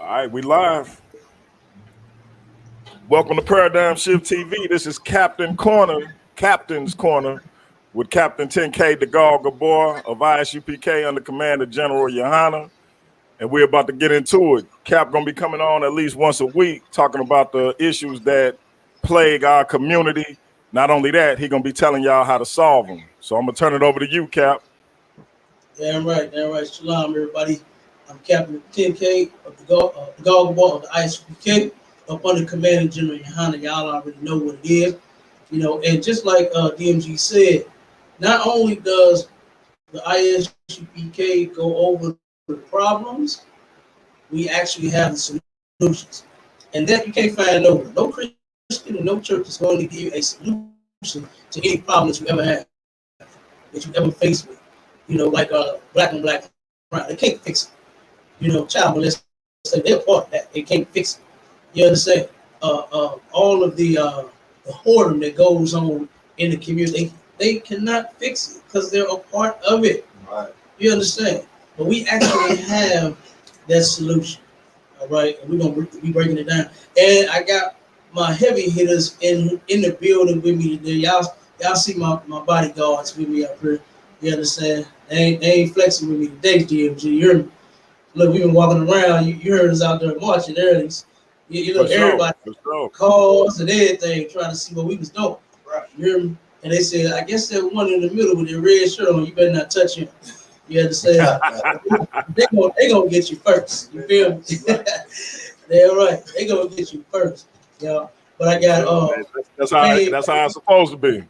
All right, we live. Welcome to Paradigm Shift TV. This is Captain's Corner, with Captain 10K Dagal Gabar of ISUPK under command of General Yohana. And we're about to get into it. Cap gonna be coming on at least once a week, talking about the issues that plague our community. Not only that, he gonna be telling y'all how to solve them. So I'm gonna turn it over to you, Cap. Damn right. Shalom, everybody. I'm Captain 10K of the Gabar of the ISUPK, up under command of General Yohana. Y'all already know what it is. And just like DMG said, not only does the ISUPK go over the problems, we actually have the solutions. And that you can't find nowhere. No Christian and no church is going to give you a solution to any problem that you ever have, that you ever face with. Like black and black, right? They can't fix it. Child molestation, they're part of that. They can't fix it. You understand? All of the whoredom that goes on in the community, they cannot fix it because they're a part of it. Right. You understand? But we actually have that solution. All right, and we're gonna be breaking it down. And I got my heavy hitters in the building with me today. Y'all see my bodyguards with me up here. You understand? They ain't flexing with me today, DMG. You hear me? Look, we've been walking around. You heard us out there marching early. You know, everybody calls and everything trying to see what we was doing. Right. You hear me? And they said, I guess that one in the middle with the red shirt on, you better not touch him. You understand? they gonna get you first. You feel me? They're right. They gonna get you first. Yeah. But I got that's how it's supposed to be.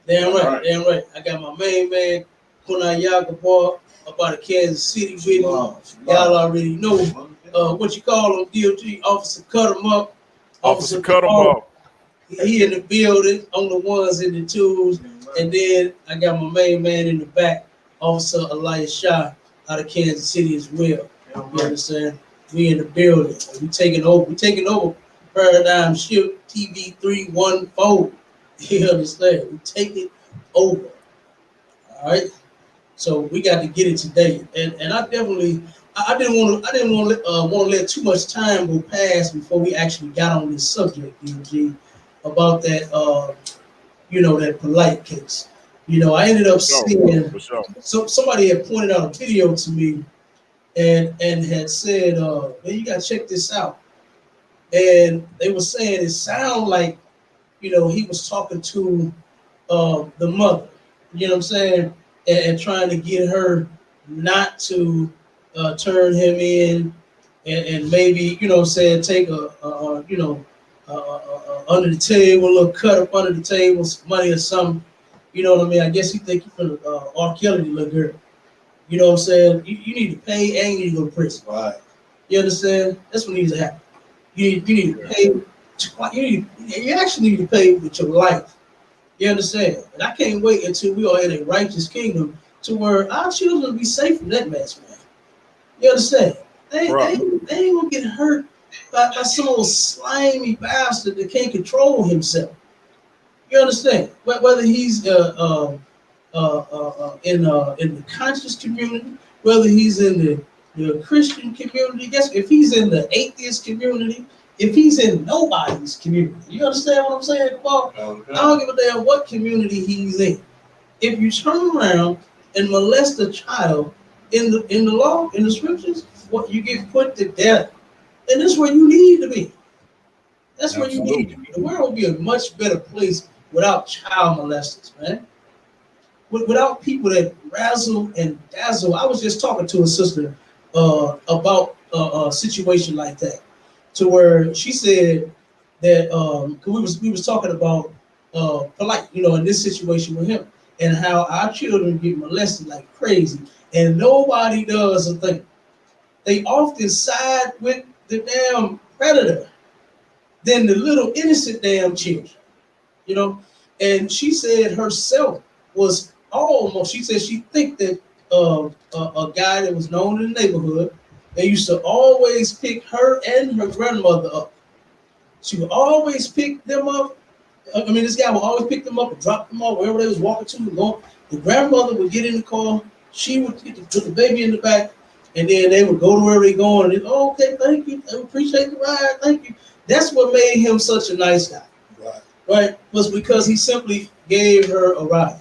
Damn right. I got my main man, Gabar, up out of Kansas City with me. Y'all already know what you call him, DOG, Officer Cut 'em Up. Officer Cut 'em Up. He in the building on the ones and the twos. And then I got my main man in the back, Officer Elias Shah, out of Kansas City as well. You understand? We in the building. We taking over Paradigm Shift TV 314. You understand? We take it over. All right. So we got to get it today, and I didn't want to let too much time go past before we actually got on this subject, DG, about that that polite case. I ended up seeing somebody had pointed out a video to me, and had said, "Man, you got to check this out." And they were saying it sounded like, he was talking to the mother. You know what I'm saying? And trying to get her not to turn him in, and maybe, take under the table, a little cut up under the table, some money or something. You know what I mean? I guess he think you're from R. Kelly, little girl. You know what I'm saying? You need to pay and you need to go to prison. Right. You understand? That's what needs to happen. You need to pay. You actually need to pay with your life. You understand? And I can't wait until we are in a righteous kingdom to where our children will be safe from that mess, man. You understand? They ain't gonna get hurt by some old slimy bastard that can't control himself. You understand? Whether he's in the conscious community, whether he's in the Christian community, if he's in the atheist community, if he's in nobody's community, you understand what I'm saying, Paul? Okay. I don't give a damn what community he's in. If you turn around and molest a child in the law, in the scriptures, what you get put to death. And that's where you need to be. That's where you need to be. The world would be a much better place without child molesters, man. Without people that razzle and dazzle. I was just talking to a sister about a situation like that, to where she said that we was talking about polite, in this situation with him, and how our children get molested like crazy, and nobody does a thing. They often side with the damn predator than the little innocent damn children, And she said herself was almost. She said she think that a guy that was known in the neighborhood, they used to always pick her and her grandmother up. She would always pick them up. I mean, this guy would always pick them up and drop them off wherever they was walking to. The grandmother would get in the car. She would put the baby in the back, And then they would go to where they going, and oh, okay, thank you, I appreciate the ride, thank you. That's what made him such a nice guy. Right, was because he simply gave her a ride.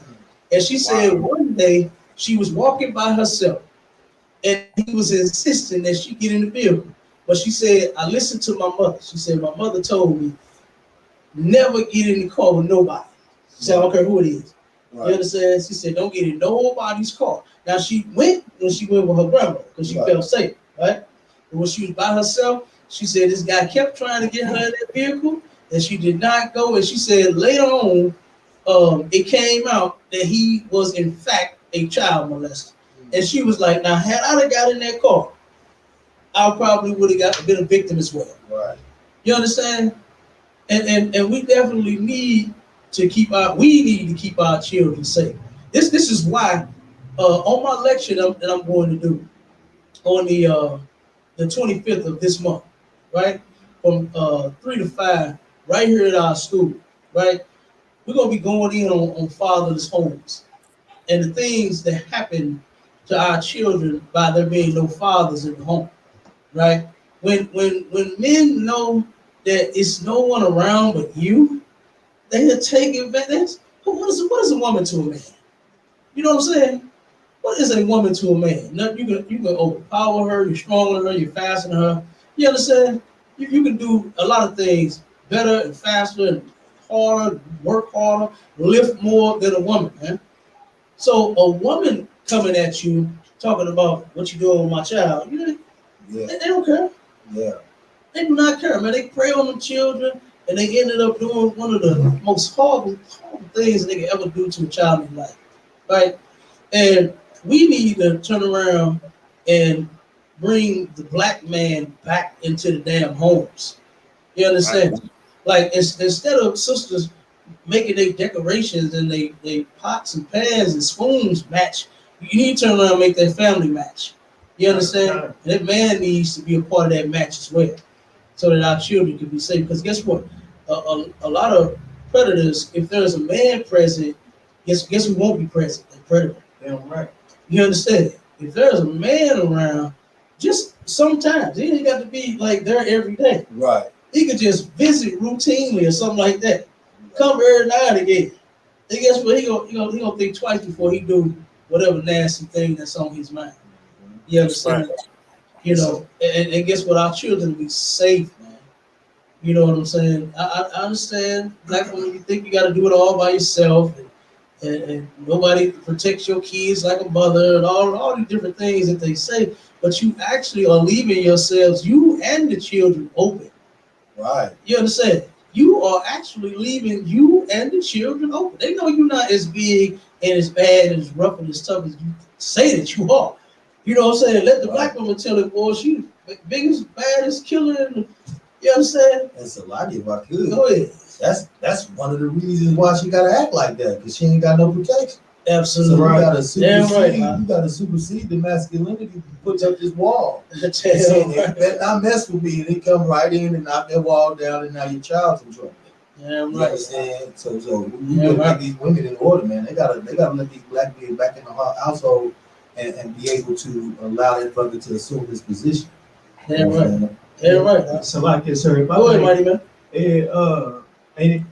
And she said one day she was walking by herself and he was insisting that she get in the vehicle. But she said, I listened to my mother. She said, my mother told me, never get in the car with nobody. She said, I don't care who it is. Right. You understand? She said, don't get in nobody's car. Now she went with her grandmother because she felt safe, right? And when she was by herself, she said this guy kept trying to get her in that vehicle. And she did not go. And she said later on, it came out that he was in fact a child molester. And she was like, now had I got in that car, I probably would have been a victim as well. Right. You understand? And we definitely need to keep our children safe. This is why on my lecture that I'm going to do on the 25th of this month, right? From 3 to 5. Right here at our school, right? We're going to be going in on fatherless homes and the things that happen to our children by there being no fathers in the home, right? When men know that it's no one around but you, they'll take advantage. What is a woman to a man? You know what I'm saying? What is a woman to a man? You can overpower her, you're stronger than her, you're faster than her. You understand? You can do a lot of things better and faster and harder, work harder, lift more than a woman, man. So a woman coming at you talking about what you're doing with my child, they don't care. Yeah. They do not care, man. They prey on them children and they ended up doing one of the most horrible things they could ever do to a child in life. Right? And we need to turn around and bring the black man back into the damn homes. You understand? Right. Like instead of sisters making their decorations and they pots and pans and spoons match, you need to turn around and make that family match. You understand? And that man needs to be a part of that match as well, so that our children can be safe. Because guess what? A lot of predators, if there's a man present, guess who won't be present? The predator. Damn right. You understand? If there's a man around, just sometimes he ain't got to be like there every day. Right. He could just visit routinely or something like that. Come every now and again. And guess what? He gonna think twice before he do whatever nasty thing that's on his mind. You understand? Right. You know, and guess what? Our children will be safe, man. You know what I'm saying? I understand, black women, you think you got to do it all by yourself, and nobody protects your kids like a mother, and all these different things that they say, but you actually are leaving yourselves, you and the children, open. Right. You understand? You are actually leaving you and the children open. They know you're not as big and as bad and as rough and as tough as you say that you are. You know what I'm saying? Let the black woman tell it, boy, she the biggest, baddest killer in the, you understand? That's a lot if I could. Go ahead. That's one of the reasons why she gotta act like that, because she ain't got no protection. Absolutely. So you gotta supersede the masculinity to put up this wall. They better not mess with me, and they come right in and knock that wall down, and now your child's in trouble. Yeah, right. You understand? So we gotta get these women in order, man. They gotta let these black men back in the household and be able to allow that brother to assume his position. Yeah, right. Yeah, right. So like this, sir. Go ahead, mighty man. And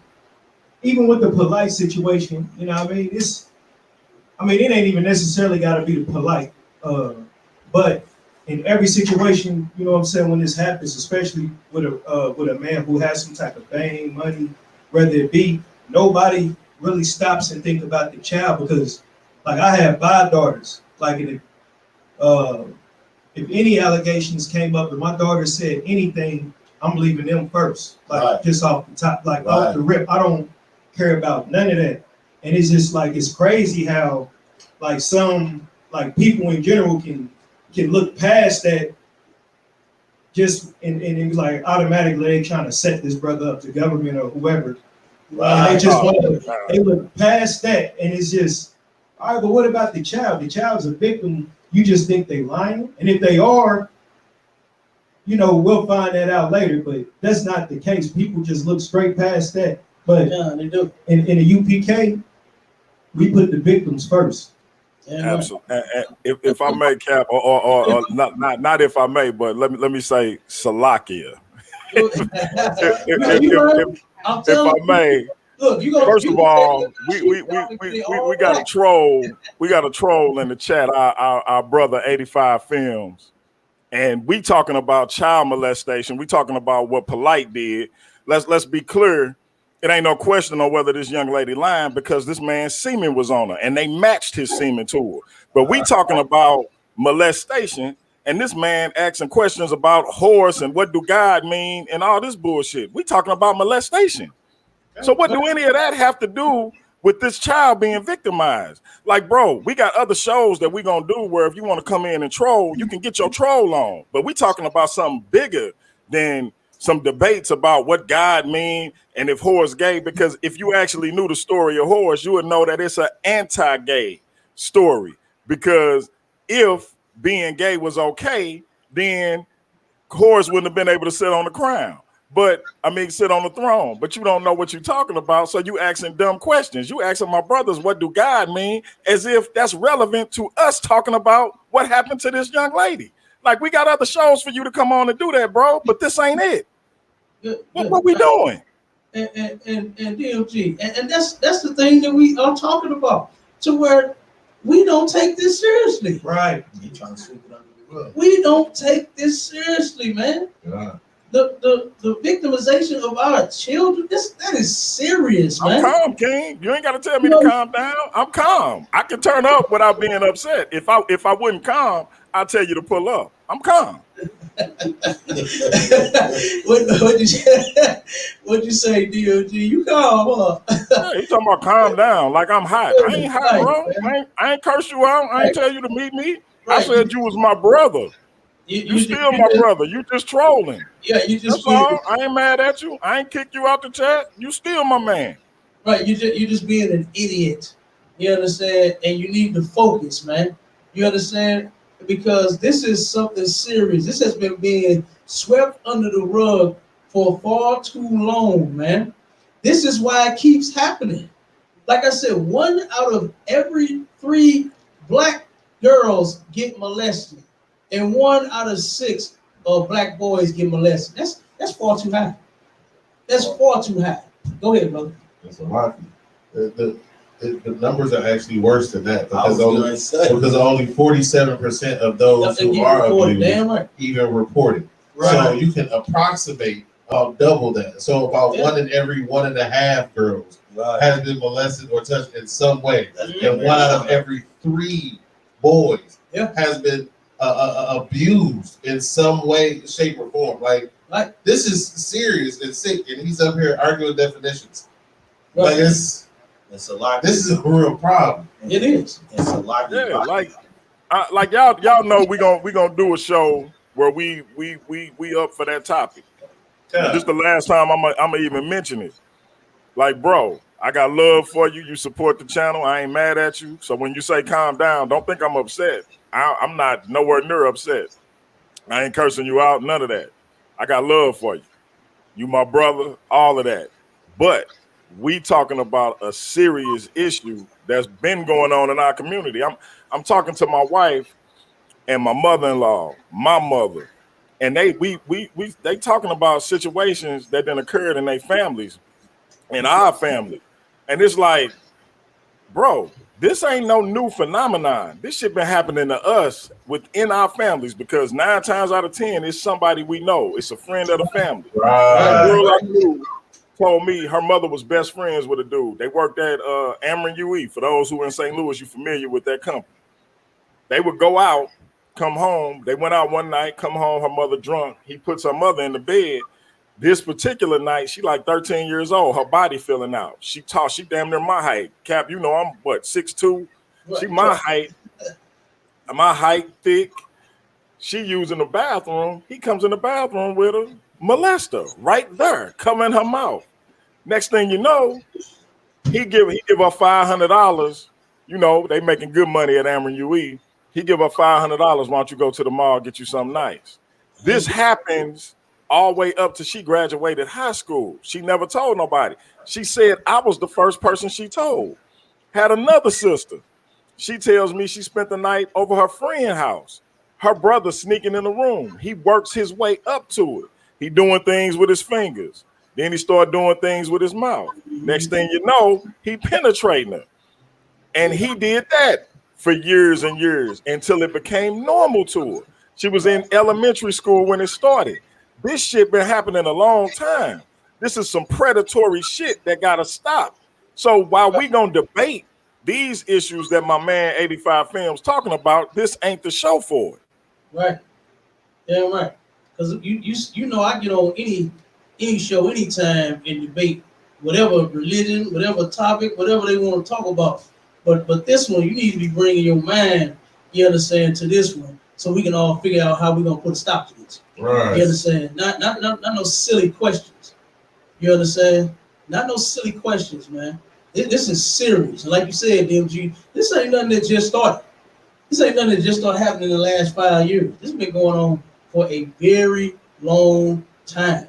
even with the polite situation, you know what I mean? It ain't even necessarily got to be the polite, but in every situation, you know what I'm saying, when this happens, especially with a man who has some type of fame, money, whether it be, nobody really stops and think about the child, because like I have 5 daughters. Like if any allegations came up and my daughter said anything, I'm leaving them first, like just off the top, like off the rip. I don't care about none of that. And it's just like, it's crazy how like some like people in general can look past that just and it's like automatically they trying to set this brother up, the government or whoever. They just they look past that, and it's just, all right, but what about the child? The child's a victim. You just think they lying, and if they are, you know, we'll find that out later. But that's not the case. People just look straight past that. But yeah, they do. In the UPK, we put the victims first. Absolutely. And if I may, Cap, or not if I may, but let me say Salakia. I'm If I telling you, may, look, first of all, we got a right. troll. We got a troll in the chat. Our brother 85 Films, and we talking about child molestation. We talking about what Polite did. Let's be clear. It ain't no question on whether this young lady lying because this man's semen was on her, and they matched his semen to her. But we talking about molestation, and this man asking questions about horse and what do God mean and all this bullshit. We talking about molestation. So what do any of that have to do with this child being victimized? Like, bro, we got other shows that we gonna do where if you want to come in and troll, you can get your troll on. But we talking about something bigger than some debates about what God mean and if whore's gay. Because if you actually knew the story of whores, you would know that it's an anti-gay story. Because if being gay was okay, then whores wouldn't have been able to sit on the crown. But I mean, sit on the throne, but you don't know what you're talking about. So you asking dumb questions. You asking my brothers, what do God mean? As if that's relevant to us talking about what happened to this young lady. Like, we got other shows for you to come on and do that, bro. But this ain't it. What we doing? And DMG, and that's the thing that we are talking about. To where we don't take this seriously. Right. You trying to sweep it under the rug. We don't take this seriously, man. Yeah. The victimization of our children, that is serious, man. I'm calm, King. You ain't got to tell me to calm down. I'm calm. I can turn up without being upset. If I wasn't calm, I'll tell you to pull up. I'm calm. What'd you say, DOG? You calm, huh? Yeah, he talking about calm down, like I'm hot. I ain't hot, bro. I ain't curse you out. I ain't tell you to meet me. Right. I said you was my brother. You still my brother. You just trolling. Yeah, you just. That's all. I ain't mad at you. I ain't kicked you out the chat. You still my man. Right. You just being an idiot. You understand? And you need to focus, man. You understand? Because this is something serious. This has been being swept under the rug for far too long, man. This is why it keeps happening. Like I said, 1 out of every 3 black girls get molested, and 1 out of 6 of black boys get molested. That's far too high. That's far too high. Go ahead, brother. That's a lot. The numbers are actually worse than that because only 47% of those who are abused even reported. Right. So you can approximate double that. So about 1 in every 1.5 girls has been molested or touched in some way, and 1 out of every 3 boys has been abused in some way, shape, or form. Like this is serious and sick, and he's up here arguing definitions. Like it's a lot. This is a real problem. It is. It's a lot. Yeah, like y'all know we gonna do a show where we up for that topic. Yeah. This is the last time I'm even mention it. Like, bro, I got love for you. You support the channel. I ain't mad at you. So when you say calm down, don't think I'm upset. I'm not nowhere near upset. I ain't cursing you out. None of that. I got love for you. You my brother. All of that. But we talking about a serious issue that's been going on in our community. I'm talking to my wife and my mother-in-law, my mother, and they talking about situations that then occurred in their families, in our family. And it's like, bro, this ain't no new phenomenon. This shit been happening to us within our families because 9 times out of 10, it's somebody we know. It's a friend of the family. Right. Girl I knew told me her mother was best friends with a dude. They worked at Ameren UE. For those who are in St. Louis, you familiar with that company. They would go out, come home. They went out one night, come home, her mother drunk. He puts her mother in the bed. This particular night, she like 13 years old. Her body filling out. She damn near my height. Cap, you know I'm what, 6'2"? She my height, thick. She using the bathroom. He comes in the bathroom with her, molest her right there, come in her mouth. Next thing you know, he give her $500. You know, they making good money at Ameren UE. He give her $500. Why don't you go to the mall, get you something nice? This happens all the way up to she graduated high school. She never told nobody. She said I was the first person she told. Had another sister. She tells me she spent the night over her friend's house. Her brother sneaking in the room. He works his way up to it. He doing things with his fingers. Then he started doing things with his mouth. Next thing you know, he penetrating her. And he did that for years and years until it became normal to her. She was in elementary school when it started. This shit been happening a long time. This is some predatory shit that gotta stop. So while we gonna debate these issues that my man 85 Films talking about, this ain't the show for it. Right. Yeah, right. Because you know I get on any show anytime and debate whatever religion, whatever topic, whatever they want to talk about. But this one, you need to be bringing your mind, you understand, to this one, so we can all figure out how we're gonna put a stop to this. Right. You understand? Not no silly questions. You understand? Not no silly questions, man. This is serious. And like you said, DMG, this ain't nothing that just started. This ain't nothing that just started happening in the last 5 years. This has been going on for a very long time.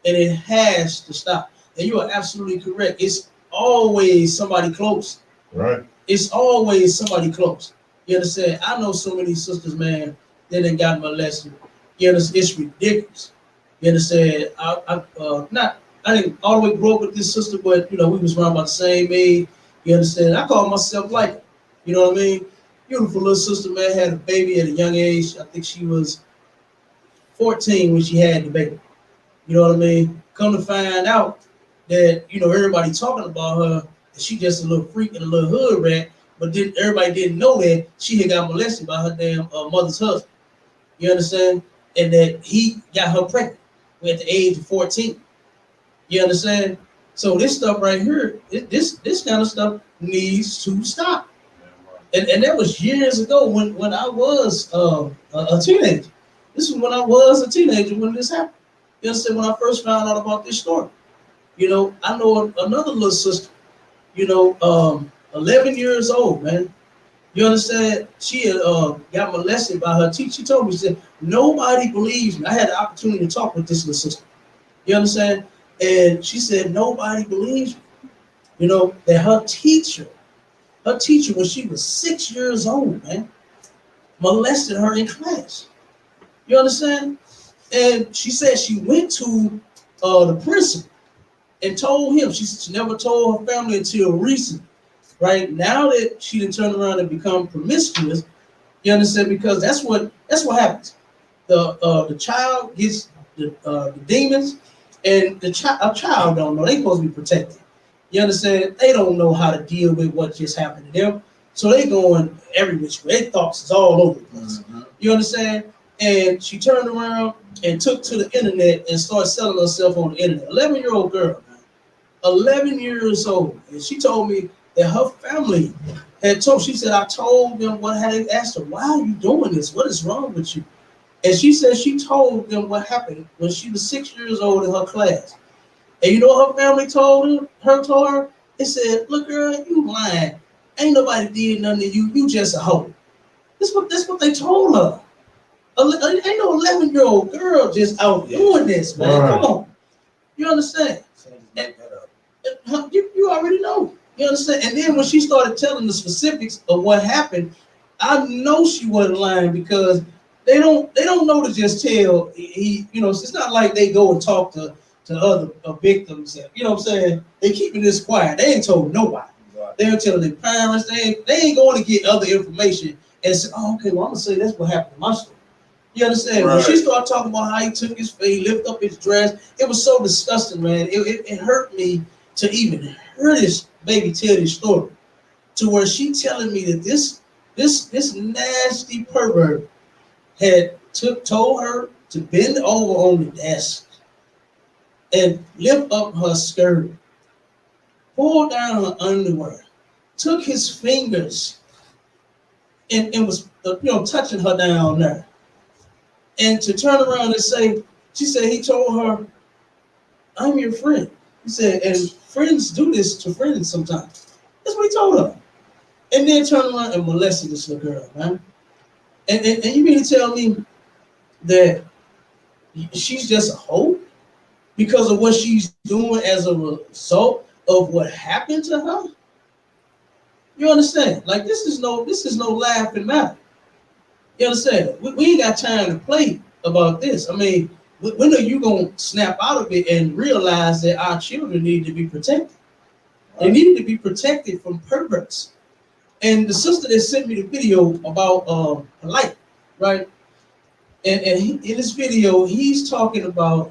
And it has to stop. And you are absolutely correct. It's always somebody close. Right. It's always somebody close. You understand? I know so many sisters, man, that ain't got molested. You understand? It's ridiculous. You understand? I didn't all the way grow up with this sister, but you know, we was around about the same age. You understand? I call myself like her. You know what I mean? Beautiful little sister, man, had a baby at a young age. I think she was 14 when she had the baby. You know what I mean? Come to find out that, you know, everybody talking about her, that she just a little freak and a little hood rat, but everybody didn't know that she had got molested by her damn mother's husband. You understand? And that he got her pregnant at the age of 14. You understand? So this stuff right here, this kind of stuff needs to stop. And that was years ago when I was a teenager. This is when I was a teenager when this happened. You understand? When I first found out about this story. You know, I know another little sister, you know, 11 years old, man. You understand? She had got molested by her teacher. She told me, she said, nobody believes me. I had the opportunity to talk with this little sister. You understand? And she said, nobody believes me. You know, that her teacher, when she was 6 years old, man, molested her in class. You understand? And she said she went to the principal and told him. She never told her family until recently. Right now that she done turned around and become promiscuous, you understand? Because that's what happens. The child gets the demons, and a child don't know. They supposed to be protected. You understand? They don't know how to deal with what just happened to them, so they going every which way. Their thoughts is all over the place. Mm-hmm. You understand? And she turned around and took to the internet and started selling herself on the internet. 11-year-old girl, man. 11 years old, and she told me that her family had told. She said, I told them what had asked her, why are you doing this? What is wrong with you? And she said she told them what happened when she was 6 years old in her class. And you know what her family told her? They said, look, girl, you lying. Ain't nobody did nothing to you. You just a hoe. That's what they told her. Ain't no 11-year-old girl just out doing this, man. Right. Come on. You understand? And you already know. You understand? And then when she started telling the specifics of what happened, I know she wasn't lying, because they don't know to just tell. You know, it's not like they go and talk to other victims. You know what I'm saying? They keeping this quiet. They ain't told nobody. Right. They ain't telling their parents. They ain't going to get other information and say, oh, okay, well, I'm gonna say that's what happened to my story. You understand? Right. When she started talking about how he took his face, lift up his dress, it was so disgusting, man. It hurt me to even hear this baby tell this story, to where she telling me that this nasty pervert had told her to bend over on the desk and lift up her skirt, pull down her underwear, took his fingers and was touching her down there. And to turn around and say, she said he told her, I'm your friend. He said, and friends do this to friends sometimes. That's what he told her. And then turn around and molested this little girl, man. And you mean to tell me that she's just a hoe because of what she's doing as a result of what happened to her? You understand? Like this is no laughing matter. You understand? We ain't got time to play about this. I mean, when are you gonna snap out of it and realize that our children need to be protected? They need to be protected from perverts. And the sister that sent me the video about polite, right? And in this video, he's talking about,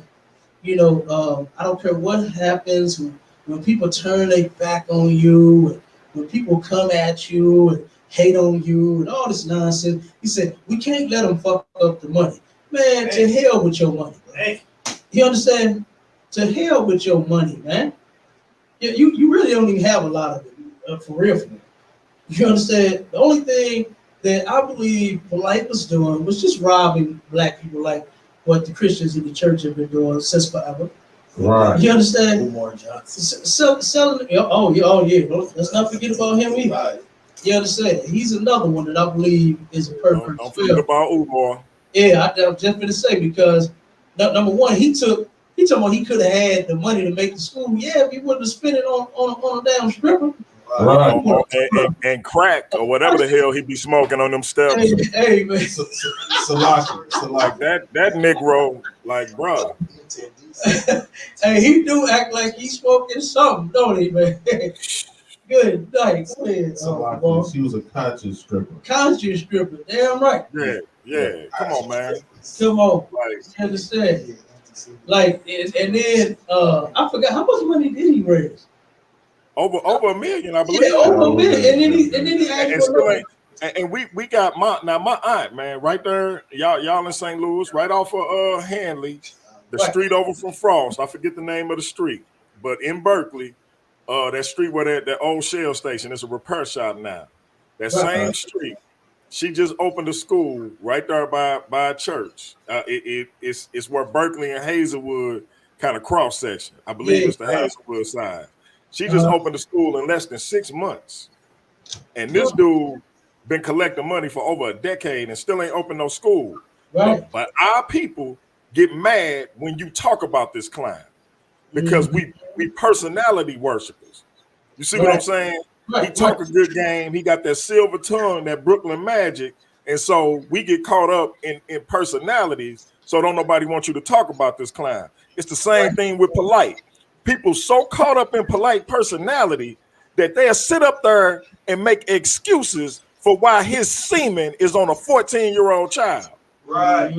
you know, I don't care what happens when people turn their back on you, and when people come at you and hate on you and all this nonsense. He said, we can't let them fuck up the money. Man, to hell with your money. Hey. You understand? To hell with your money, man. You really don't even have a lot of it, for real. You understand? The only thing that I believe Polite was doing was just robbing black people like what the Christians in the church have been doing since forever. Right. You understand? Selling. Oh yeah. Let's not forget about him either. Right. You understand? He's another one that I believe is a pervert. Don't forget about Umar. Yeah, I was just going to say, because number one, he told me he could have had the money to make the school. Yeah, if he wouldn't have spent it on a damn stripper. Right. And crack or whatever the hell he be smoking on them steps. Hey man. Salaki. That Negro, like, bro. Hey, he do act like he's smoking something, don't he, man? Good night. Go ahead. She was a conscious stripper. Conscious stripper, damn right. Yeah. Come on, man. Come on. Like, you understand? Like, and then I forgot how much money did he raise? Over $1 million, I believe. Yeah, over $1 million. And then he asked for and we got my aunt, man, right there, y'all in St. Louis, right off of Hanley, the street over from Frost. I forget the name of the street, but in Berkeley, that street where that old Shell station is a repair shop now. That same street, she just opened a school right there by a church. It's where Berkeley and Hazelwood kind of cross section. I believe it's the Hazelwood side. She just opened a school in less than 6 months. And this dude been collecting money for over a decade and still ain't opened no school. Right. But our people get mad when you talk about this climb because we personality worshipers. You see what I'm saying? He talk a good game. He got that silver tongue, that Brooklyn magic. And so we get caught up in personalities. So don't nobody want you to talk about this climb. It's the same thing with Polite. People so caught up in Polite personality that they'll sit up there and make excuses for why his semen is on a 14-year-old child. Right.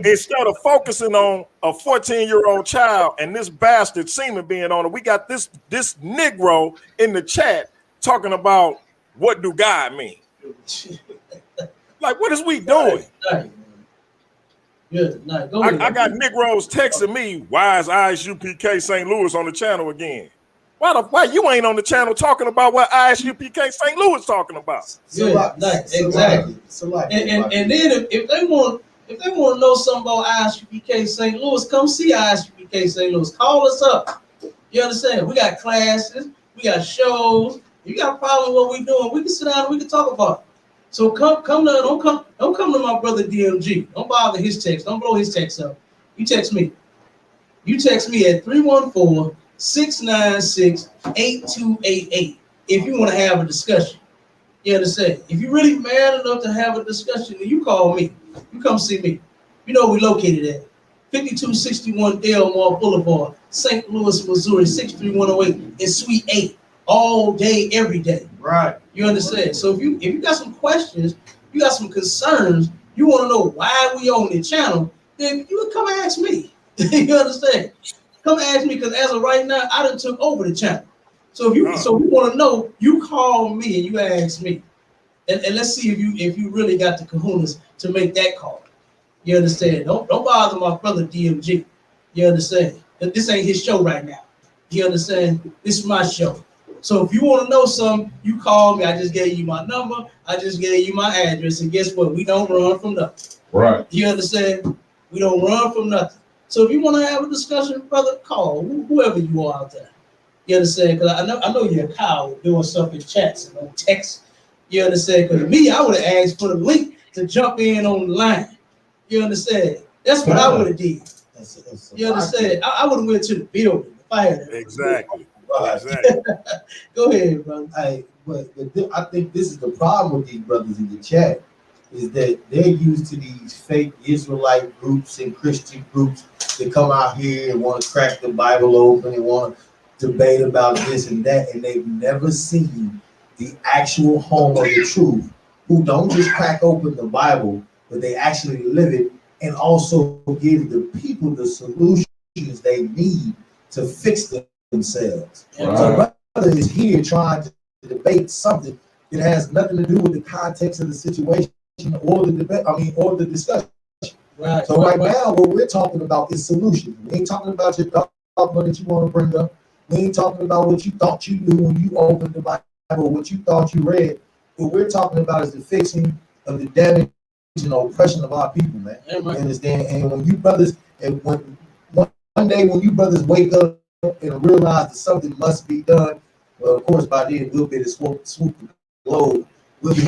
Instead of focusing on a 14-year-old child and this bastard semen being on it, we got this Negro in the chat talking about what do God mean? Like, what is we doing? I got Negroes texting me, why is ISUPK St. Louis on the channel again? Why you ain't on the channel talking about what ISUPK St. Louis talking about? Exactly. And then if they want to know something about ISUPK St. Louis, come see ISUPK St. Louis. Call us up. You understand? We got classes, we got shows. If you got a problem with what we doing, we can sit down and we can talk about it. So don't come to my brother DMG. Don't bother his text. Don't blow his text up. You text me. You text me at 314-696-8288 if you want to have a discussion. You understand? If you're really mad enough to have a discussion, then you call me. You come see me. You know we located at 5261 Delmar Boulevard, St. Louis, Missouri, 63108 in Suite 8. All day, every day. Right. You understand? So if you got some questions, you got some concerns, you want to know why we on the channel, then you come ask me. You understand? Come ask me, because as of right now, I done took over the channel. So if you want to know, you call me and you ask me. And let's see if you really got the kahunas to make that call. You understand? Don't bother my brother DMG. You understand? This ain't his show right now. You understand? This is my show. So if you want to know something, you call me. I just gave you my number. I just gave you my address. And guess what? We don't run from nothing. Right. You understand? We don't run from nothing. So if you want to have a discussion, brother, call whoever you are out there. You understand? Because I know you're a coward doing stuff in chats and on text. You understand? Because me, I would have asked for the link to jump in on the line. You understand? That's what I would have did. You understand? I would have went to the building. Exactly. Exactly. Go ahead, brother. But I think this is the problem with these brothers in the chat, is that they're used to these fake Israelite groups and Christian groups that come out here and want to crack the Bible open and want to debate about this and that, and they've never seen the actual home of the truth, who don't just crack open the Bible, but they actually live it and also give the people the solutions they need to fix themselves. Right. So brother is here trying to debate something that has nothing to do with the context of the situation or the debate, or the discussion. Right. So right now, what we're talking about is solutions. We ain't talking about your dogma that you want to bring up. We ain't talking about what you thought you knew when you opened the Bible, what you thought you read. What we're talking about is the fixing of the damage and oppression of our people, man. Yeah, right. You understand? And when you brothers, and one day when you brothers wake up and realize that something must be done, well, of course, by then we'll be to swoop the globe. We'll be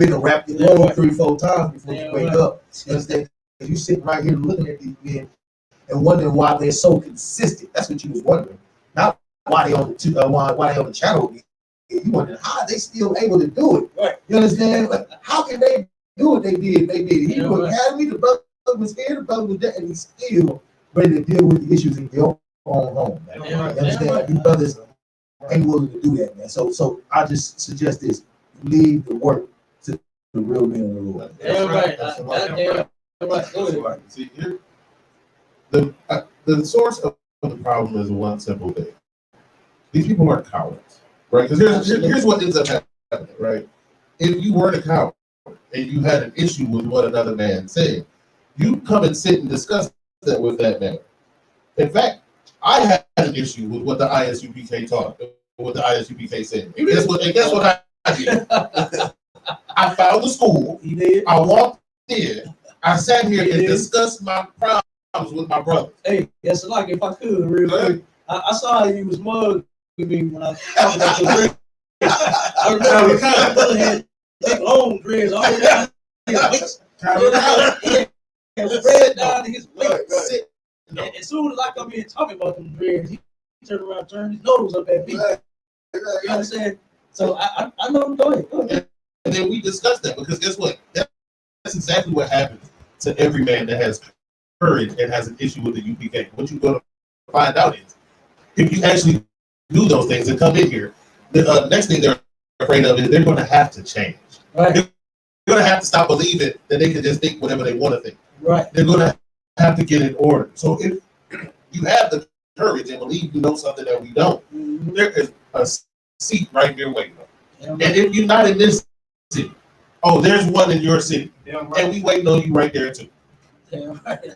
to wrap the globe 3-4 times before you wake up. You understand? You sitting right here looking at these men and wondering why they're so consistent. That's what you was wondering. Not why they on the why they on the channel. You wondering how they still able to do it. Right. You understand? Like, how can they do what they did? They did Hebrew Academy. The brother was here. The brother was there, and he's still ready to deal with the issues in your own home. Man. You understand? You brothers ain't willing to do that, man. So I just suggest this: leave the work to the real men of the Lord. See, here, the source of the problem is one simple thing: these people aren't cowards, right? Because here's what ends up happening, right? If you weren't a coward and you had an issue with what another man said, you come and sit and discuss that with that man. In fact, I had an issue with what the ISUPK taught, what the ISUPK said. And guess what I did? I found the school. I walked in. I sat here and discussed my problems with my brothers. Hey, yes, like if I could, real quick. I saw how you was mugging me when I was talking about your dreads. I remember my brother had thick long dreads all the way down to his waist. And red down to his waist. And as soon as I come in talking about them dreads, he turned around, turned his nose up at me. You understand? So I know. Go ahead. And then we discussed that because guess what? That's exactly what happens to every man that has courage and has an issue with the UPK. What you're going to find out is if you actually do those things and come in here, the next thing they're afraid of is they're going to have to change. Right. They're going to have to stop believing that they can just think whatever they want to think. Right. They're going to have to get in order. So if you have the courage and believe you know something that we don't, there is a seat right here waiting. And if you're not in this city, there's one in your city. And we waiting on you right there too. Yeah, right.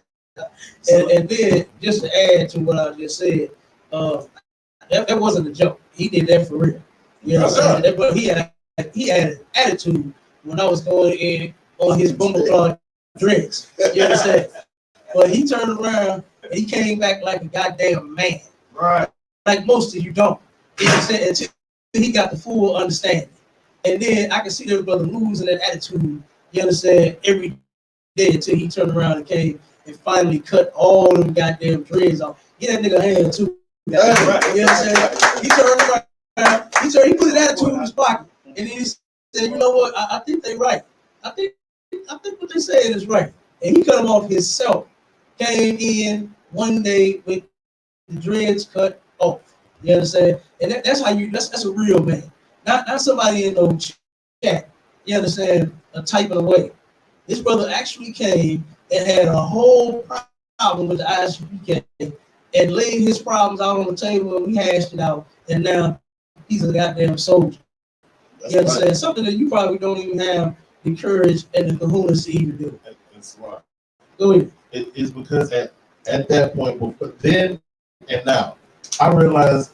And then just to add to what I just said, that wasn't a joke. He did that for real. You know what I'm saying? But he had an attitude when I was going in on his bumbleclaw dreads. You understand? But he turned around and he came back like a goddamn man. Right. Like most of you don't. You understand? Until he got the full understanding. And then I can see that brother losing that attitude, you understand, every day until he turned around and came and finally cut all them goddamn dreads off. Get that nigga a hand too. Right. You understand? He turned around, he put his attitude in his pocket. And then he said, you know what, I think they're right. I think what they're saying is right. And he cut them off himself. Came in one day with the dreads cut off. You understand? And that's how that's a real man. Not somebody in no chat. You understand? Typing away. This brother actually came and had a whole problem with the ISUPK and laid his problems out on the table and we hashed it out. And now he's a goddamn soldier. You understand? Right. Something that you probably don't even have the courage and the kahunas to even do. That's smart. Go ahead. It is because at that point, but then and now, I realized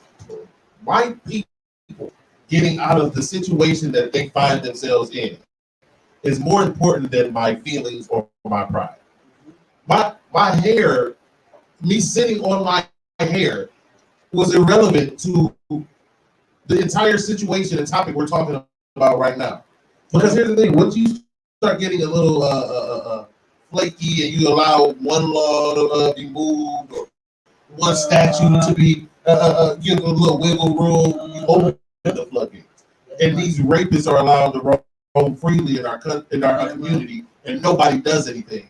my people getting out of the situation that they find themselves in is more important than my feelings or my pride. My hair, me sitting on my hair, was irrelevant to the entire situation and topic we're talking about right now. Because here's the thing: once you start getting a little flaky and you allow one law to be moved or one statute to be give a little wiggle room, you open the floodgates. And these rapists are allowed to roam freely in our community, and nobody does anything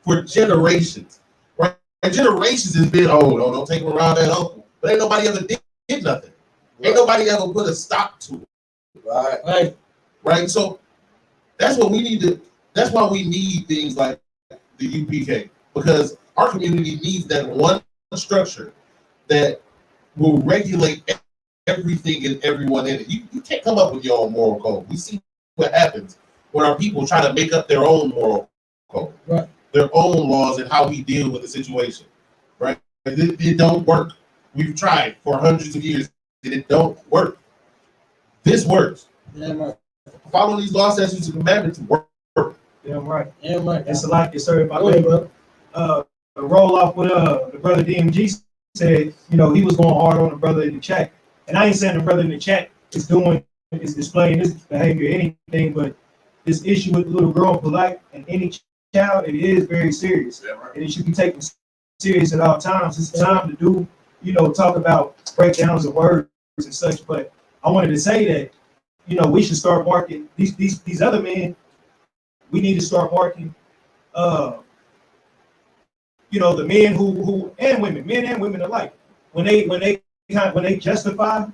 for generations. Right? And generations has been, don't take them around that uncle. But ain't nobody ever did nothing. Right. Ain't nobody ever put a stop to it. Right. So that's what we need to. That's why we need things like the UPK, because our community needs that one structure that will regulate everything and everyone in it. You can't come up with your own moral code. We see what happens when our people try to make up their own moral code, right? Their own laws and how we deal with the situation, right? It don't work. We've tried for hundreds of years and it don't work. This works. Yeah, right. Follow these law, statutes, and commandments work. Yeah, right. Yeah, right. It's a lot. Yes, sir. If I may, roll off what the brother DMG said, he was going hard on the brother in the chat. And I ain't saying the brother in the chat is displaying this behavior or anything, but this issue with the little girl polite and any child, it is very serious. Yeah, right. And it should be taken serious at all times. It's time to do, talk about breakdowns of words and such. But I wanted to say that, we should start marking these other men. We need to start marking, the men who and women, men and women alike, when they justify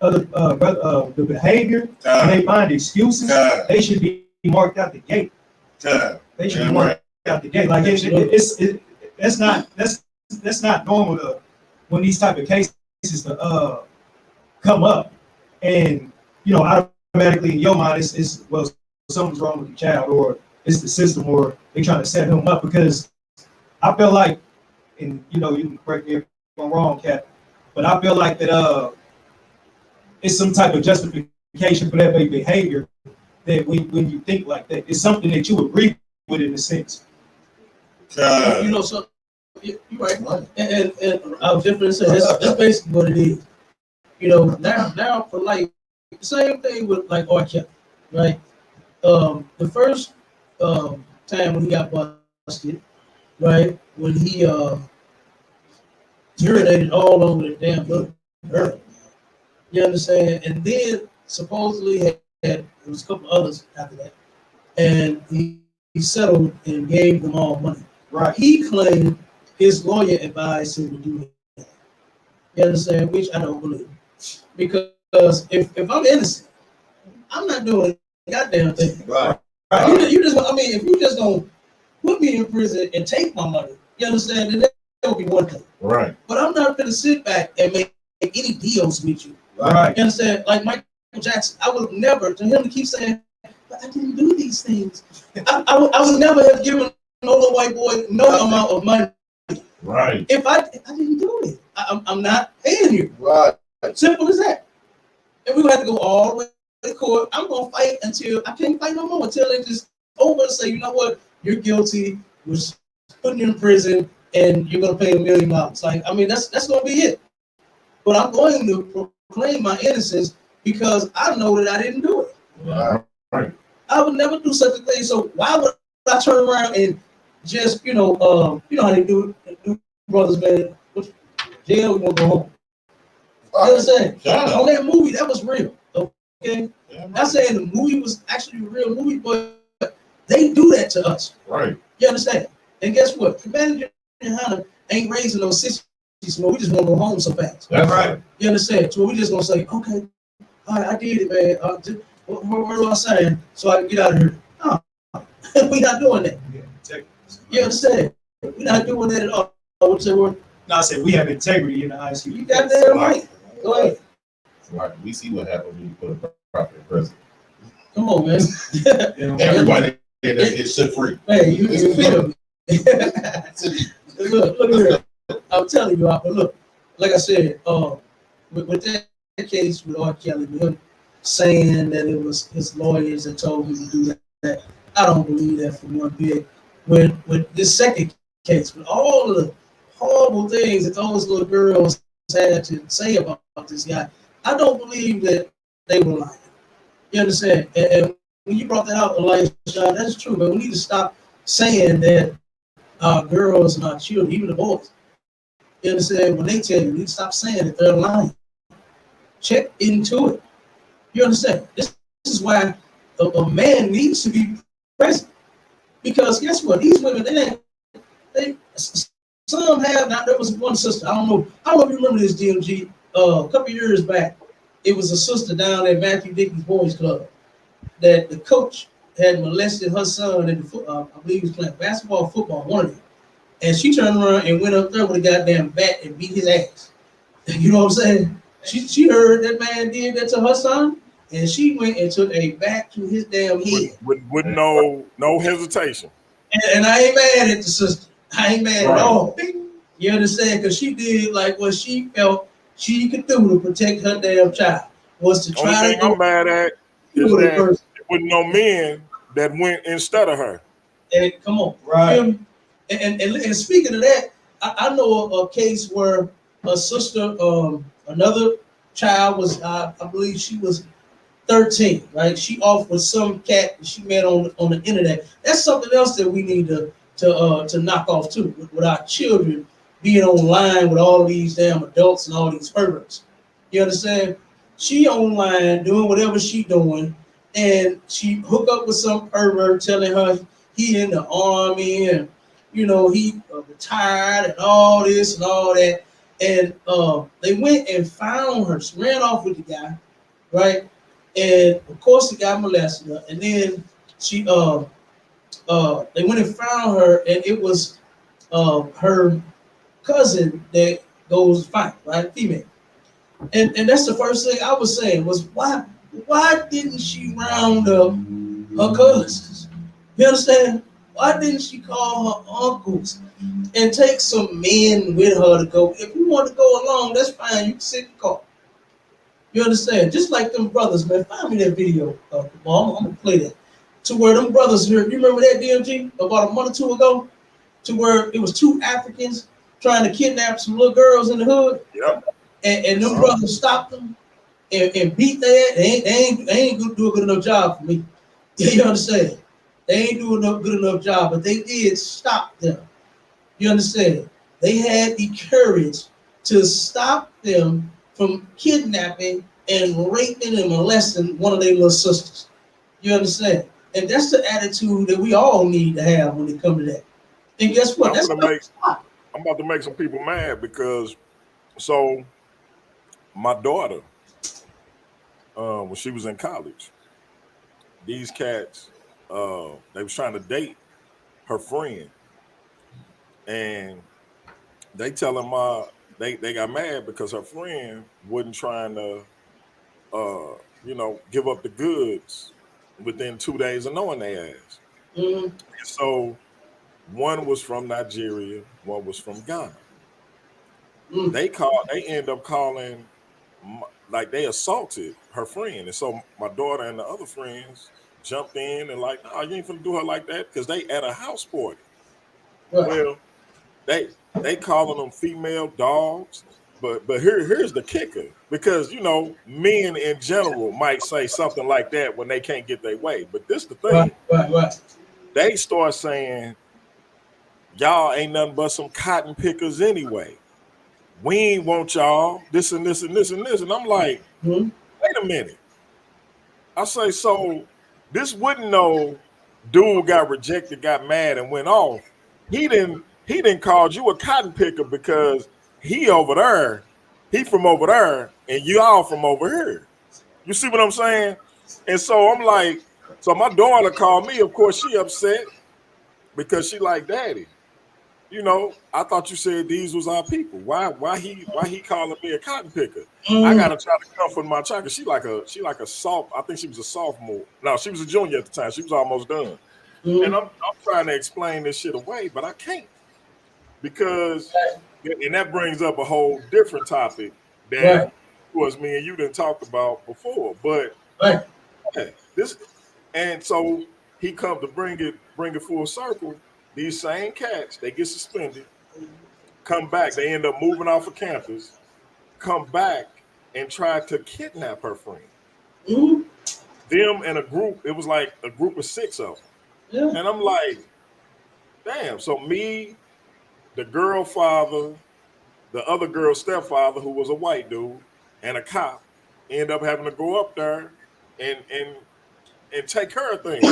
the behavior, and they find excuses, they should be marked out the gate. They should be marked out the gate. Like that's not normal when these type of cases to come up, and automatically in your mind it's well, something's wrong with the child, or it's the system, or they trying to set him up. Because I feel like, and you can correct me if I'm wrong, Cap, but I feel like that it's some type of justification for that behavior, that when you think like that, it's something that you agree with in a sense. So you're right. And I was just going to say that's basically what it is. Now for like same thing with like R. Kelly, right? The first time when he got busted, right, when he urinated all over the damn building, you understand? And then supposedly there was a couple others after that, and he settled and gave them all money. Right. He claimed his lawyer advised him to do that. You understand? Which I don't believe, because if I'm innocent, I'm not doing a goddamn thing. Right. You just, if you just gonna put me in prison and take my money, you understand? Then that would be one thing. Right. But I'm not gonna sit back and make any deals with you. Right. You understand? Like Michael Jackson, I would never, to him to keep saying, but I didn't do these things. I would never have given no little white boy no amount of money. Right. If I didn't do it, I'm not paying you. Right. Simple as that. And we would have to go all the way to court. I'm gonna fight until I can't fight no more, until they just over and say, you know what, you're guilty, we're putting you in prison, and you're gonna pay $1 million. Like, that's gonna be it. But I'm going to proclaim my innocence because I know that I didn't do it. Right. I would never do such a thing. So why would I turn around and just, how they do it, brothers, man, jail, we won't go home. You understand? On that movie, that was real. Okay? Yeah, not saying the movie was actually a real movie, but they do that to us. Right. You understand? And guess what? Commander Johanna ain't raising those 60s, so we just want to go home so fast. That's right. You understand? So we just gonna say, okay, all right, I did it, man. What do I say? So I can get out of here. No. We're not doing that. You understand? We're not doing that at all. What's that word? No, I said we have integrity in the ISUPK. You got that right. Go ahead. Right. We see what happens when you put a prophet in prison. Come on, man. Everybody gets shit free. Hey, you feel me? Look here. I'm telling you, but look, like I said, with that case with R. Kelly, with him saying that it was his lawyers that told him to do that, I don't believe that for one bit. With this second case, with all of the horrible things that those little girls had to say about this guy, I don't believe that they were lying. You understand? And when you brought that out, Elijah, that's true, but we need to stop saying that our girls and our children, even the boys, You understand? When they tell you, you stop saying that they're lying. Check into it. You understand? This is why a man needs to be present. Because guess what? These women, some have, now there was one sister, I don't know if you remember this, DMG, a couple years back, it was a sister down at Matthew Dickey's Boys Club that the coach had molested her son in the I believe he was playing basketball, football, one of them. And she turned around and went up there with a goddamn bat and beat his ass. You know what I'm saying? She heard that man did that to her son, and she went and took a bat to his damn head. With no hesitation. And I ain't mad at the sister. I ain't mad at all. You understand? Because she did like what she felt she could do to protect her damn child. Was to try Only to thing I'm mad at is that there was no men that went instead of her. And come on, Right. And speaking of that, I know a case where a sister, another child was, I believe she was 13, right? She off with some cat that she met on the internet. That's something else that we need to knock off too, with our children being online with all these damn adults and all these perverts. You understand? She online doing whatever she doing, and she hook up with some pervert telling her he in the army and he retired and all this and all that. And they went and found her. She ran off with the guy, right? And of course the guy molested her. And then she they went and found her, and it was her cousin that goes fight, right? Female. And that's the first thing I was saying was why didn't she round up her cousins? You understand? Why didn't she call her uncles and take some men with her to go? If you want to go along, that's fine. You can sit in the car. You understand? Just like them brothers, man. Find me that video. I'm gonna play that. To where them brothers here, you remember that, DMG? About a month or two ago? To where it was two Africans trying to kidnap some little girls in the hood. Yep. And them brothers stopped them and beat their ass. They ain't gonna do a good enough job for me. You understand? They ain't doing a good enough job, but they did stop them. You understand? They had the courage to stop them from kidnapping and raping and molesting one of their little sisters. You understand? And that's the attitude that we all need to have when it comes to that. And guess what? I'm about to make some people mad because my daughter, when she was in college, these cats, they was trying to date her friend, and they telling they got mad because her friend wasn't trying to, give up the goods within 2 days of knowing their ass. Mm-hmm. So one was from Nigeria, one was from Ghana. Mm-hmm. They end up calling, like they assaulted her friend, and so my daughter and the other friends jumped in and like, no, you ain't finna do her like that because they at a house party. Right. Well, they calling them female dogs, but here's the kicker, because men in general might say something like that when they can't get their way, but this the thing. Right. They start saying y'all ain't nothing but some cotton pickers anyway. We ain't want y'all this and this and this and this, and I'm like, wait a minute. I say, so this wouldn't know dude got rejected, got mad, and went off. He didn't call you a cotton picker because he over there, he from over there, and you all from over here. You see what I'm saying? And so I'm like, so my daughter called me. Of course, she upset because she like, Daddy, I thought you said these was our people. Why he calling me a cotton picker? I gotta try to comfort my child. She like a soft. I think she was a sophomore. No, she was a junior at the time. She was almost done. And I'm trying to explain this shit away, but I can't, because and that brings up a whole different topic that of course me and you didn't talk about before. But this, and so he come to bring it full circle. These same cats, they get suspended, come back, they end up moving off of campus, come back and try to kidnap her friend. Them and a group, it was like a group of 6 of them. Yeah. And I'm like, damn, so me, the girl father, the other girl's stepfather, who was a white dude and a cop, end up having to go up there and take care of things.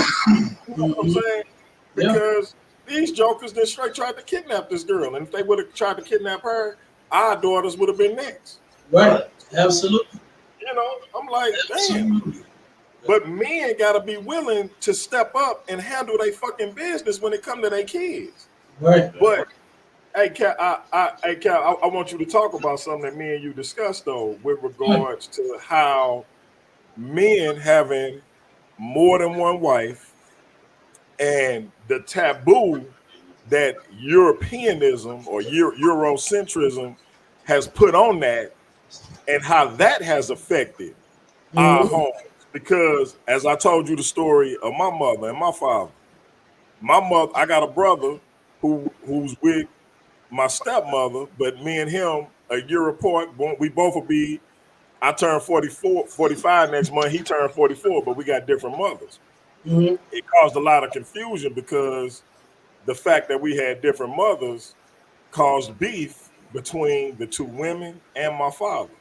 You know what I'm saying? Because these jokers then straight tried to kidnap this girl. And if they would have tried to kidnap her, our daughters would have been next. Right. Absolutely. You know, I'm like, damn. But men gotta be willing to step up and handle their fucking business when it come to their kids. Right. But hey, Cal, I want you to talk about something that me and you discussed though, with regards to how men having more than one wife and the taboo that Europeanism or Eurocentrism has put on that, and how that has affected our homes. Because as I told you the story of my mother and my father, I got a brother who's with my stepmother, but me and him a year apart. We both will be, I turned 45 next month, he turned 44, but we got different mothers. It caused a lot of confusion because the fact that we had different mothers caused beef between the two women and my father.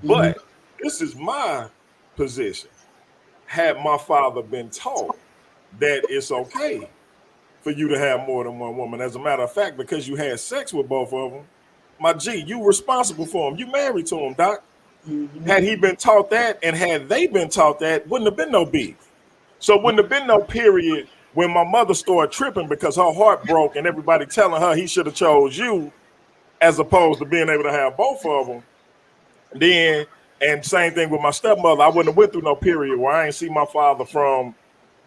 But this is my position. Had my father been taught that it's okay for you to have more than one woman, as a matter of fact, because you had sex with both of them, my G, you responsible for them. You married to them, Doc. Had he been taught that, and had they been taught that, wouldn't have been no beef. So wouldn't have been no period when my mother started tripping because her heart broke and everybody telling her he should have chose you as opposed to being able to have both of them. Then, and same thing with my stepmother, I wouldn't have went through no period where I ain't see my father from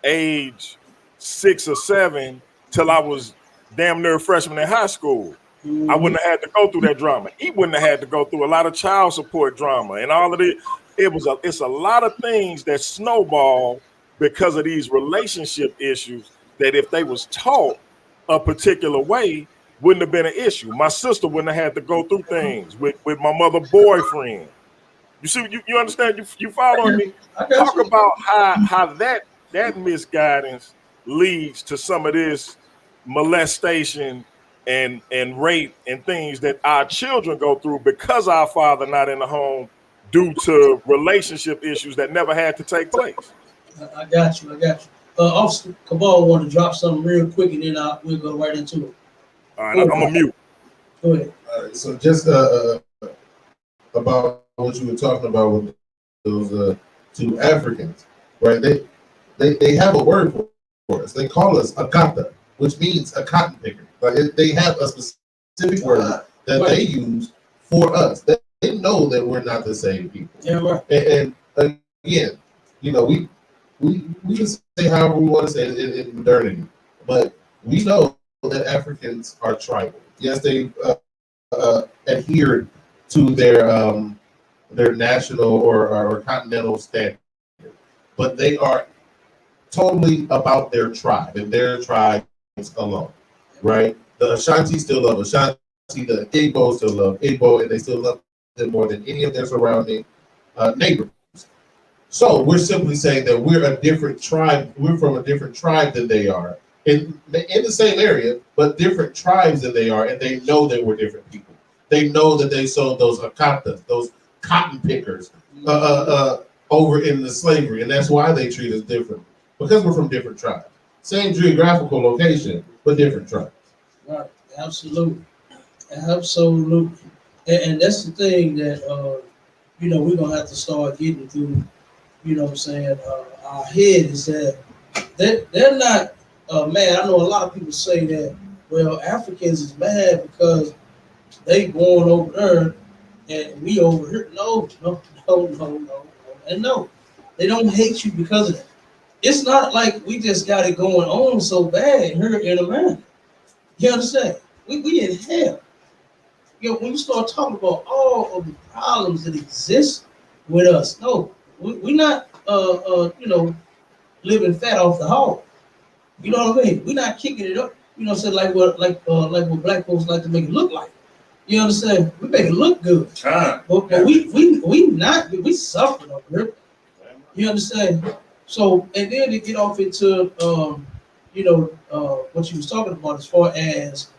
age 6 or 7 till I was damn near a freshman in high school. I wouldn't have had to go through that drama. He wouldn't have had to go through a lot of child support drama and all of it. It's a lot of things that snowball because of these relationship issues that if they was taught a particular way, wouldn't have been an issue. My sister wouldn't have had to go through things with my mother boyfriend. You see, you understand? You following me? Talk about how that misguidance leads to some of this molestation and rape and things that our children go through because our father not in the home due to relationship issues that never had to take place. I got you. Officer Gabar want to drop something real quick, and then we'll go right into it. All right, I'm gonna mute. Go ahead. All right, so just about what you were talking about with those two Africans, right? They have a word for us. They call us a kata, which means a cotton picker. Like they have a specific word that they use for us. They know that we're not the same people. Yeah, right. And again, you know, we can say however we want to say it in modernity, but we know that Africans are tribal. Yes, they adhered to their national or continental standard, but they are totally about their tribe and their tribes alone, right? The Ashanti still love Ashanti, the Igbo still love Igbo, and they still love them more than any of their surrounding neighbors. So we're simply saying that we're a different tribe. We're from a different tribe than they are in the same area, but different tribes than they are, and they know that we're different people. They know that they sold those akatas, those cotton pickers, over in the slavery, and that's why they treat us different, because we're from different tribes. Same geographical location, but different tribes. Right, absolutely. And that's the thing that we're gonna have to start getting through. You know what I'm saying? Our head is that they're not mad. I know a lot of people say that, well, Africans is mad because they born over there and we over here. No. And no, they don't hate you because of that. It's not like we just got it going on so bad here in America. You understand? We in hell. When you start talking about all of the problems that exist with us, no, we're not living fat off the hog. You know what I mean? We're not kicking it up. You know what I'm saying? Like what black folks like to make it look like. You understand? We make it look good. But we suffering over here. You understand? So, and then to get off into what you was talking about as far as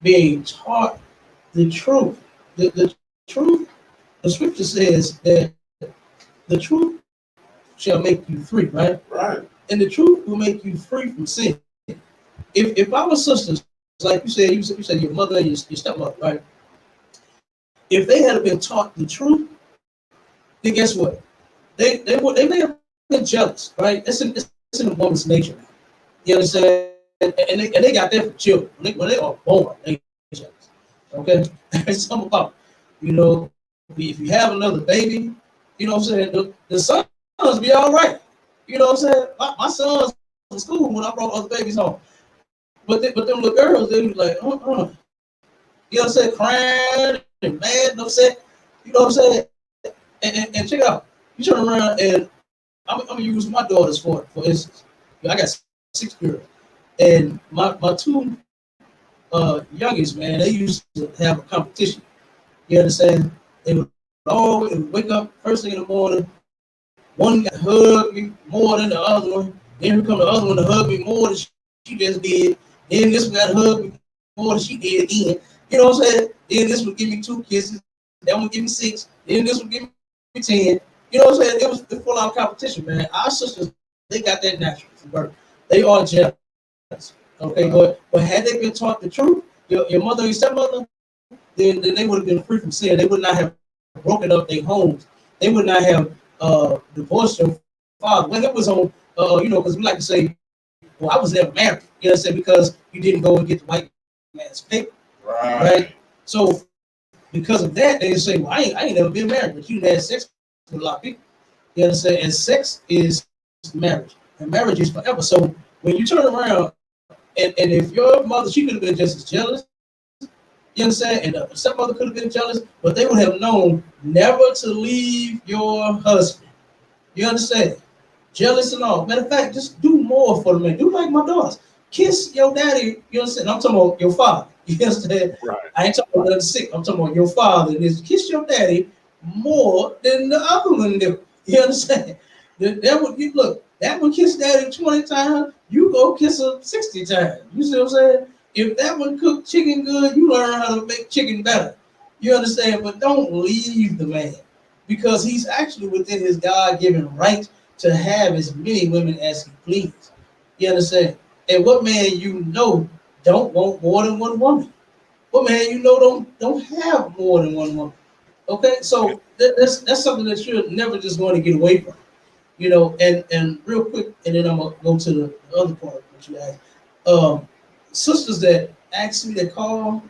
being taught the truth. The truth, the scripture says that the truth shall make you free, right? Right. And the truth will make you free from sin. If our sisters, like you said your mother and your stepmother, right? If they had been taught the truth, then guess what? They may have been jealous, right? It's in a woman's nature. You understand? And they got that for children. When they are born, they jealous. Okay? It's something about, you know, if you have another baby, you know what I'm saying? The sons be all right. You know what I'm saying? My sons in school when I brought other babies home. But them little girls, they be like, You know what I'm saying? Crying and mad and upset. You know what I'm saying? And check it out. You turn around and I'm gonna use my daughters for instance. I got 6 girls. And my two youngest, man, they used to have a competition. You understand? They would always wake up first thing in the morning. One got to hug me more than the other one. Then here come the other one to hug me more than she just did. Then this one got to hug me more than she did again. You know what I'm saying? Then this one give me 2 kisses. That one give me 6. Then this one give me 10. You know what I'm saying? It was full on competition, man. Our sisters, they got that natural from birth. They are jealous. Okay, but had they been taught the truth, your mother and your stepmother, then they would have been free from sin. They would not have broken up their homes. They would not have divorced their father. When it was on, because we like to say, well, I was never married. You know what I'm saying? Because you didn't go and get the white man's paper. Right? So because of that, they say, well, I ain't never been married, but you had sex with a lot of people. You understand? And sex is marriage. And marriage is forever. So when you turn around, and if your mother, she could have been just as jealous, you understand? And the stepmother could have been jealous, but they would have known never to leave your husband. You understand? Jealous and all. Matter of fact, just do more for the man. Do like my daughters. Kiss your daddy. You understand? I'm talking about your father. You understand? Right. I ain't talking about nothing sick. I'm talking about your father. And is kiss your daddy more than the other one do. You understand? That one kiss daddy 20 times, you go kiss her 60 times. You see what I'm saying? If that one cooked chicken good, you learn how to make chicken better. You understand? But don't leave the man because he's actually within his God-given right to have as many women as he pleases. You understand? And what man you know don't want more than one woman? What man you know don't have more than one woman? Okay, so that's something that you're never just going to get away from. You know, and real quick, and then I'm gonna go to the other part of what you asked. Sisters that ask me, that call,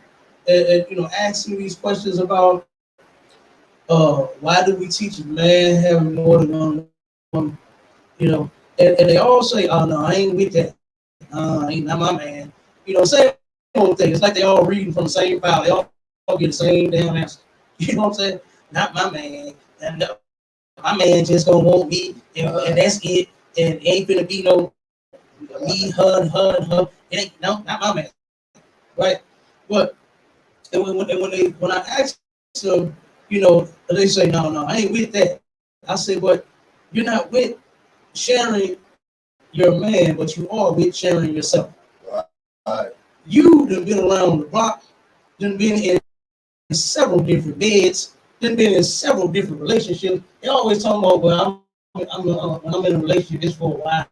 and ask me these questions about why do we teach a man having more than one woman? You know, and they all say, "Oh no, I ain't with that. Ain't not my man." You know, same old thing. It's like they all reading from the same file. They all get the same damn answer. You know what I'm saying? Not my man. And my man just gonna want me, and that's it. And ain't gonna be no me, her, and her, and her. It ain't not my man, right? But when I ask them, they say no, I ain't with that. I say, but you're not with sharing your man, but you are with sharing yourself. Right. You done been around the block, done been in several different beds, done been in several different relationships. They always talking about, well, when I'm in a relationship, it's for a while.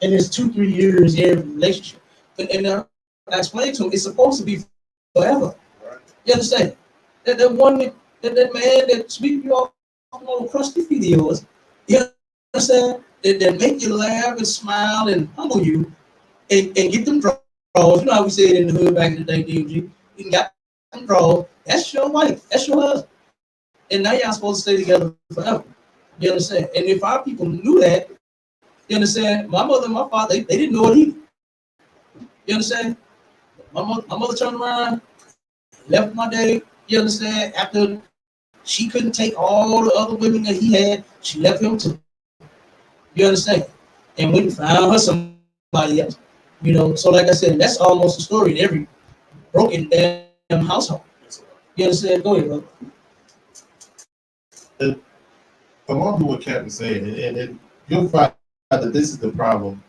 And it's 2-3 years in a relationship. And I explained to him, it's supposed to be forever. Right. You understand? That man that sweep you off on crusty feet of yours, you understand? That make you laugh and smile and humble you and get them draws. You know how we said in the hood back in the day, DMG, you got them draws. That's your wife. That's your husband. And now y'all supposed to stay together forever. You understand? And if our people knew that, you understand? My mother and my father, they didn't know it either. You understand? My mother turned around, left my daddy, you understand? After she couldn't take all the other women that he had, she left him too. You understand? And went and found her somebody else. So like I said, that's almost a story in every broken damn household. You understand? Go ahead, brother. Along with what Captain said, and you'll find that this is the problem,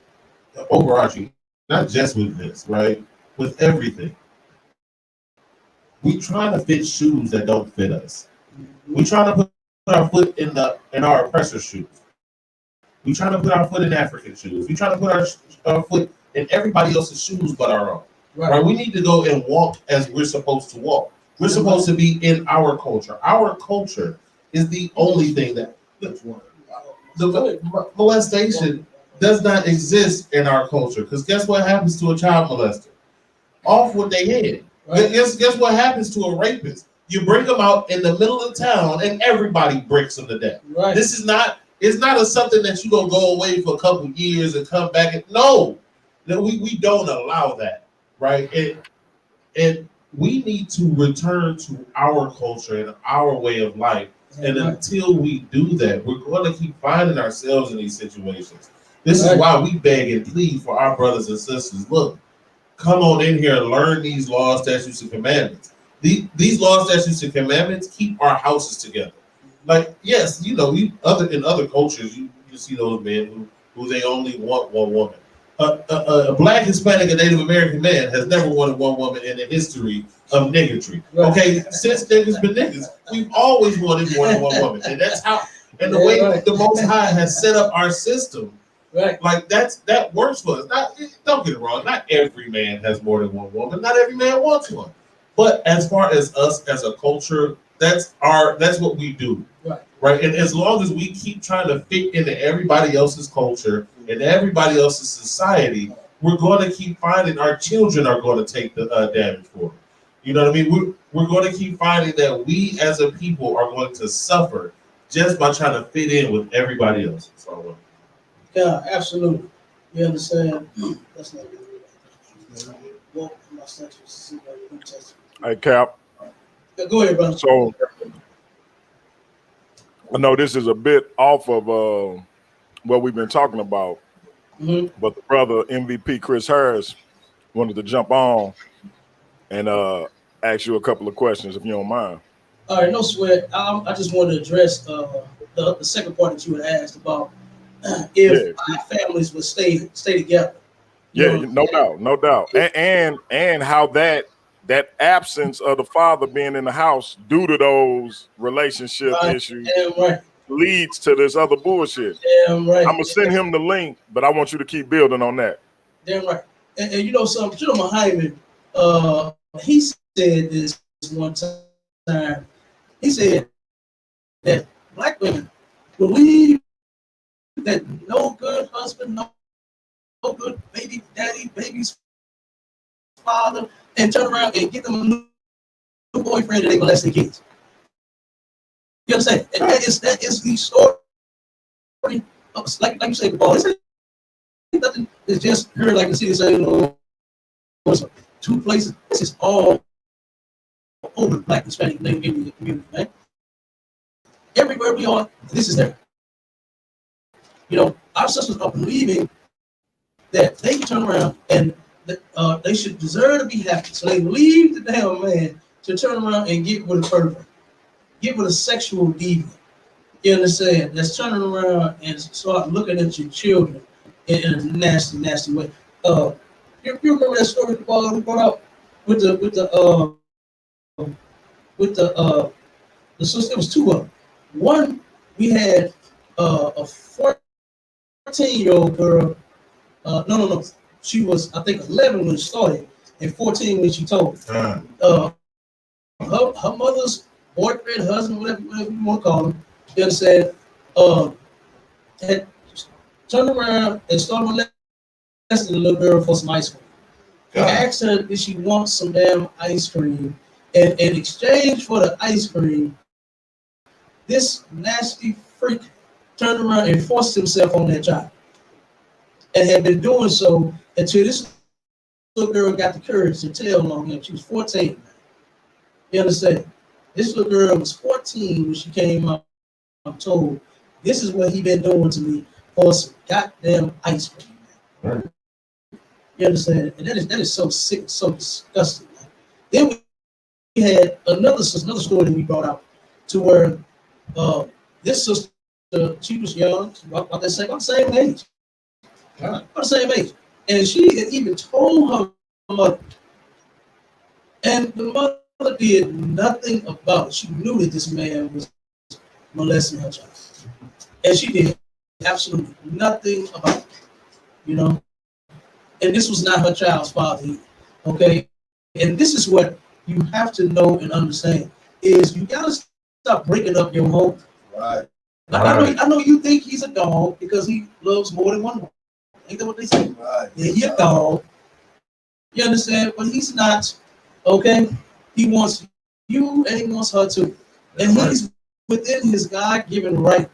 overarching, not just with this, right? With everything. we trying to fit shoes that don't fit us. We trying to put our foot in our oppressor's shoes. We trying to put our foot in African shoes. We trying to put our foot in everybody else's shoes but our own. Right? We need to go and walk as we're supposed to walk. We're supposed to be in our culture. Our culture is the only thing that the molestation does not exist in our culture. Because guess what happens to a child molester? Off with their head. Right. Guess what happens to a rapist? You bring them out in the middle of town and everybody breaks them to death. Right. This is not. It's not something that you're gonna go away for a couple of years and come back and no, we don't allow that, right? And we need to return to our culture and our way of life. And until we do that, we're going to keep finding ourselves in these situations. This is why we beg and plead for our brothers and sisters. Look, come on in here and learn these laws, statutes, and commandments. These laws, statutes, and commandments keep our houses together. Like, yes, in other cultures, you see those men who they only want one woman. A Black, Hispanic, and Native American man has never wanted one woman in the history of niggatry. Okay, since niggas been niggas, we've always wanted more than one woman, and that's how. And the way the Most High has set up our system, like that works for us. Don't get it wrong. Not every man has more than one woman. Not every man wants one. But as far as us as a culture, that's what we do. Right. And as long as we keep trying to fit into everybody else's culture and everybody else's society, we're going to keep finding our children are going to take the damage for it. You know what I mean? We're going to keep finding that we as a people are going to suffer just by trying to fit in with everybody else. So, yeah, absolutely. You understand? That's not good. Well, my section to see what you test. Hey, Cap. Yeah, go ahead, brother. So I know this is a bit off of what we've been talking about, but the brother MVP Chris Harris wanted to jump on and ask you a couple of questions, if you don't mind. All right, no sweat. I just wanted to address the second part that you had asked about if our families would stay together. Yeah, no doubt. And how that absence of the father being in the house due to those relationship issues leads to this other bullshit. I'm gonna send him the link, but I want you to keep building on that. Damn right. And you know something, General Hyman, he said this one time. He said that Black women believe that no good husband, no good baby daddy, baby's father, and turn around and get them a new boyfriend and they molest their kids. You understand? And that is the story. Like you say, Paul, nothing is just here like the city saying, two places. This is all over Black, Hispanic, Native Indian community, man. Everywhere we are, this is there. You know, our sisters are believing that they can turn around and they should deserve to be happy. So they leave the damn man to turn around and get with a pervert, get with a sexual diva. You understand? That's turning around and start looking at your children in a nasty, nasty way. You remember that story we brought out with the sister? It was two of them. One, we had a 14-year-old girl. No. She was, I think, 11 when it started, and 14 when she told. Her mother's boyfriend, husband, whatever you want to call him, you understand, had turned around and started molesting the little girl for some ice cream. I asked her, did she want some damn ice cream? And in exchange for the ice cream, this nasty freak turned around and forced himself on that child. And had been doing so until this little girl got the courage to tell on him. She was 14. You understand? This little girl was 14 when she came up and told, this is what he been doing to me for some goddamn ice cream. Right. You understand? And that is so sick, so disgusting. Then we had another story that we brought out to where this sister, she was young, about the same age. About the same age. And she had even told her mother. And the mother did nothing about it. She knew that this man was molesting her child. And she did absolutely nothing about it, you know? And this was not her child's father either, okay? And this is what you have to know and understand, is you gotta stop breaking up your home. Right. I know you think he's a dog because he loves more than one woman. Ain't that what they say? Right. Yeah, he's a dog. You understand? But he's not, okay? He wants you and he wants her too. And he's within his God-given right.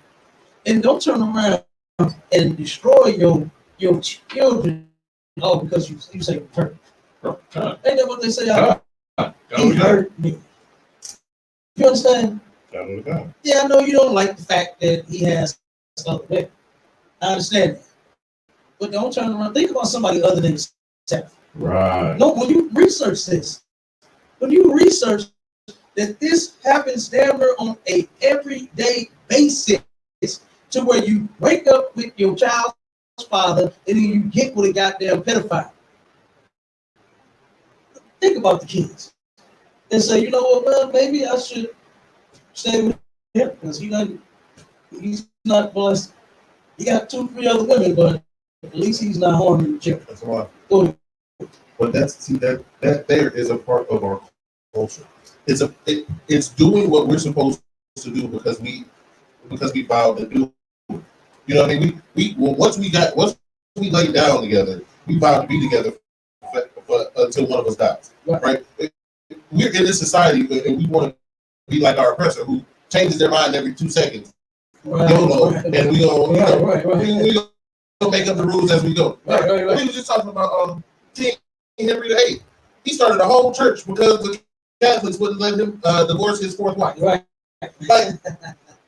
And don't turn around and destroy your children all because you say hurt. Ain't that what they say? He hurt me. You understand? Yeah, I know you don't like the fact that he has other women. I understand that. But don't turn around. Think about somebody other than yourself. Right. No, when you research this, that this happens damn near on a everyday basis, to where you wake up with your child's father and then you get with a goddamn pedophile. Think about the kids and say, you know what, well, maybe I should stay with him because he's not molested. He got 2-3 other women, but at least he's not harming the children. That's why. Go ahead. But that there is a part of our culture. It's doing what we're supposed to do because we vowed to do. You know what I mean? Once we lay down together, we vowed to be together until one of us dies. Right? We're in this society and we want to be like our oppressor who changes their mind every 2 seconds. Right. And we go, we gonna make up the rules as we go. Right. We were just talking about King Henry VIII. He started a whole church because the Catholics wouldn't let him divorce his 4th wife. Right. Like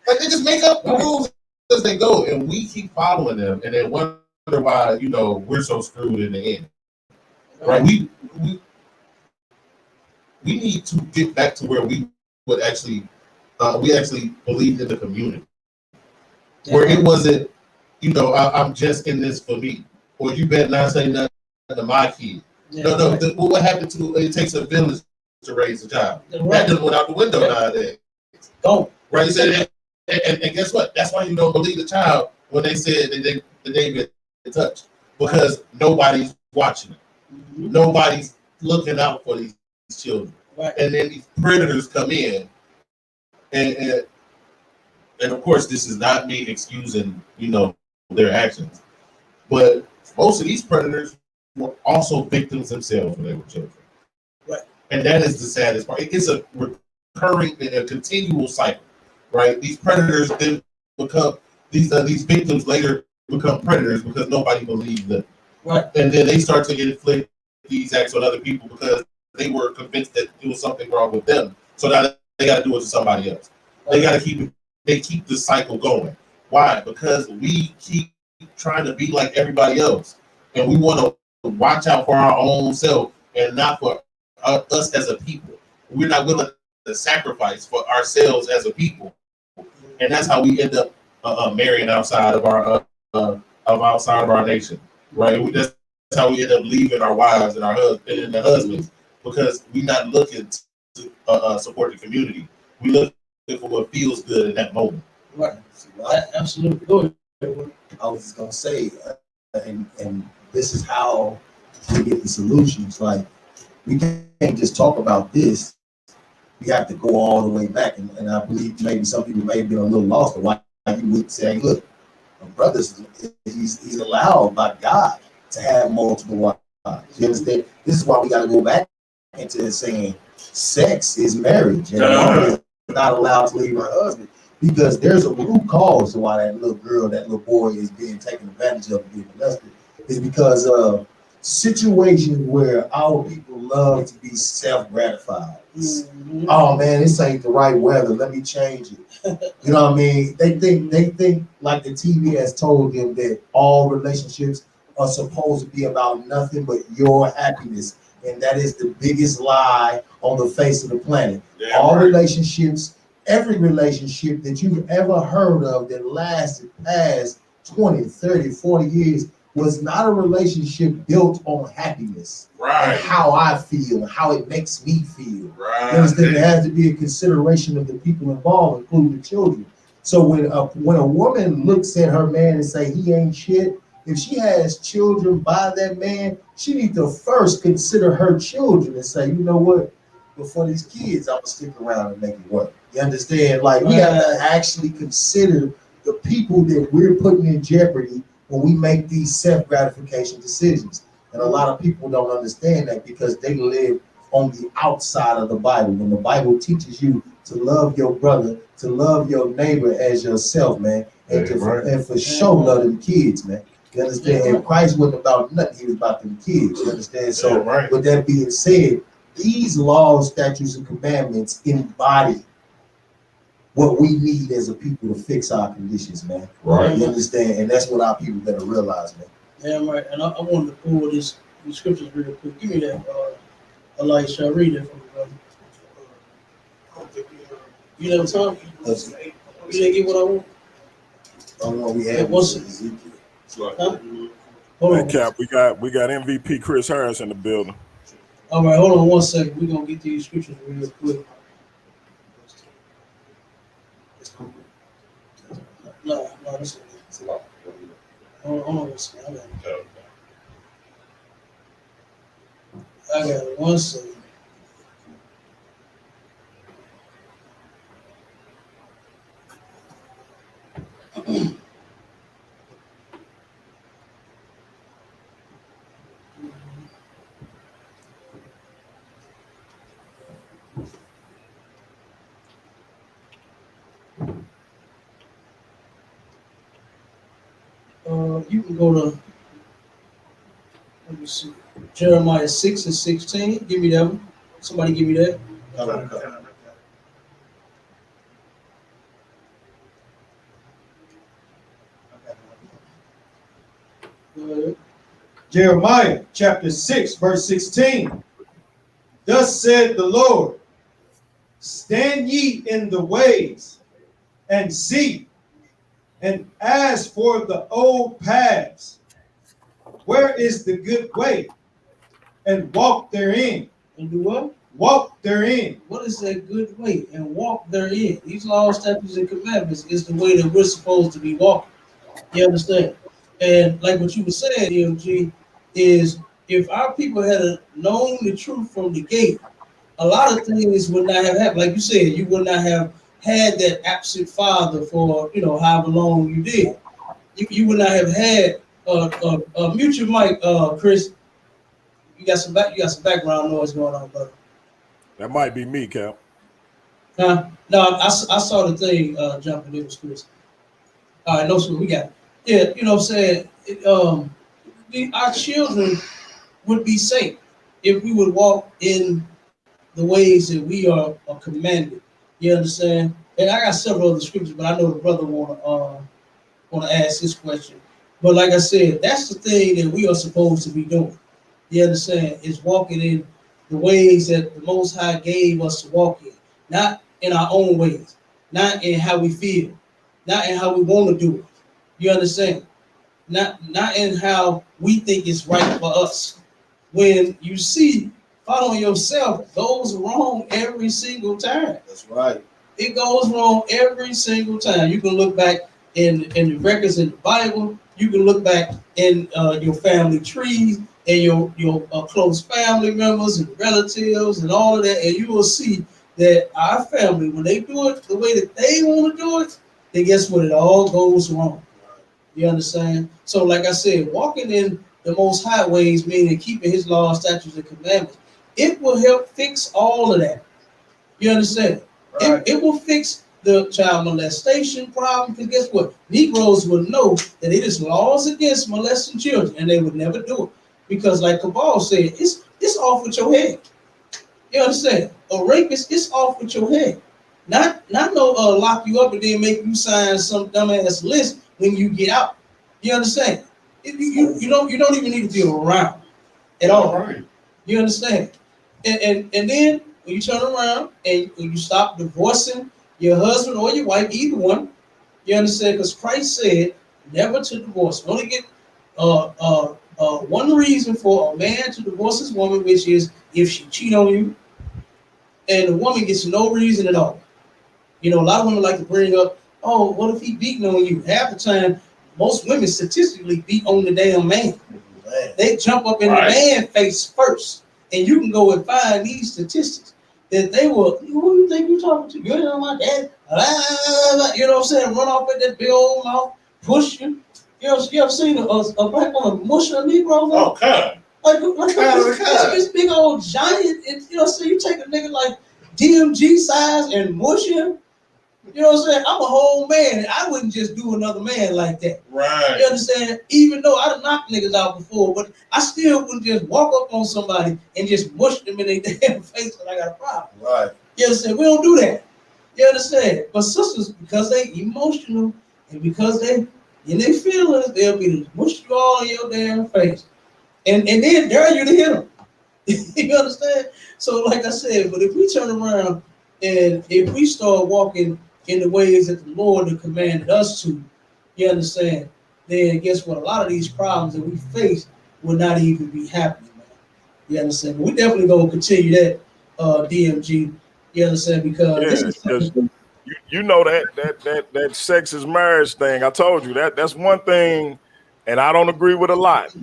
they just make up the rules as they go, and we keep following them, and then wonder why we're so screwed in the end. Right? We need to get back to where we would actually believed in the community, where it wasn't I'm just in this for me, or you better not say nothing to my kid. No. What happened to it takes a village to raise a child? That just went out the window nowadays. Go. Right? And guess what? That's why you don't believe the child when they said that they been touched, because nobody's watching it. Mm-hmm. Nobody's looking out for these children. Right. And then these predators come in, and of course this is not me excusing their actions, but most of these predators were also victims themselves when they were children. Right. And that is the saddest part. It's a recurring and a continual cycle. Right? These predators then become these victims later become predators because nobody believed them. Right. And then they start to inflict these acts on other people because they were convinced that there was something wrong with them. So now they got to do it to somebody else. They got to keep the cycle going. Why? Because we keep trying to be like everybody else, and we want to watch out for our own self and not for us as a people. We're not willing to sacrifice for ourselves as a people, and that's how we end up marrying outside of our nation, right? That's how we end up leaving our wives and our husbands, because we're not looking to support the community. We look for what feels good in that moment. Right. Absolutely. Go ahead. I was just gonna say, and this is how we get the solutions. Like, we can't just talk about this. We have to go all the way back, and I believe maybe some people may have been a little lost. Why you would say, look, my brother's he's allowed by God to have multiple wives. You understand? This is why we got to go back into saying sex is marriage, and a woman is not allowed to leave her husband, because there's a root cause to why that little girl, that little boy is being taken advantage of and being molested. Is because of situations where our people love to be self-gratified. Mm-hmm. Oh man, this ain't the right weather. Let me change it. You know what I mean? They think like the TV has told them that all relationships are supposed to be about nothing but your happiness. And that is the biggest lie on the face of the planet. Yeah, all relationships, every relationship that you've ever heard of that lasted past 20, 30, 40 years was not a relationship built on happiness. Right. And how I feel and how it makes me feel. Right. You understand? There has to be a consideration of the people involved, including the children. So when a woman looks at her man and say he ain't shit, if she has children by that man, she needs to first consider her children and say, you know what? But for these kids, I'm gonna stick around and make it work. You understand? Like we have to actually consider the people that we're putting in jeopardy when we make these self-gratification decisions. And a lot of people don't understand that because they live on the outside of the Bible. When the Bible teaches you to love your brother, to love your neighbor as yourself, man, and for sure love them kids, man. You understand? And Christ wasn't about nothing, he was about them kids. You understand? So with that being said, these laws, statutes, and commandments embody what we need as a people to fix our conditions, man. Right. You understand? And that's what our people better realize, man. Damn right. And I wanted to pull these scriptures real quick. Give me that, Elisha. Read that for me, brother. You never talk? You didn't get what I want? Oh no, we have Ezekiel. Huh? Hold on. Cap, we got MVP Chris Harris in the building. All right, hold on 1 second. We're gonna get these scriptures real quick. No, this is hold on 1 second. I got it 1 second. You can go to, let me see, Jeremiah 6:16. Give me that one. Somebody give me that. Jeremiah chapter 6, verse 16. Thus said the Lord, stand ye in the ways and see, and as for the old paths, where is the good way? And walk therein. And do what? Walk therein. What is that good way? And walk therein. These laws, statutes, and commandments is the way that we're supposed to be walking. You understand? And like what you were saying, DMG, is if our people had known the truth from the gate, a lot of things would not have happened. Like you said, you would not have had that absent father for however long you did. You would not have had mute your mic, Chris. You got some background noise going on, brother. That might be me, Cap. No, I saw the thing jumping. It was Chris. All right, no, so we got it. Yeah, you know what I'm saying? Our children would be safe if we would walk in the ways that we are commanded. You understand? And I got several other scriptures, but I know the brother wanna ask this question. But like I said, that's the thing that we are supposed to be doing. You understand? Is walking in the ways that the Most High gave us to walk in, not in our own ways, not in how we feel, not in how we want to do it. You understand? Not in how we think is right for us. When you see following yourself goes wrong every single time. That's right. It goes wrong every single time. You can look back in the records in the Bible. You can look back in your family trees and your close family members and relatives and all of that, and you will see that our family, when they do it the way that they want to do it, then guess what? It all goes wrong. You understand? So, like I said, walking in the Most High ways, meaning keeping His laws, statutes, and commandments, it will help fix all of that. You understand? Right. It will fix the child molestation problem, because guess what? Negroes would know that it is laws against molesting children, and they would never do it. Because like Gabar said, it's off with your head. You understand? A rapist, it's off with your head. Not no lock you up and then make you sign some dumbass list when you get out. You understand? You don't even need to be around at all. Right. You understand? And then when you turn around and when you stop divorcing your husband or your wife, either one, you understand? Because Christ said never to divorce. Only get One reason for a man to divorce his woman, which is if she cheat on you, and the woman gets no reason at all. You know, a lot of women like to bring up, oh, what if he beating on you? Half the time, most women statistically beat on the damn man. They jump up in the man face first, and you can go and find these statistics that they will. Who do you think you're talking to? You know my dad. You know what I'm saying? Run off with that big old mouth, push you. You ever seen a black woman mush a Negro? Oh, God. Like this big old giant. You know, so you take a nigga like DMG size and mush him. You know what I'm saying? I'm a whole man, and I wouldn't just do another man like that. Right. You understand? Even though I done knocked niggas out before, but I still wouldn't just walk up on somebody and just mush them in their damn face when I got a problem. Right. You understand? We don't do that. You understand? But sisters, because they emotional and because they in their feelings, they'll be mush you all in your damn face. And then dare you to hit them. You understand? So like I said, but if we turn around and if we start walking in the ways that the Lord has commanded us to, you understand, then guess what? A lot of these problems that we face will not even be happening, man. You understand? But we definitely gonna continue that, DMG. You understand? Because you know that sex is marriage thing. I told you that's one thing, and I don't agree with a lot.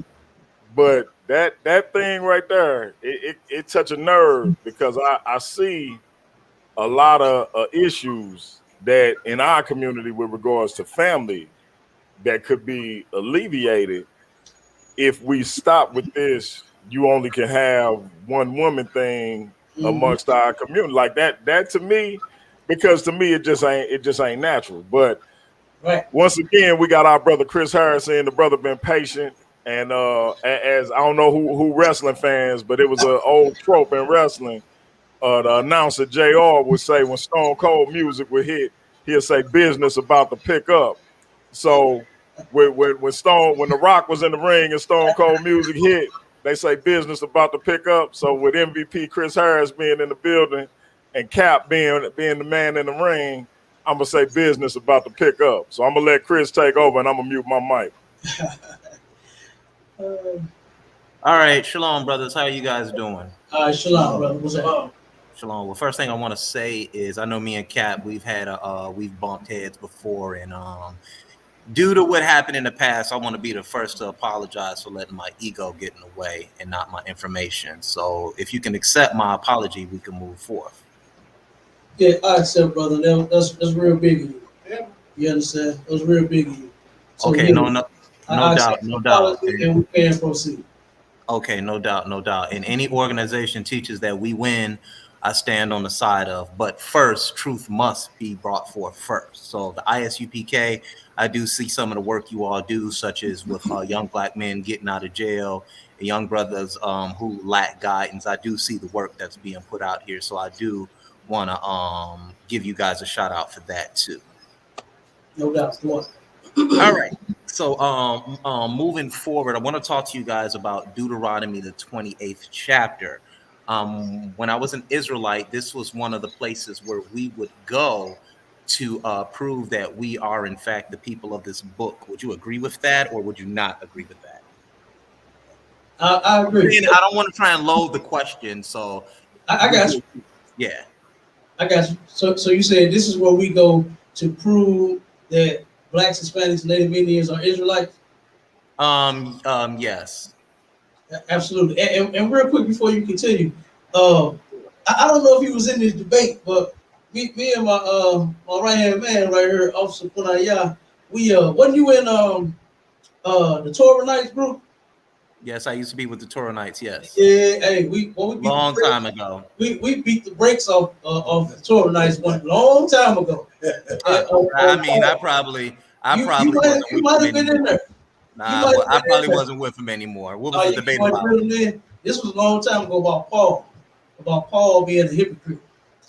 But that thing right there, it touch a nerve because I see a lot of issues that in our community with regards to family that could be alleviated if we stop with this. You only can have one woman thing amongst our community like that. That to me, because to me it just ain't natural. But once again, we got our brother Chris Harrison. The brother been patient, and as I don't know who wrestling fans, but it was an old trope in wrestling. The announcer JR would say when Stone Cold music would hit, he'll say business about to pick up. So when The Rock was in the ring and Stone Cold music hit, they say business about to pick up. So with MVP Chris Harris being in the building and Cap being the man in the ring, I'm gonna say business about to pick up. So I'm gonna let Chris take over and I'm gonna mute my mic. All right, shalom, brothers. How are you guys doing? Shalom, brother. What's up? Shalom. Well, first thing I want to say is I know me and Cap, we've bumped heads before, and due to what happened in the past, I want to be the first to apologize for letting my ego get in the way and not my information. So if you can accept my apology, we can move forth. Yeah, I accept, brother. That's real big of you. Yeah. You understand? That was real big of you. So okay, no doubt. And we can proceed. Okay, no doubt. And any organization teaches that we win, I stand on the side of. But first, truth must be brought forth first. So the ISUPK, I do see some of the work you all do, such as with young black men getting out of jail, young brothers who lack guidance. I do see the work that's being put out here. So I do want to give you guys a shout out for that too. No doubt. All right. So moving forward, I want to talk to you guys about Deuteronomy, the 28th chapter. When I was an Israelite, this was one of the places where we would go to prove that we are, in fact, the people of this book. Would you agree with that, or would you not agree with that? I agree. I don't want to try and load the question, so I got you. Yeah, I got you. So you said this is where we go to prove that Blacks, Hispanics, and Native Indians are Israelites? Yes. Absolutely. And real quick before you continue, I don't know if he was in this debate, but me and my right hand man right here, Officer Punaya, we wasn't you in the Torah Knights group? Yes, I used to be with the Torah Knights. Yes. Yeah. Hey, we long time ago. We beat the brakes off the Torah Knights one long time ago. I mean, I probably you might have been in there. Nah, but I probably wasn't with him anymore. What was the debate about? This was a long time ago about Paul being a hypocrite.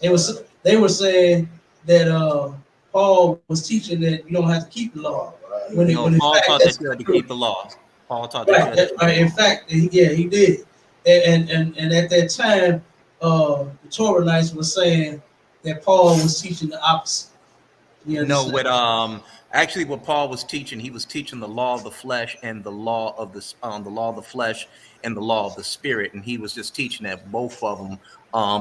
They were saying that Paul was teaching that you don't have to keep the law. Paul taught that you had to keep the law. Paul taught that. Right. In fact, he did. And at that time, the Torah Knights was saying that Paul was teaching the opposite. No, what actually what Paul was teaching, he was teaching the law of the flesh and the law of the law of the flesh and the law of the spirit, and he was just teaching that both of them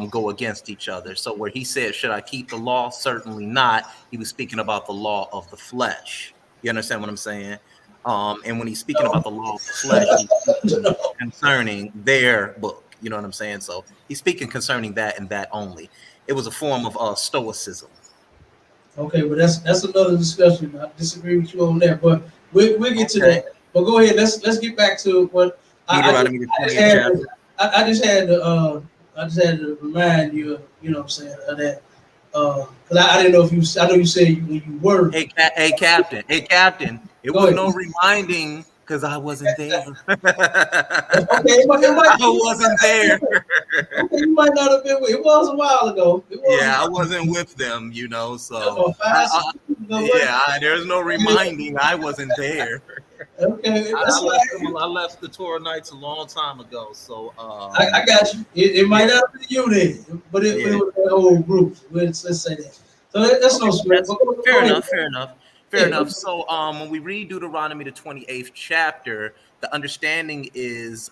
go against each other. So where he said, "Should I keep the law?" Certainly not. He was speaking about the law of the flesh. You understand what I'm saying? And when he's speaking about the law of the flesh, he's speaking concerning their book. You know what I'm saying? So he's speaking concerning that and that only. It was a form of stoicism. Okay, but that's another discussion. I disagree with you on that, but we'll get to that. But go ahead. Let's get back to what I just had to remind you. You know what I'm saying, of that. Because I didn't know if you. I know you said when you were. Hey, Captain. Hey, Captain. It was no reminding because I wasn't there. Okay, I wasn't there. Okay, you might not have been with. It was a while ago. I wasn't with them, you know. So there's no reminding I wasn't there. Okay, I left the Torah Nights a long time ago. So I got you. It might not be you then, but it was the whole group. Let's say that. So that's no sweat. Fair enough. So when we read Deuteronomy, the 28th chapter, the understanding is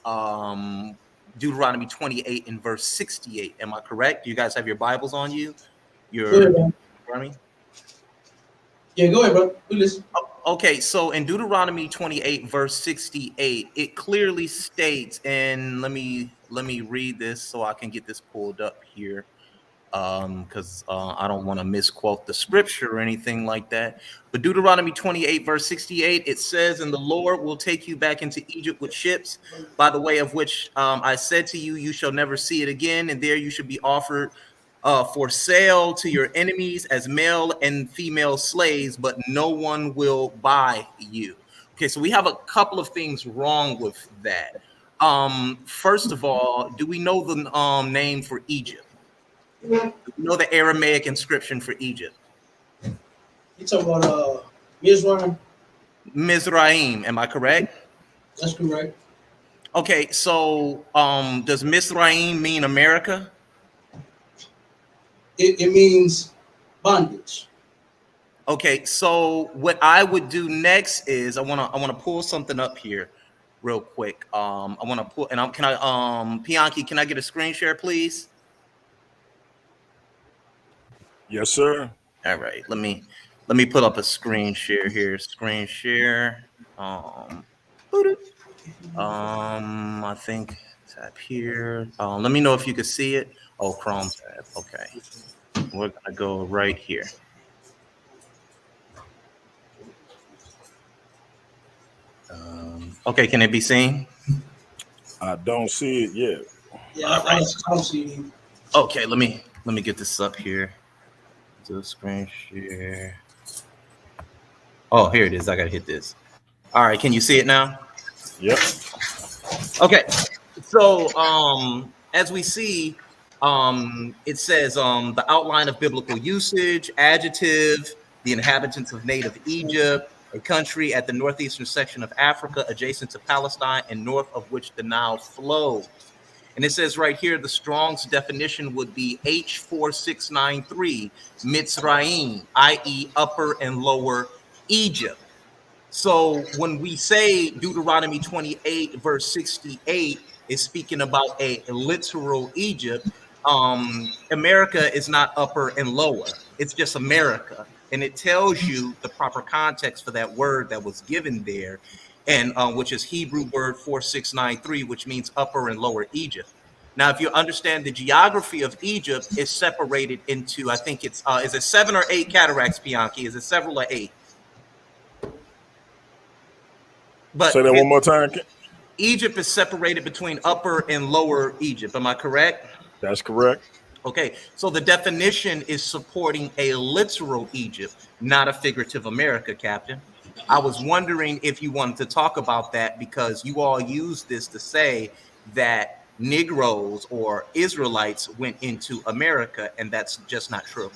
Deuteronomy 28 and verse 68. Am I correct? Do you guys have your Bibles on you? Deuteronomy? Yeah, go ahead, bro. We listen. Okay, so in Deuteronomy 28 verse 68, it clearly states, and let me read this so I can get this pulled up here, because I don't want to misquote the scripture or anything like that. But Deuteronomy 28 verse 68, it says, "And the Lord will take you back into Egypt with ships, by the way of which I said to you, you shall never see it again, and there you should be offered for sale to your enemies as male and female slaves, but no one will buy you." Okay, so we have a couple of things wrong with that. First of all, do we know the name for Egypt? Do we know the Aramaic inscription for Egypt? You talking about Mizraim? Mizraim, am I correct? That's correct. Okay, so does Mizraim mean America? It means bondage. Okay, so what I would do next is I wanna pull something up here real quick. I want to pull, and Pianki, can I get a screen share, please? Yes, sir. All right, let me put up a screen share here. Screen share. I think tap here. Let me know if you can see it. Oh, Chrome tab. Okay, we're gonna go right here. Okay, can it be seen? I don't see it yet. Yeah, I don't see it. Okay, let me get this up here. To the screen share. Oh, here it is. I gotta hit this. All right, can you see it now? Yep. Okay, so as we see, it says the outline of biblical usage, adjective, the inhabitants of native Egypt, a country at the northeastern section of Africa adjacent to Palestine and north of which the Nile flows. And it says right here, the Strong's definition would be H4693, Mitzrayim, i.e. Upper and Lower Egypt. So when we say Deuteronomy 28 verse 68 is speaking about a literal Egypt, America is not upper and lower. It's just America. And it tells you the proper context for that word that was given there, and which is Hebrew word 4693, which means upper and lower Egypt. Now, if you understand the geography of Egypt is separated into, I think it's, is it 7 or 8 cataracts, Pianki? Is it several or 8? But say that one more time. Egypt is separated between upper and lower Egypt. Am I correct? That's correct. Okay, so the definition is supporting a literal Egypt, not a figurative America, Captain. I was wondering if you wanted to talk about that, because you all use this to say that Negroes or Israelites went into America, and that's just not true.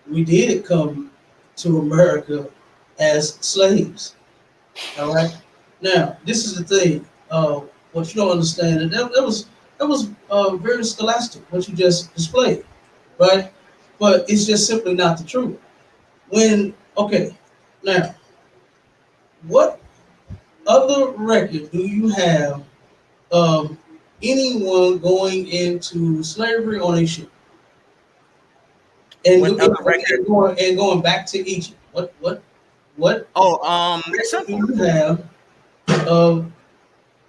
We did come to America as slaves. All right. Now, this is the thing. What you don't understand, and that was very scholastic what you just displayed, right? but it's just simply not the truth. Okay, now, what other record do you have of anyone going into slavery on a ship and going back to Egypt? What Simple. do you have of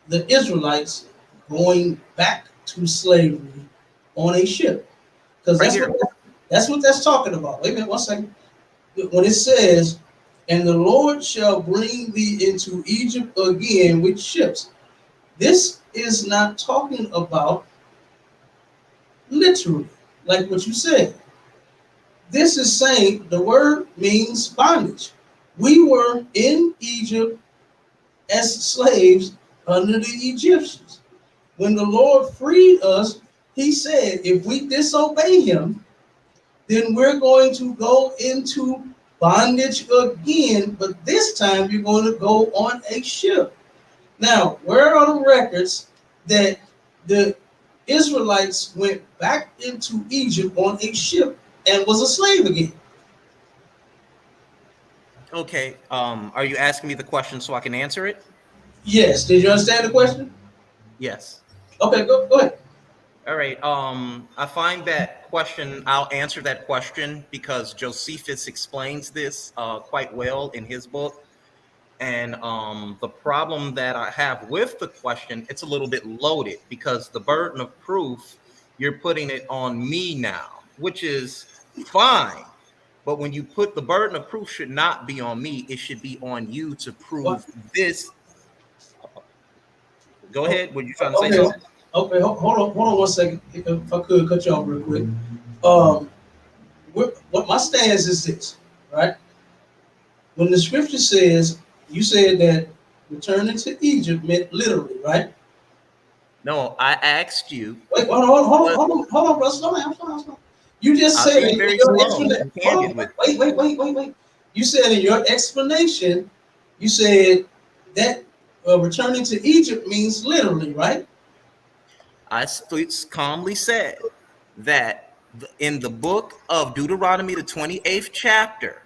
the Israelites going back to slavery on a ship? Because that's what that's talking about. Wait a minute, 1 second. When it says, "And the Lord shall bring thee into Egypt again with ships," this is not talking about literally, like what you said. This is saying the word means bondage. We were in Egypt as slaves under the Egyptians. When the Lord freed us, he said, if we disobey him, then we're going to go into bondage again, but this time you're going to go on a ship. Now, where are the records that the Israelites went back into Egypt on a ship and was a slave again? Okay. Are you asking me the question so I can answer it? Yes. Did you understand the question? Yes. Okay, go ahead. All right. I find that question. I'll answer that question because Josephus explains this quite well in his book. And the problem that I have with the question, it's a little bit loaded because the burden of proof, you're putting it on me now, which is fine. But when you put the burden of proof should not be on me, it should be on you to prove this. Go ahead. Were you trying to say something? Okay, hold on 1 second. If I could cut you off real quick. What my stance is this, right? When the scripture says, you said that returning to Egypt meant literally, right? No, I asked you. Wait, hold on, bro. Slow down. You just said in your explanation. Wait. You said in your explanation, you said that returning to Egypt means literally, right? I calmly said that in the book of Deuteronomy, the 28th chapter,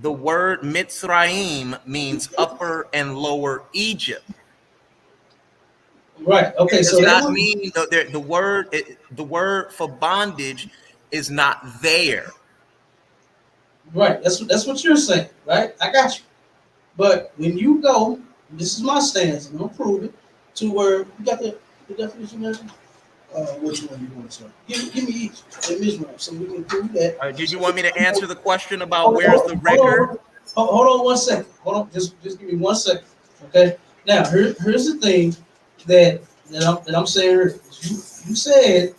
the word Mitzrayim means upper and lower Egypt. Right. Okay. It does not mean the word for bondage is not there. Right. That's what you're saying, right? I got you. But when you go, this is my stance, and I'll prove it, to where you got the definition there. Which one you want to start? Give me each in Israel, so we can prove that. Did you want me to answer the question about where's the record? Hold on 1 second. Hold on, just give me 1 second. Okay. Now here's the thing that I'm saying here. You said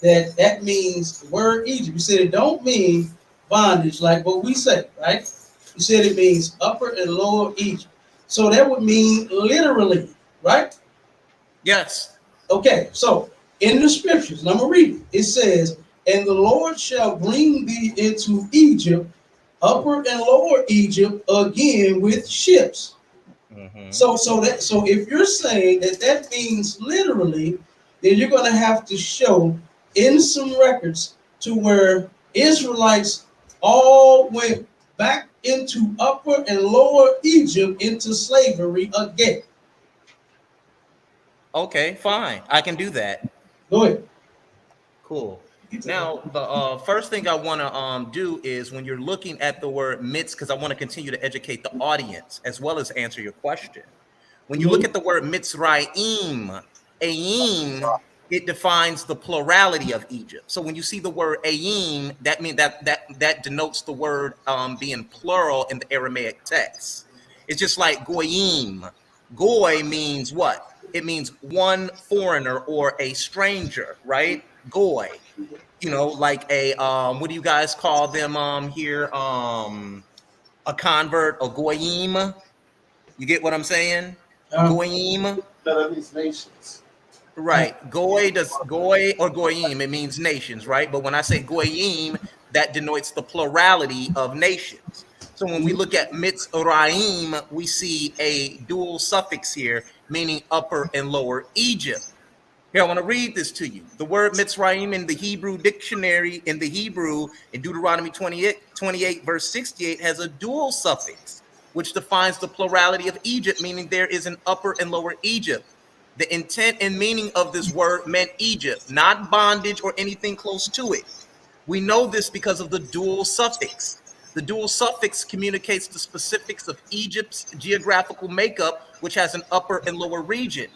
that means the word Egypt. You said it don't mean bondage like what we say, right? You said it means upper and lower Egypt. So that would mean literally, right? Yes. Okay, so in the scriptures, and I'm going to read it. It says, "And the Lord shall bring thee into Egypt, upper and lower Egypt, again with ships." Mm-hmm. So if you're saying that means literally, then you're going to have to show in some records to where Israelites all went back into upper and lower Egypt into slavery again. Okay, fine. I can do that. Go ahead. Cool. Now, the first thing I want to do is when you're looking at the word mitz, because I want to continue to educate the audience as well as answer your question. When you look at the word Mitzrayim, Ayim, it defines the plurality of Egypt. So when you see the word Ayim, that means that denotes the word being plural in the Aramaic text. It's just like Goyim. Goy means what? It means one foreigner or a stranger, right? Goy. You know, like a what do you guys call them here? A convert, a goyim. You get what I'm saying? Goyim. That means nations. Right. Goy or goyim, it means nations, right? But when I say goyim, that denotes the plurality of nations. So when we look at Mitzrayim, we see a dual suffix here, meaning upper and lower Egypt. Here, I want to read this to you. The word Mitzrayim in the Hebrew dictionary, in Deuteronomy 28, verse 68, has a dual suffix, which defines the plurality of Egypt, meaning there is an upper and lower Egypt. The intent and meaning of this word meant Egypt, not bondage or anything close to it. We know this because of the dual suffix. The dual suffix communicates the specifics of Egypt's geographical makeup, which has an upper and lower region.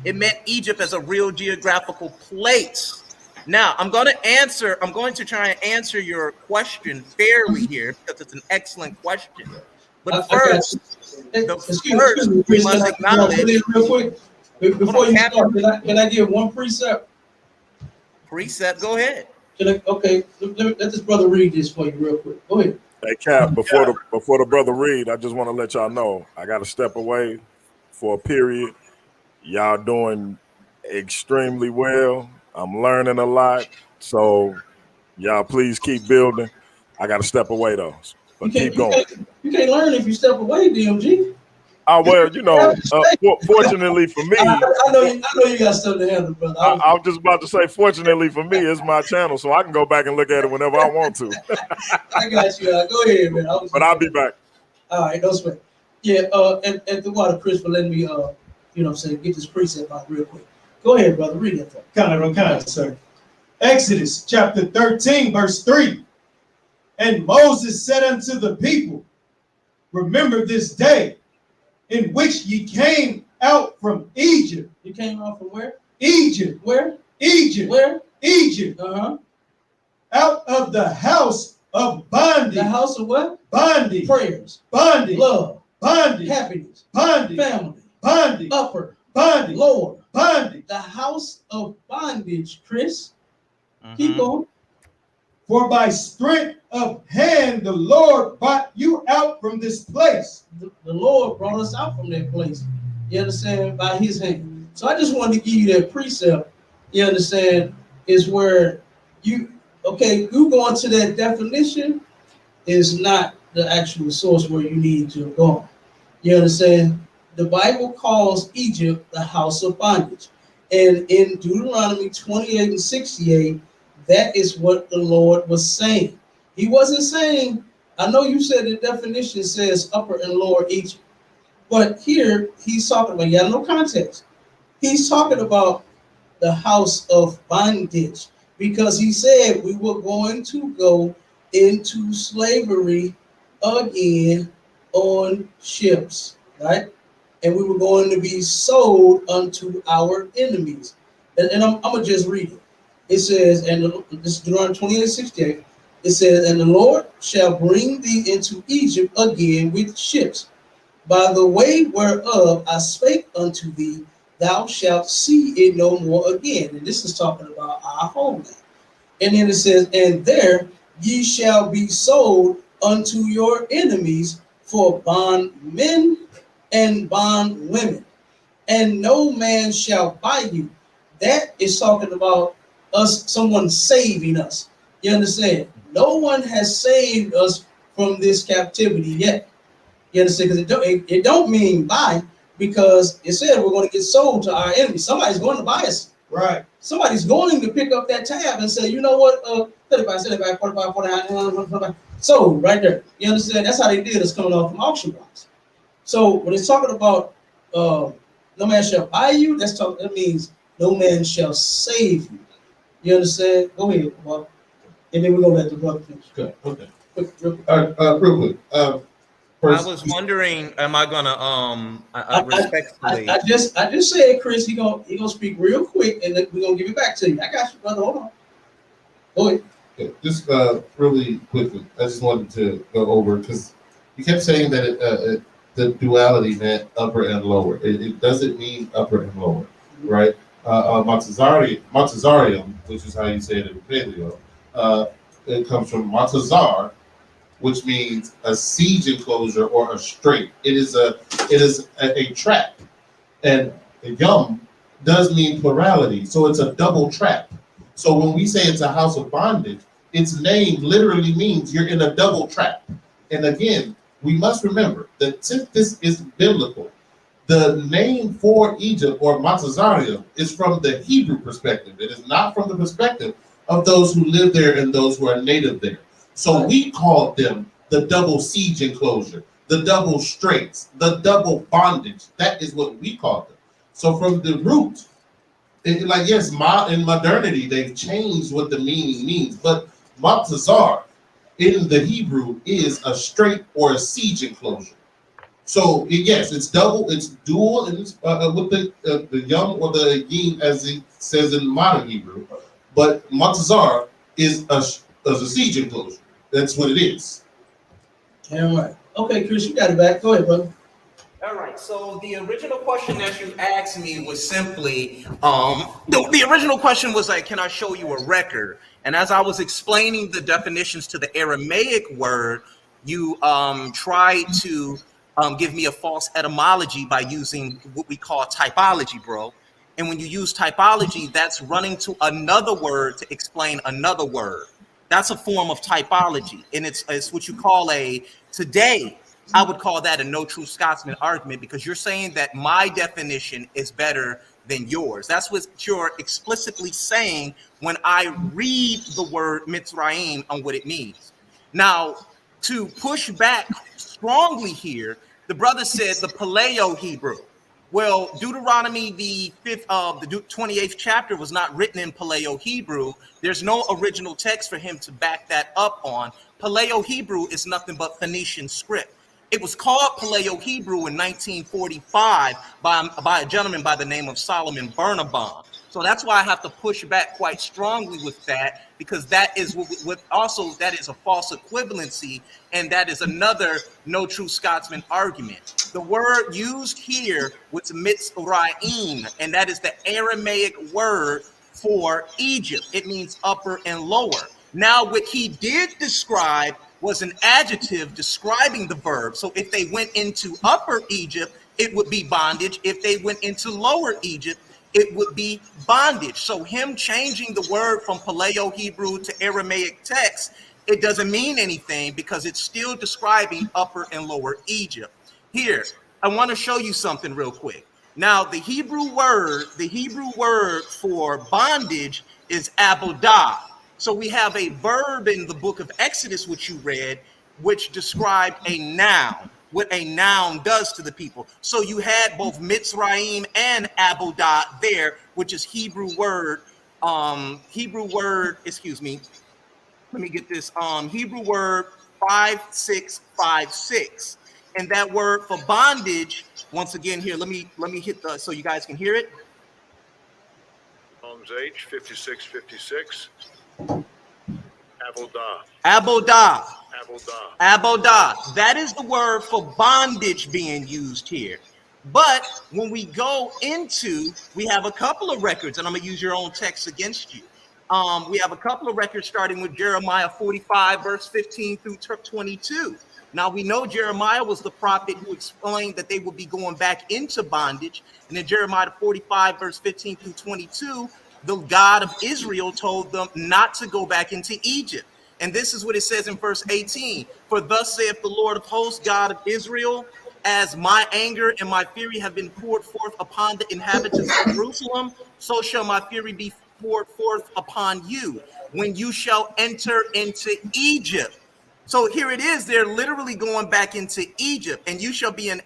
It meant Egypt as a real geographical place. Now, I'm going to try and answer your question fairly here because it's an excellent question. But first, we must acknowledge. Real quick, before you start, can I give one precept? Precept, go ahead. Okay, let this brother read this for you real quick. Go ahead. Hey, Cap, before the brother read, I just want to let y'all know I got to step away for a period. Y'all doing extremely well. I'm learning a lot. So y'all please keep building. I got to step away though. But keep going. You can't learn if you step away, DMG. Oh, well, you know, fortunately for me. I know you got stuff to handle, brother. I was just about to say, fortunately for me, it's my channel, so I can go back and look at it whenever I want to. I got you. Go ahead, man. But I'll be back. All right, no sweat. Yeah, and the water, Chris, for letting me, you know what I'm saying, get this precept out real quick. Go ahead, brother. Read it for me. Kind of, sir. Exodus chapter 13, verse 3. And Moses said unto the people, remember this day in which ye came out from Egypt. You came out from where? Egypt. Where? Egypt. Where? Egypt. Out of the house of bondage. The house of what? Bondage. Prayers. Bondage. Love. Bondage. Happiness. Bondage. Family. Bondage. Upper. Bondage. Lower. Bondage. The house of bondage, Chris. Keep going. For by strength of hand the Lord brought you out from this place. The Lord brought us out from that place. You understand? By his hand. So I just wanted to give you that precept. You understand? Is where you go into that definition is not the actual source where you need to go. You understand? The Bible calls Egypt the house of bondage. And in Deuteronomy 28 and 68, that is what the Lord was saying. He wasn't saying, I know you said the definition says upper and lower Egypt, but here he's talking about, you have no context. He's talking about the house of bondage because he said we were going to go into slavery again on ships, right? And we were going to be sold unto our enemies. And I'm going to just read it. It says, and this is Deuteronomy 28:68. It says, and the Lord shall bring thee into Egypt again with ships, by the way whereof I spake unto thee, thou shalt see it no more again. And this is talking about our homeland. And then it says, and there ye shall be sold unto your enemies for bondmen and bondwomen, and no man shall buy you. That is talking about us, someone saving us. You understand? No one has saved us from this captivity yet. You understand? Because it don't mean buy, because it said we're going to get sold to our enemies. Somebody's going to buy us. Right. Somebody's going to pick up that tab and say, you know what, 35, 45, 49, sold right there. You understand? That's how they did us coming off from auction blocks. So when it's talking about no man shall buy you, that means no man shall save you. You understand? Go ahead, Bob. And then we're going to let the brother finish. Okay. Real quick. I was wondering, am I gonna respectfully? I just said, Chris, he gonna speak real quick, and then we're gonna give it back to you. I got you, brother. Hold on. Go ahead. Yeah, just really quickly, I just wanted to go over because you kept saying that the duality meant upper and lower. It doesn't mean upper and lower, right? Montezarium, which is how you say it in Paleo, it comes from Montezar, which means a siege enclosure or a strait. It is a trap, and yum does mean plurality, so it's a double trap. So when we say it's a house of bondage, its name literally means you're in a double trap. And again, we must remember that since this is biblical, The name for Egypt, or Matazariah, is from the Hebrew perspective. It is not from the perspective of those who live there and those who are native there. So we called them the double siege enclosure, the double straits, the double bondage. That is what we called them. So from the root, yes, in modernity, they've changed what the meaning means, but Matazar in the Hebrew is a strait or a siege enclosure. So yes, it's double, it's dual, and it's, with the yum or the yin, as it says in modern Hebrew. But Matazar is a siege enclosure. That's what it is. All right. Okay, Chris, you got it back. Go ahead, brother. All right, so the original question that you asked me was simply, the original question was like, can I show you a record? And as I was explaining the definitions to the Aramaic word, you tried to give me a false etymology by using what we call typology, bro. And when you use typology, that's running to another word to explain another word. That's a form of typology, and it's what you call today. I would call that a no true Scotsman argument, because you're saying that my definition is better than yours. That's what you're explicitly saying when I read the word Mitzrayim on what it means. Now, to push back strongly here, the brother said the Paleo Hebrew. Well, Deuteronomy, the 28th chapter, was not written in Paleo Hebrew. There's no original text for him to back that up on. Paleo Hebrew is nothing but Phoenician script. It was called Paleo Hebrew in 1945 by a gentleman by the name of Solomon Bernabon. So that's why I have to push back quite strongly with that, because that is that is a false equivalency, and that is another no true Scotsman argument. The word used here was Mitzrayim, and that is the Aramaic word for Egypt. It means upper and lower. Now, what he did describe was an adjective describing the verb. So if they went into Upper Egypt, it would be bondage. If they went into Lower Egypt, it would be bondage. So him changing the word from Paleo Hebrew to Aramaic text, it doesn't mean anything, because it's still describing Upper and Lower Egypt. Here, I want to show you something real quick. Now, the Hebrew word for bondage is abodah. So we have a verb in the book of Exodus, which you read, which described a noun, what a noun does to the people. So you had both Mitzrayim and abodah there, which is Hebrew word, excuse me, let me get this, Hebrew word 5656. And that word for bondage, once again here, let me hit the, so you guys can hear it. Psalms H 5656. Abodah. Abodah. Abodah. Abodah. That is the word for bondage being used here. But when we go into, we have a couple of records, and I'm going to use your own text against you. We have a couple of records starting with Jeremiah 45, verse 15 through 22. Now, we know Jeremiah was the prophet who explained that they would be going back into bondage. And in Jeremiah 45, verse 15 through 22, the God of Israel told them not to go back into Egypt. And this is what it says in verse 18. For thus saith the Lord of hosts, God of Israel, as my anger and my fury have been poured forth upon the inhabitants of Jerusalem, so shall my fury be poured forth upon you when you shall enter into Egypt. So here it is, they're literally going back into Egypt, and you shall be an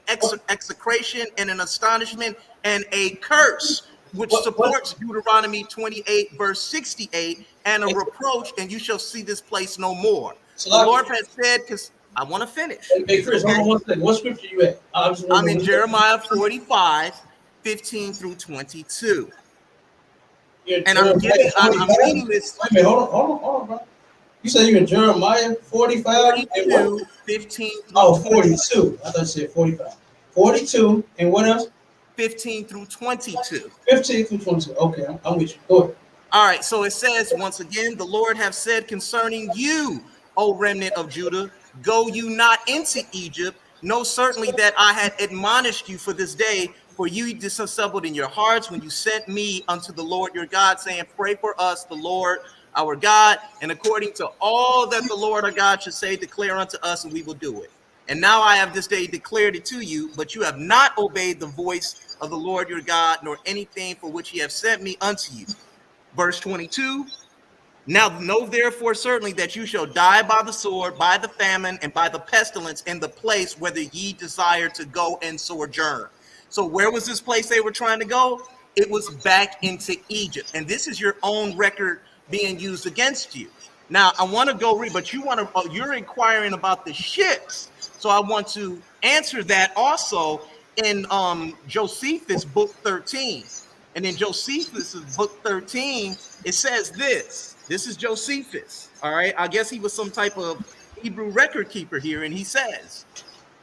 execration and an astonishment and a curse, which supports Deuteronomy 28, verse 68, and a reproach, and you shall see this place no more. So the Lord has said, because I want to finish. Hey, Chris, hold on one second. What scripture you at? I'm in Jeremiah 45, 15 through 22. And I'm reading this. Wait a minute, hold on, bro. You said you in Jeremiah 45 and what? 15 through 42. I thought you said 45. 42 and what else? 15 through 22. 15 through 22. Okay, I'm with you. Go ahead. All right, so it says, once again, the Lord have said concerning you, O remnant of Judah, go you not into Egypt. Know certainly that I had admonished you for this day, for you disassembled in your hearts when you sent me unto the Lord your God, saying, pray for us, the Lord our God, and according to all that the Lord our God should say, declare unto us, and we will do it. And now I have this day declared it to you, but you have not obeyed the voice of the Lord your God, nor anything for which he have sent me unto you. Verse 22, now know therefore certainly that you shall die by the sword, by the famine, and by the pestilence in the place whither ye desire to go and sojourn. So where was this place they were trying to go? It was back into Egypt. And this is your own record being used against you. Now I want to go read, but you're inquiring about the ships. So I want to answer that also in Josephus book 13. And in Josephus book 13, it says this. This is Josephus. All right. I guess he was some type of Hebrew record keeper here. And he says,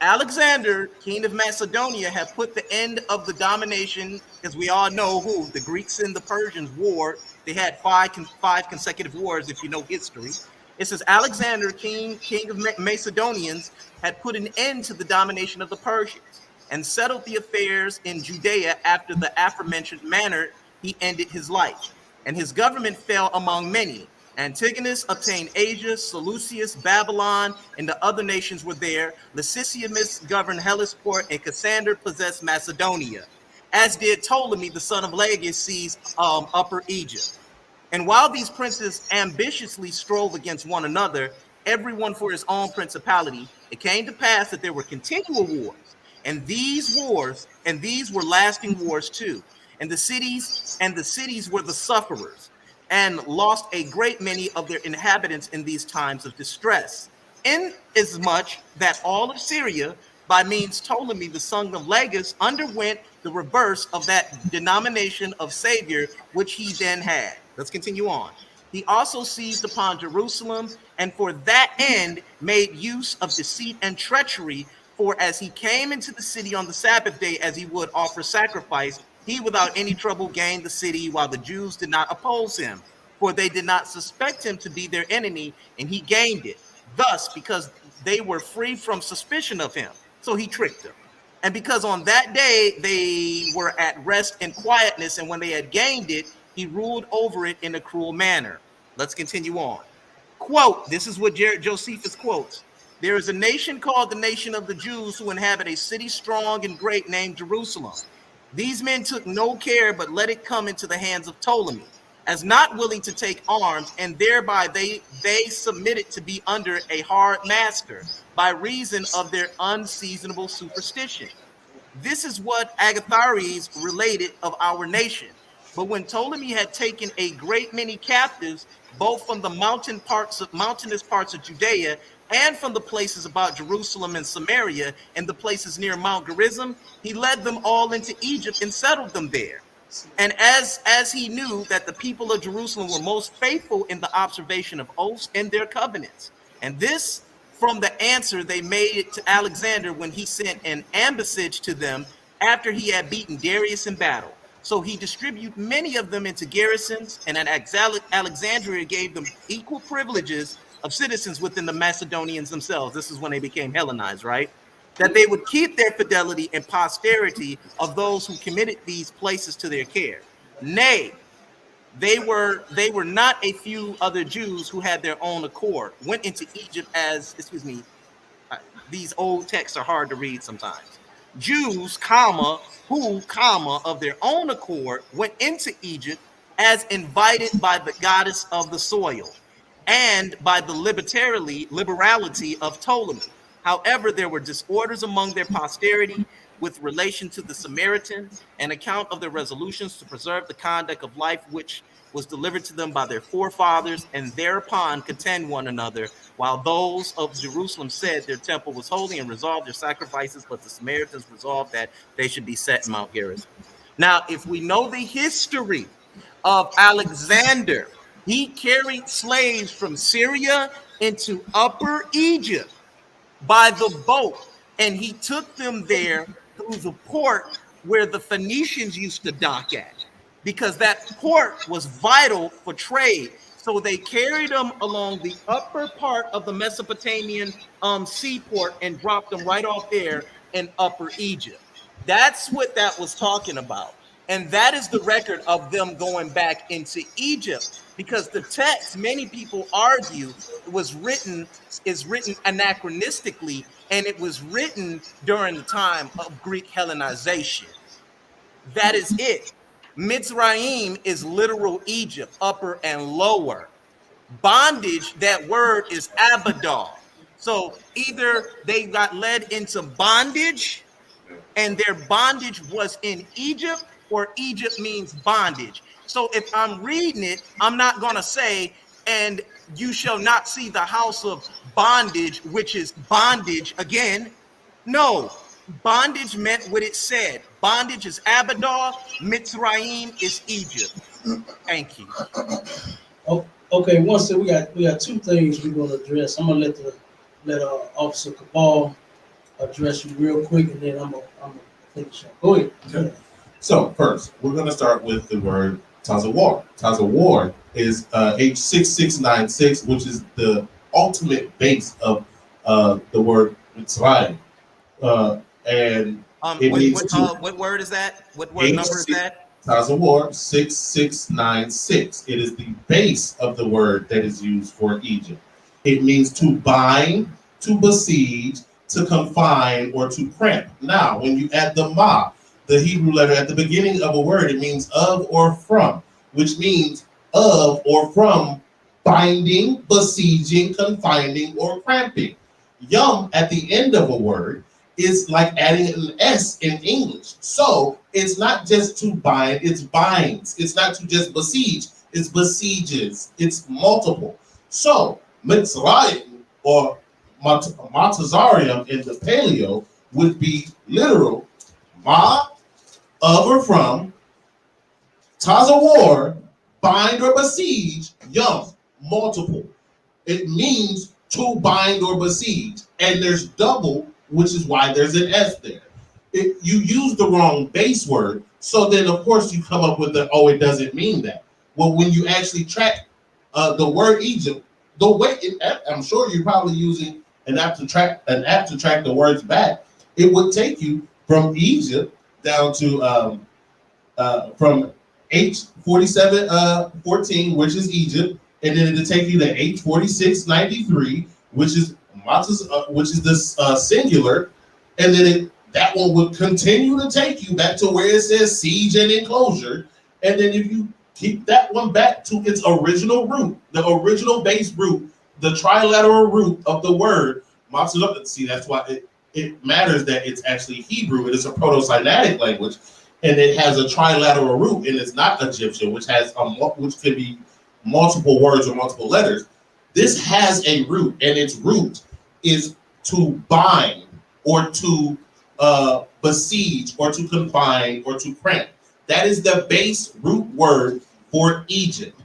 Alexander, king of Macedonia, had put the end of the domination, as we all know who the Greeks and the Persians warred. They had five consecutive wars, if you know history. It says Alexander, king of Macedonians, had put an end to the domination of the Persians and settled the affairs in Judea after the aforementioned manner. He ended his life, and his government fell among many. Antigonus obtained Asia, Seleucus, Babylon, and the other nations were there. Lysistrata governed Hellespont, and Cassander possessed Macedonia, as did Ptolemy, the son of Lagus, seized Upper Egypt. And while these princes ambitiously strove against one another, everyone for his own principality, it came to pass that there were continual wars. And these were lasting wars too. And the cities were the sufferers, and lost a great many of their inhabitants in these times of distress. Inasmuch that all of Syria, by means Ptolemy, the son of Lagus, underwent the reverse of that denomination of Savior which he then had. Let's continue on. He also seized upon Jerusalem, and for that end made use of deceit and treachery. For as he came into the city on the Sabbath day, as he would offer sacrifice, he without any trouble gained the city, while the Jews did not oppose him, for they did not suspect him to be their enemy, and he gained it. Thus, because they were free from suspicion of him, so he tricked them. And because on that day they were at rest and quietness, and when they had gained it, he ruled over it in a cruel manner. Let's continue on. Quote, this is what Josephus quotes. There is a nation called the nation of the Jews who inhabit a city strong and great named Jerusalem. These men took no care, but let it come into the hands of Ptolemy, as not willing to take arms, and thereby they submitted to be under a hard master by reason of their unseasonable superstition. This is what Agathares related of our nation. But when Ptolemy had taken a great many captives, both from the mountainous parts of Judea and from the places about Jerusalem and Samaria and the places near Mount Gerizim, he led them all into Egypt and settled them there. And as he knew that the people of Jerusalem were most faithful in the observation of oaths and their covenants, and this from the answer they made it to Alexander when he sent an ambassage to them after he had beaten Darius in battle. So he distributed many of them into garrisons, and at Alexandria gave them equal privileges of citizens within the Macedonians themselves. This is when they became Hellenized, right? That they would keep their fidelity and posterity of those who committed these places to their care. Nay, they were not a few other Jews who had their own accord, went into Egypt as, these old texts are hard to read sometimes. Jews, who, of their own accord went into Egypt as invited by the goddess of the soil and by the liberality of Ptolemy. However, there were disorders among their posterity with relation to the Samaritans, an account of their resolutions to preserve the conduct of life which was delivered to them by their forefathers, and thereupon contend one another, while those of Jerusalem said their temple was holy and resolved their sacrifices, but the Samaritans resolved that they should be set in Mount Gerizim. Now, if we know the history of Alexander, he carried slaves from Syria into Upper Egypt by the boat, and he took them there through the port where the Phoenicians used to dock at, because that port was vital for trade. So they carried them along the upper part of the Mesopotamian seaport and dropped them right off there in Upper Egypt. That's what that was talking about. And that is the record of them going back into Egypt. Because the text, many people argue, is written anachronistically, and it was written during the time of Greek Hellenization. That is it. Mitzrayim is literal Egypt, upper and lower. Bondage, that word is Abaddon. So either they got led into bondage and their bondage was in Egypt, or Egypt means bondage. So if I'm reading it, I'm not going to say, and you shall not see the house of bondage, which is bondage again. No, bondage meant what it said. Bondage is Abaddon, Mitzrayim is Egypt. Thank you. Oh, okay, one second. We got two things we're gonna address. I'm gonna let Officer Gabar address you real quick, and then I'm gonna finish up. Go ahead. Okay. So first, we're going to start with the word Tazawar. Tazawar is H6696, which is the ultimate base of the word Mitzrayim. And what word is that? What word number is that? Tazawar 6696. It is the base of the word that is used for Egypt. It means to bind, to besiege, to confine, or to cramp. Now, when you add the ma, the Hebrew letter at the beginning of a word, it means of or from, which means of or from binding, besieging, confining, or cramping. Yum at the end of a word is like adding an S in English. So it's not just to bind, it's binds. It's not to just besiege, it's besieges. It's multiple. So Mitzrayim or Matazarium in the Paleo would be literal ma, of or from, Tazawar, bind or besiege, yum, multiple. It means to bind or besiege, and there's double, which is why there's an S there. You use the wrong base word, so then of course you come up with it doesn't mean that. Well, when you actually track the word Egypt, the way I'm sure you're probably using an app to track the words back. It would take you from Egypt down to from H4714, which is Egypt, and then it'll take you to H4693, which is this singular, and then that one would continue to take you back to where it says siege and enclosure, and then if you keep that one back to its original root, the original base root, the trilateral root of the word, see, that's why it matters that it's actually Hebrew. It is a proto-Sinaitic language, and it has a trilateral root, and it's not Egyptian, which could be multiple words or multiple letters. This has a root, and its root is to bind or to besiege or to confine or to cramp. That is the base root word for Egypt.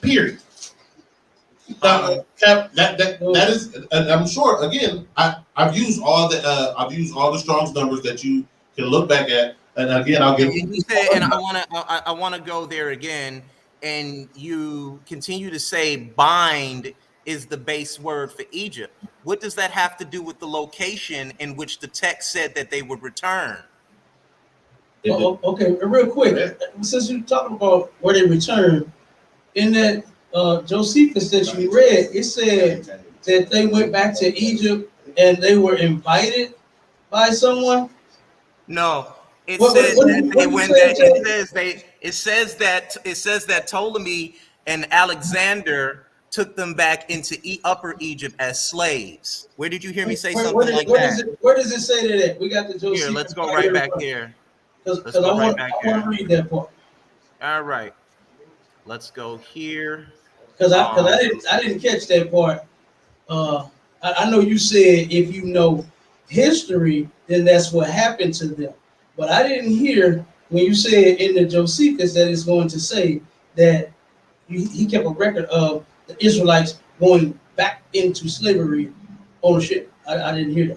Period. That is, I'm sure. Again, I've used all the Strong's numbers that you can look back at, and again, I'll give. You said, and I want to go there again, and you continue to say bind is the base word for Egypt. What does that have to do with the location in which the text said that they would return? Okay, real quick, since you're talking about where they return, in that Josephus that you read, it said that they went back to Egypt and they were invited by someone. No, it says that Ptolemy and Alexander took them back into Upper Egypt as slaves. Where did you hear me say something like that? Where does it say that? We got the Josephus. Here, let's go right back here. Because I want to read that part. All right, let's go here. Because I didn't catch that part. I know you said if you know history, then that's what happened to them. But I didn't hear when you said in the Josephus that it's going to say that he kept a record of the Israelites going back into slavery ownership. I didn't hear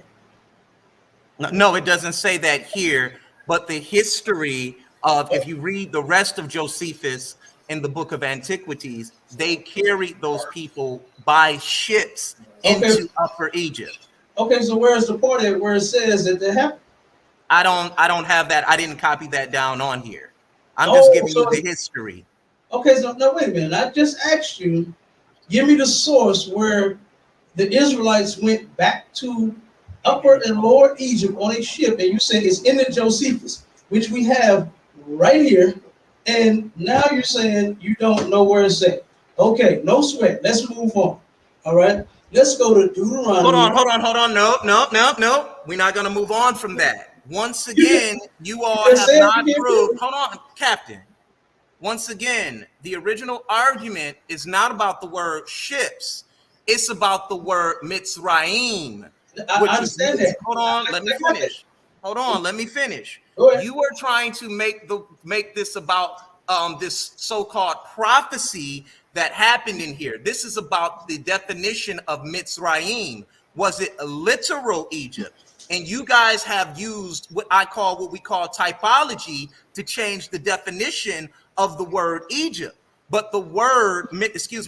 that. No, it doesn't say that here. But the history of, if you read the rest of Josephus in the book of Antiquities, they carried those people by ships into Upper Egypt. Okay, so where's the part where it says that they happened? I don't have that. I didn't copy that down on here. I'm just giving you the history. Okay, so no, wait a minute. I just asked you, give me the source where the Israelites went back to Upper and Lower Egypt on a ship, and you said it's in the Josephus, which we have right here. And now you're saying you don't know where it's at. Okay, no sweat. Let's move on. All right. Let's go to Deuteronomy. Hold on. No. We're not going to move on from that. Once again, you all have not proved. Hold on, Captain. Once again, the original argument is not about the word ships. It's about the word Mitzrayim. I understand that. Hold on, let me finish. Hold on, let me finish. You are trying to make this about this so-called prophecy that happened in here. This is about the definition of Mitzrayim. Was it a literal Egypt? And you guys have used what we call typology to change the definition of the word Egypt. But the word,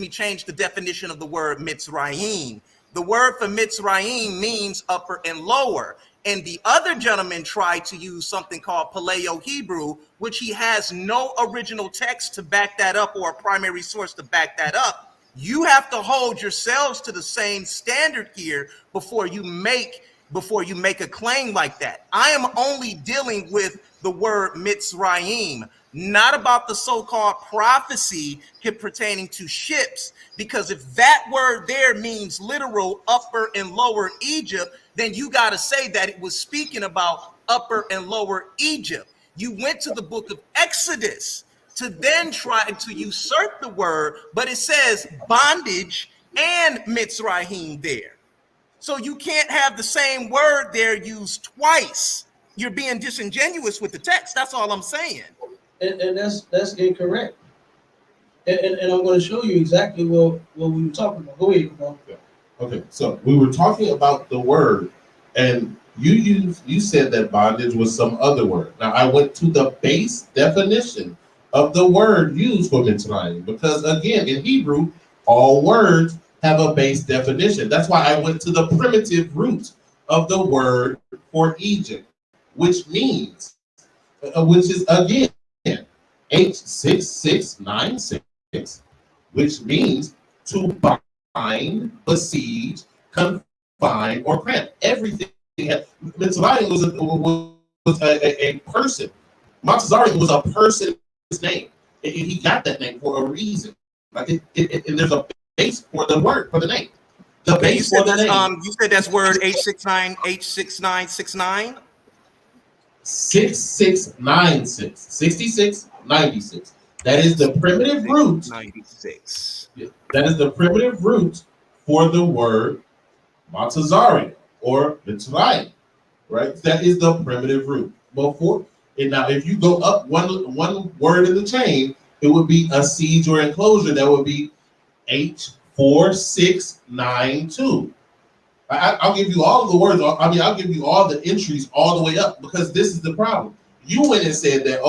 change the definition of the word Mitzrayim. The word for Mitzrayim means upper and lower. And the other gentleman tried to use something called Paleo-Hebrew, which he has no original text to back that up or a primary source to back that up. You have to hold yourselves to the same standard here before you make a claim like that. I am only dealing with the word Mitzrayim, not about the so-called prophecy pertaining to ships, because if that word there means literal upper and lower Egypt, then you got to say that it was speaking about upper and lower Egypt. You went to the book of Exodus to then try to usurp the word, but it says bondage and Mitzrayim there. So you can't have the same word there used twice. You're being disingenuous with the text. That's all I'm saying. And that's incorrect. And I'm going to show you exactly what we were talking about. Go ahead, Gabar. Okay, so we were talking about the word, and you said that bondage was some other word. Now I went to the base definition of the word used for Mitzrayim, because again, in Hebrew, all words have a base definition. That's why I went to the primitive root of the word for Egypt, which means, which is again, H6696, which means to bind, besiege, confine, or cramp. Everything. Mitzrayim was a person. Montezari was a person's name. He got that name for a reason. Like and there's a base for the word, for the name. The base for the name. You said that's word H6969. 6696. 6696. That is the primitive root. 96. That is the primitive root for the word Montezari or Mitzrayim, right? That is the primitive root. Before and now, if you go up one word in the chain, it would be a siege or enclosure. That would be H4692. I'll give you all of the words. I'll give you all the entries all the way up, because this is the problem. You went and said that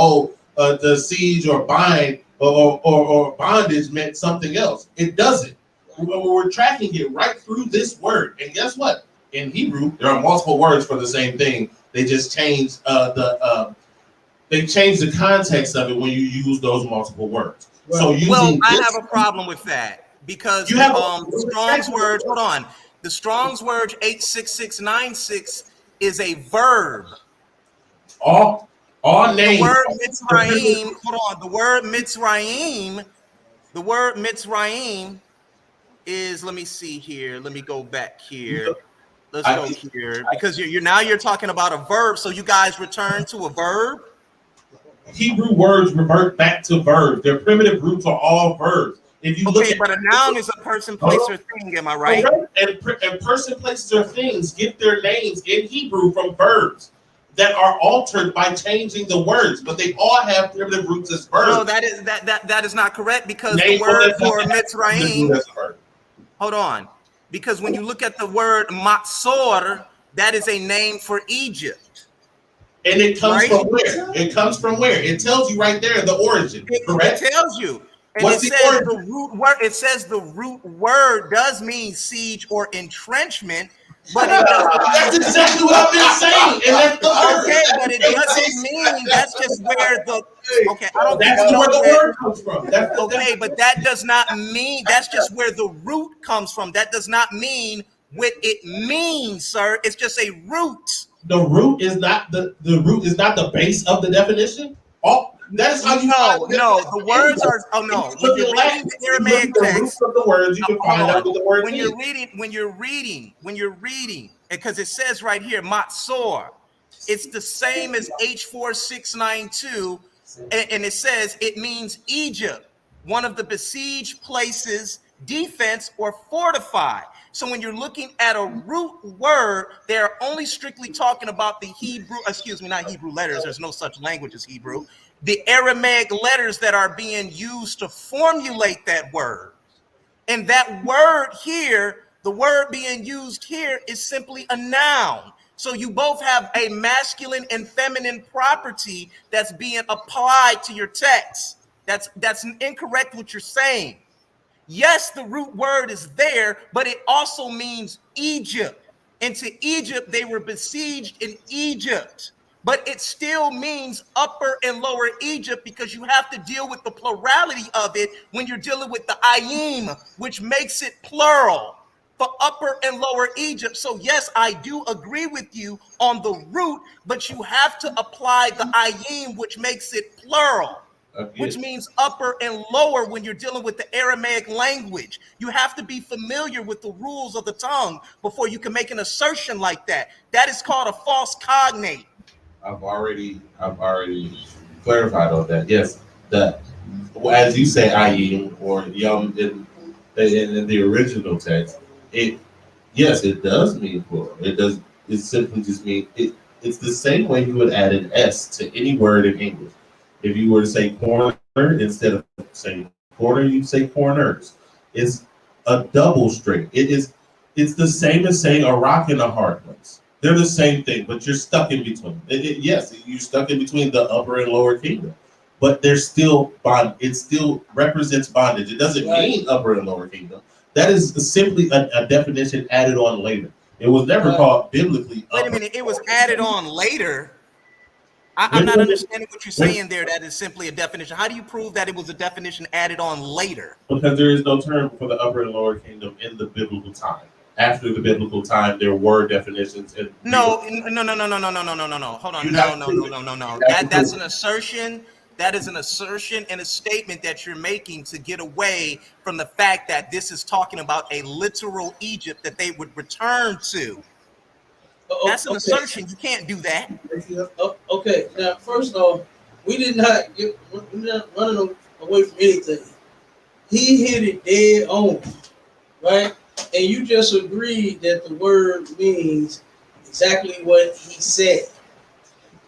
the siege or bind or bondage meant something else. It doesn't. We're tracking it right through this word. And guess what? In Hebrew, there are multiple words for the same thing. They just changed the context of it when you use those multiple words. Right. So I have a problem with that, because the Strong's words. Hold on. The Strong's word H6696 is a verb. All names. The word Mitzrayim. Hold on. The word Mitzrayim is. Let me see here. Let me go back here. Let's go here, because you're talking about a verb. So you guys return to a verb. Hebrew words revert back to verbs. Their primitive roots are all verbs. If you look at, but a noun is a person, place, or thing. Am I right? Okay. And person, places, or things get their names in Hebrew from verbs that are altered by changing the words, but they all have primitive roots as verbs. No, that is not correct, because the word for Mitzrayim. Hold on, because when you look at the word Matzor, that is a name for Egypt. And it comes from where? It comes from where? It tells you right there the origin. Correct? It tells you. And it says the root word. It says the root word does mean siege or entrenchment. But it doesn't. That's exactly what I've been saying, and that's the word. Okay, but it doesn't mean that's just where the. Okay, I don't think That's you know where the where. word comes from. Okay, but that does not mean that's just where the root comes from. That does not mean what it means, sir. It's just a root. The root is not the root is not the base of the definition. Oh, that's how you No, the words are. Oh no, when you're reading the Aramaic the text, roots of the words, you can hold find out on. what the word When means. you're reading, because it says right here, matzor, it's the same as H4692, and it says it means Egypt, one of the besieged places, defense or fortified. So when you're looking at a root word, they're only strictly talking about the Hebrew, not Hebrew letters. There's no such language as Hebrew. The Aramaic letters that are being used to formulate that word. And that word here, the word being used here is simply a noun. So you both have a masculine and feminine property that's being applied to your text. That's incorrect what you're saying. Yes, the root word is there, but it also means Egypt. And to Egypt, they were besieged in Egypt. But it still means upper and lower Egypt because you have to deal with the plurality of it when you're dealing with the ayim, which makes it plural for upper and lower Egypt. So yes, I do agree with you on the root, but you have to apply the ayim, which makes it plural. Which means upper and lower when you're dealing with the Aramaic language. You have to be familiar with the rules of the tongue before you can make an assertion like that. That is called a false cognate. I've already clarified on that. Yes, that as you say, ayim or yom in the original text, it does mean plural. It does. It simply just means it. It's the same way you would add an s to any word in English. If you were to say corner instead of saying corner, you'd say corners. It's a double string. It's the same as saying a rock in a hard place. They're the same thing, but you're stuck in between. Yes, you're stuck in between the upper and lower kingdom, but they're still bond. It still represents bondage. It doesn't mean upper and lower kingdom. That is simply a definition added on later. It was never called biblically. Wait a minute, it was added on later. I'm not understanding what you're saying there. That is simply a definition. How do you prove that it was a definition added on later? Because there is no term for the upper and lower kingdom in the biblical time. After the biblical time, there were definitions. No. Hold on. No. That's an assertion. That is an assertion and a statement that you're making to get away from the fact that this is talking about a literal Egypt that they would return to. That's an assertion. You can't do that. Okay. Now, first off, we're not running away from anything. He hit it dead on, right? And you just agreed that the word means exactly what he said.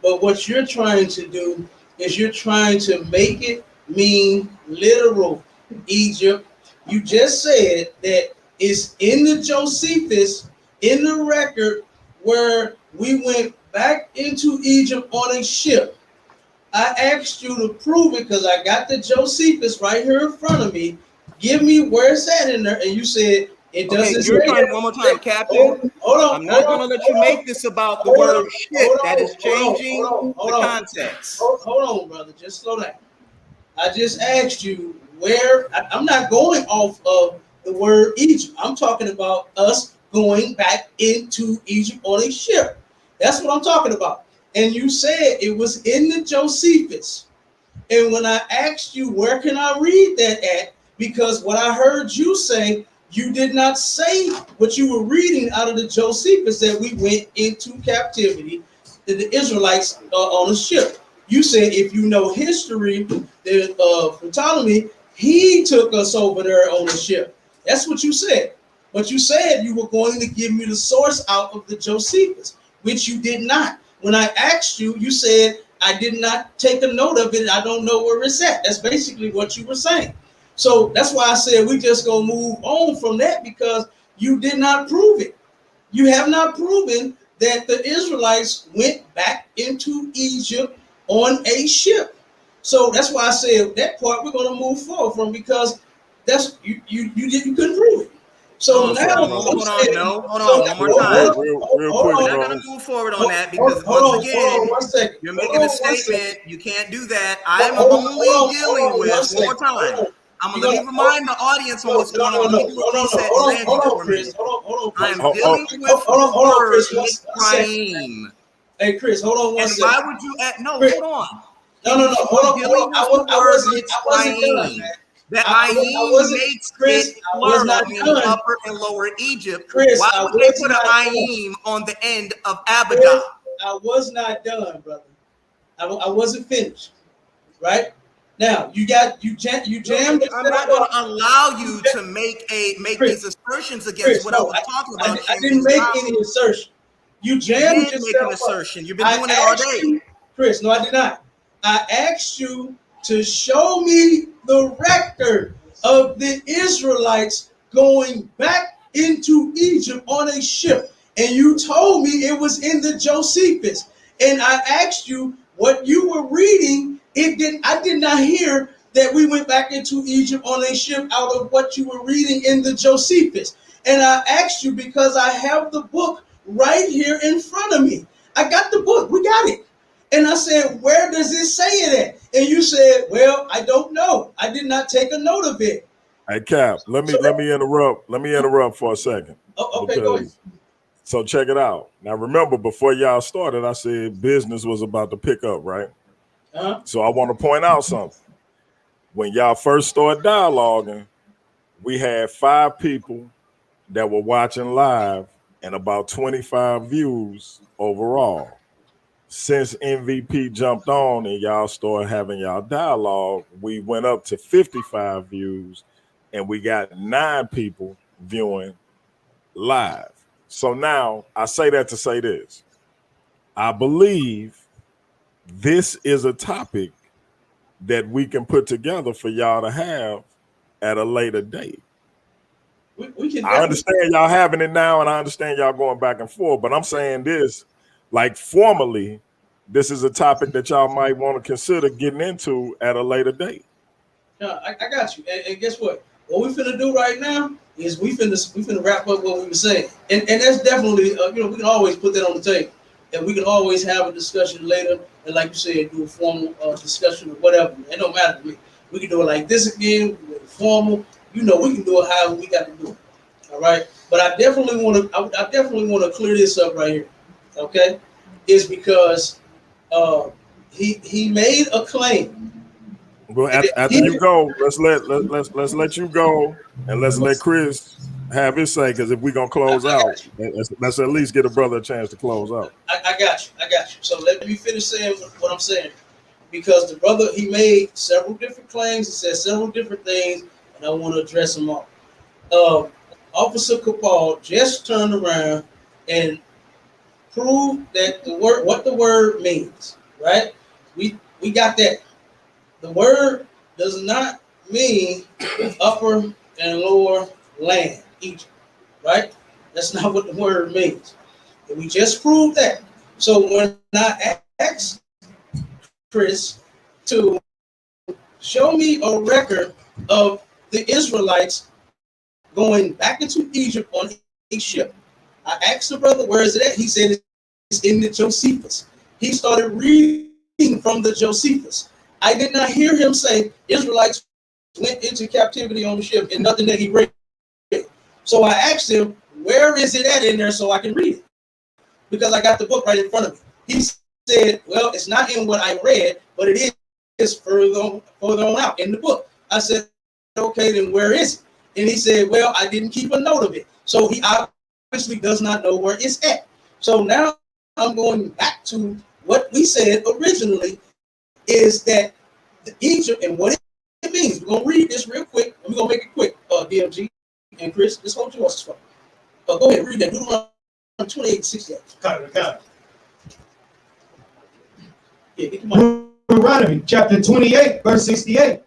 But what you're trying to do is you're trying to make it mean literal Egypt. You just said that it's in the Josephus, in the record, where we went back into Egypt on a ship. I asked you to prove it because I got the Josephus right here in front of me. Give me where it's at in there. And you said it doesn't you're trying one more time, Captain. Hold on. I'm not going to let you make this about the word shit. That is changing the context. Hold on, brother. Just slow down. I just asked you where. I'm not going off of the word Egypt. I'm talking about us going back into Egypt on a ship. That's what I'm talking about. And you said it was in the Josephus. And when I asked you, where can I read that at? Because what I heard you say, you did not say what you were reading out of the Josephus that we went into captivity, the Israelites on a ship. You said if you know history, from Ptolemy, he took us over there on a ship. That's what you said. But you said you were going to give me the source out of the Josephus, which you did not. When I asked you, you said, I did not take a note of it. I don't know where it's at. That's basically what you were saying. So that's why I said we just gonna move on from that because you did not prove it. You have not proven that the Israelites went back into Egypt on a ship. So that's why I said that part we're gonna move forward from because that's you couldn't prove it. So now, hold on, one more time. Real quick, We're bro. not gonna move forward on that because once again, you're making a statement. You can't do that. I'm only dealing with one more time. Let me remind the audience on what's going on. Let me do a reset and land you for a minute. I'm dealing with the word Mitzrayim. Hey, Chris, hold on one second. And why would you add? No, hold on. No. Hold on. I wasn't done. That Ayim makes it plural in Upper and Lower Egypt. Chris, why would they put an Ayim on the end of Abaddon? Chris, I was not done, brother. I wasn't finished. Right? Now you jammed. I'm not going to allow you to make these assertions against what I was talking about. I didn't make any assertion. You jammed yourself. Make an assertion. You've been doing it all day. Chris, no, I did not. I asked you to show me the record of the Israelites going back into Egypt on a ship. And you told me it was in the Josephus. And I asked you what you were reading. I did not hear that we went back into Egypt on a ship out of what you were reading in the Josephus. And I asked you because I have the book right here in front of me. I got the book. We got it. And I said, where does it say it at? And you said, well, I don't know. I did not take a note of it. Hey, Cap, let me interrupt. Let me interrupt for a second. Okay, go ahead. So check it out. Now, remember, before y'all started, I said business was about to pick up, right? So I want to point out something. When y'all first started dialoguing, we had 5 people that were watching live and about 25 views overall. Since MVP jumped on and y'all started having y'all dialogue, we went up to 55 views and we got 9 people viewing live. So now I say that to say this. I believe this is a topic that we can put together for y'all to have at a later date. I understand y'all having it now and I understand y'all going back and forth, but I'm saying this, like formally, this is a topic that y'all might want to consider getting into at a later date. Yeah, I got you. And guess what? What we finna do right now is we finna wrap up what we were saying. And that's definitely, we can always put that on the table. And we can always have a discussion later. And like you said, do a formal discussion or whatever. It don't matter to me. We can do it like this again, formal. We can do it however we got to do it. All right. But I definitely want to clear this up right here. Okay. It's because he made a claim. Well, after you go, let's let you go and let's let Chris have his say, because if we're gonna close out, let's at least get a brother a chance to close out. I got you. So let me finish saying what I'm saying, because the brother, he made several different claims, he said several different things, and I want to address them all. Officer Gabar just turned around and proved that what the word means, right? We got that. The word does not mean upper and lower land, Egypt, right? That's not what the word means. And we just proved that. So when I asked Chris to show me a record of the Israelites going back into Egypt on a ship, I asked the brother, where is it at? He said it's in the Josephus. He started reading from the Josephus. I did not hear him say Israelites went into captivity on the ship and nothing that he read. So I asked him, where is it at in there so I can read it? Because I got the book right in front of me. He said, well, it's not in what I read, but it is further on out in the book. I said, okay, then where is it? And he said, well, I didn't keep a note of it. So he obviously does not know where it's at. So now I'm going back to what we said originally, is that Egypt and what it means. We're going to read this real quick, and we're going to make it quick, DMG and Chris. This whole you else. Go ahead, read that. Deuteronomy 28:68. Got it. Yeah, get the Deuteronomy chapter 28, verse 68.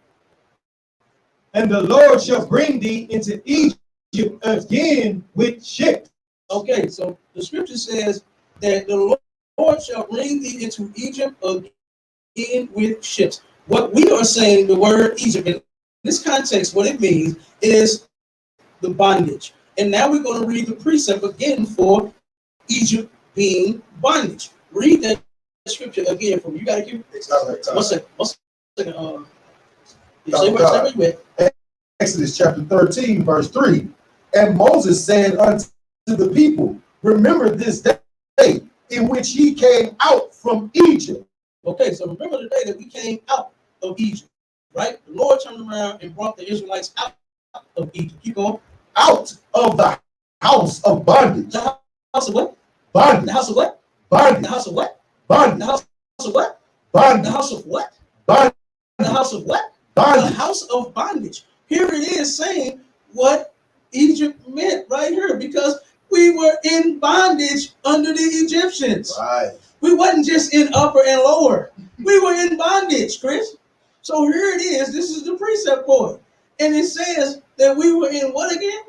And the Lord shall bring thee into Egypt again with ships. Okay, so the scripture says that the Lord shall bring thee into Egypt again with ships. What we are saying, the word Egypt, in this context, what it means is the bondage. And now we're going to read the precept again for Egypt being bondage. Read that scripture again for me. You got to keep. One second. Say where you at. Exodus chapter 13, verse 3. And Moses said unto the people, remember this day in which ye came out from Egypt. Okay, so remember the day that we came out of Egypt, right? The Lord turned around and brought the Israelites out of Egypt. Keep going. Out of the house of bondage. The house of what? Bondage. The house of what? Bondage. The house of what? Bondage. The house of what? Bondage. The house of what? Bondage. The house of what? Bondage. The house of bondage. Here it is saying what Egypt meant right here, because we were in bondage under the Egyptians. Right. We wasn't just in upper and lower. We were in bondage, Chris. So here it is. This is the precept for it. And it says that we were in what again?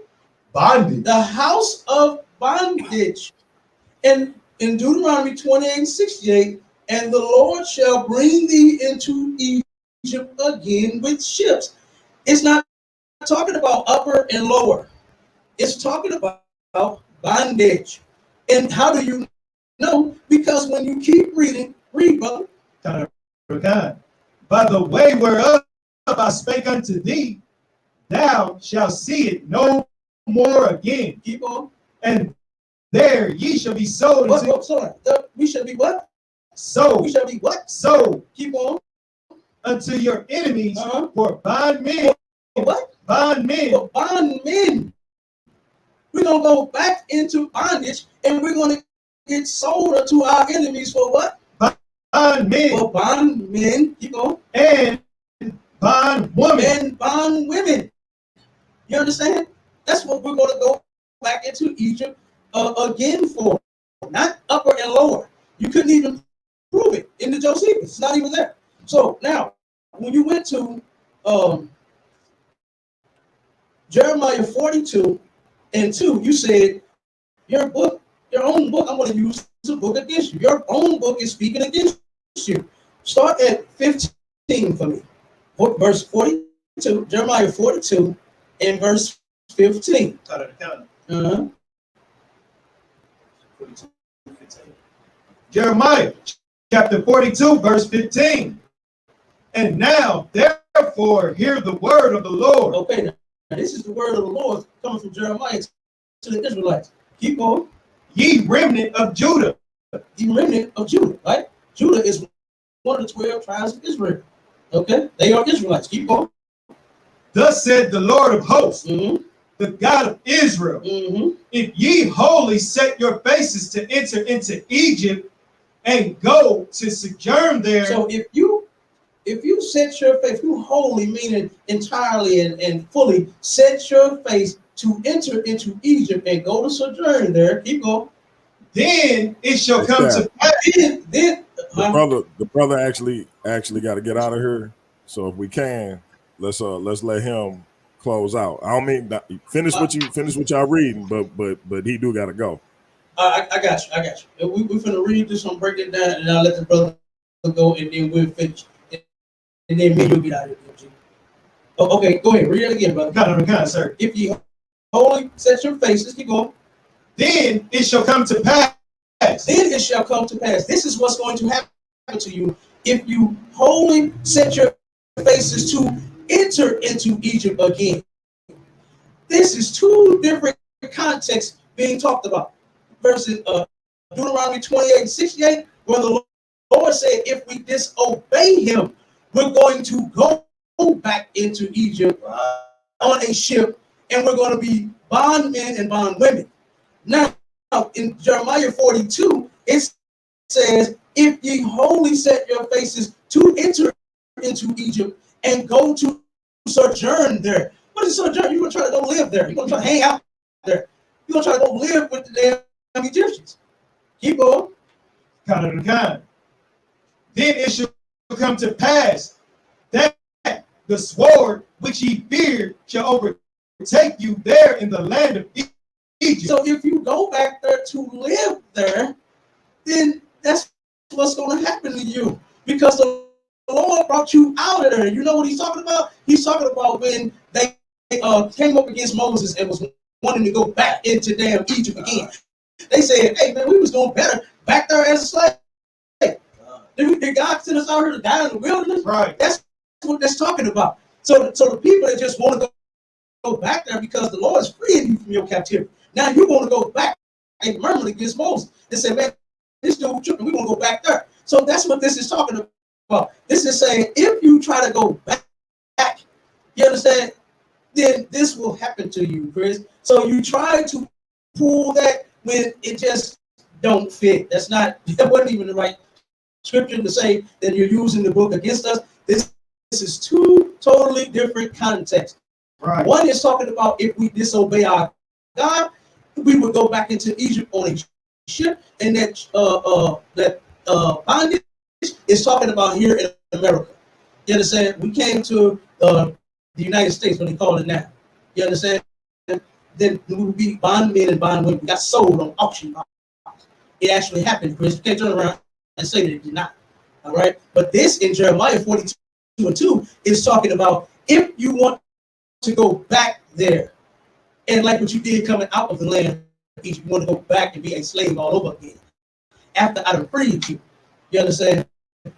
Bondage. The house of bondage. And in Deuteronomy 28:68, and the Lord shall bring thee into Egypt again with ships. It's not talking about upper and lower. It's talking about bondage. And how do you know? Because when you keep reading, read, brother. By the way whereof I spake unto thee, thou shalt see it no more again. Keep on. And there ye shall be sold. We shall be what? Sold. We shall be what? Sold. Keep on. Unto your enemies for bondmen. For what? Bondmen. For bondmen. We're going to go back into bondage, and we're going to get sold unto our enemies for what? Bondmen. For bondmen. Keep on. And bondwomen. And bondwomen. You understand? That's what we're going to go back into Egypt again for. Not upper and lower. You couldn't even prove it in the Josephus. It's not even there. So now, when you went to Jeremiah 42:2, you said your own book, I'm going to use the book against you. Your own book is speaking against you. Start at 15 for me. Verse 42, Jeremiah 42 and verse 15. Jeremiah chapter 42, verse 15. And now, therefore, hear the word of the Lord. Okay, now this is the word of the Lord coming from Jeremiah to the Israelites. Keep going. Ye remnant of Judah. Ye remnant of Judah, right? Judah is one of the 12 tribes of Israel. Okay, they are Israelites. Keep going. Thus said the Lord of hosts, the God of Israel, if ye wholly set your faces to enter into Egypt and go to sojourn there. So if you set your face, you wholly, meaning entirely and fully set your face to enter into Egypt and go to sojourn there, keep going. Then it shall come to pass. The brother actually got to get out of here. So if we can, let's let him close out. I don't mean finish what y'all reading, but he do got to go. I got you. We're finna read this one, break it down, and I'll let the brother go, and then we'll finish. And then maybe you'll get out of here. Oh, okay, go ahead. Read it again, brother. God, sir. If you wholly set your faces, keep going. Then it shall come to pass. Then it shall come to pass. This is what's going to happen to you if you wholly set your faces to enter into Egypt again. This is two different contexts being talked about. Verses Deuteronomy 28:68, where the Lord said, if we disobey him, we're going to go back into Egypt on a ship, and we're going to be bondmen and bondwomen. Now, in Jeremiah 42, it says, if ye wholly set your faces to enter into Egypt and go to sojourn there. What is sojourn? You're going to try to go live there. You're going to try to hang out there. You're going to try to go live with the damn Egyptians. Keep going. Then it shall come to pass that the sword which ye feared shall overtake you there in the land of Egypt. So if you go back there to live there, then that's what's going to happen to you, because the Lord brought you out of there. You know what he's talking about? He's talking about when they came up against Moses and was wanting to go back into damn Egypt again. They said, hey man, we was doing better back there as a slave. Did God send us out here to die in the wilderness? Right. That's what that's talking about. So the people that just want to go back there because the Lord is freeing you from your captivity. Now you want to go back and murmur against Moses and say, man, this dude tripping, we want to go back there. So that's what this is talking about. This is saying if you try to go back, you understand, then this will happen to you, Chris. So you try to pull that when it just don't fit. That wasn't even the right scripture to say that you're using the book against us. This is two totally different contexts. Right. One is talking about if we disobey our God, we would go back into Egypt on a ship, and that bondage is talking about here in America. You understand? We came to the United States, when they call it now. You understand? Then we would be bondmen and bondwomen. We got sold on auction block. It actually happened, Chris. You can't turn around and say that it did not. All right? But this in Jeremiah 42:2 is talking about if you want to go back there, and like what you did coming out of the land of Egypt, you want to go back and be a slave all over again. After I done freed you. You understand?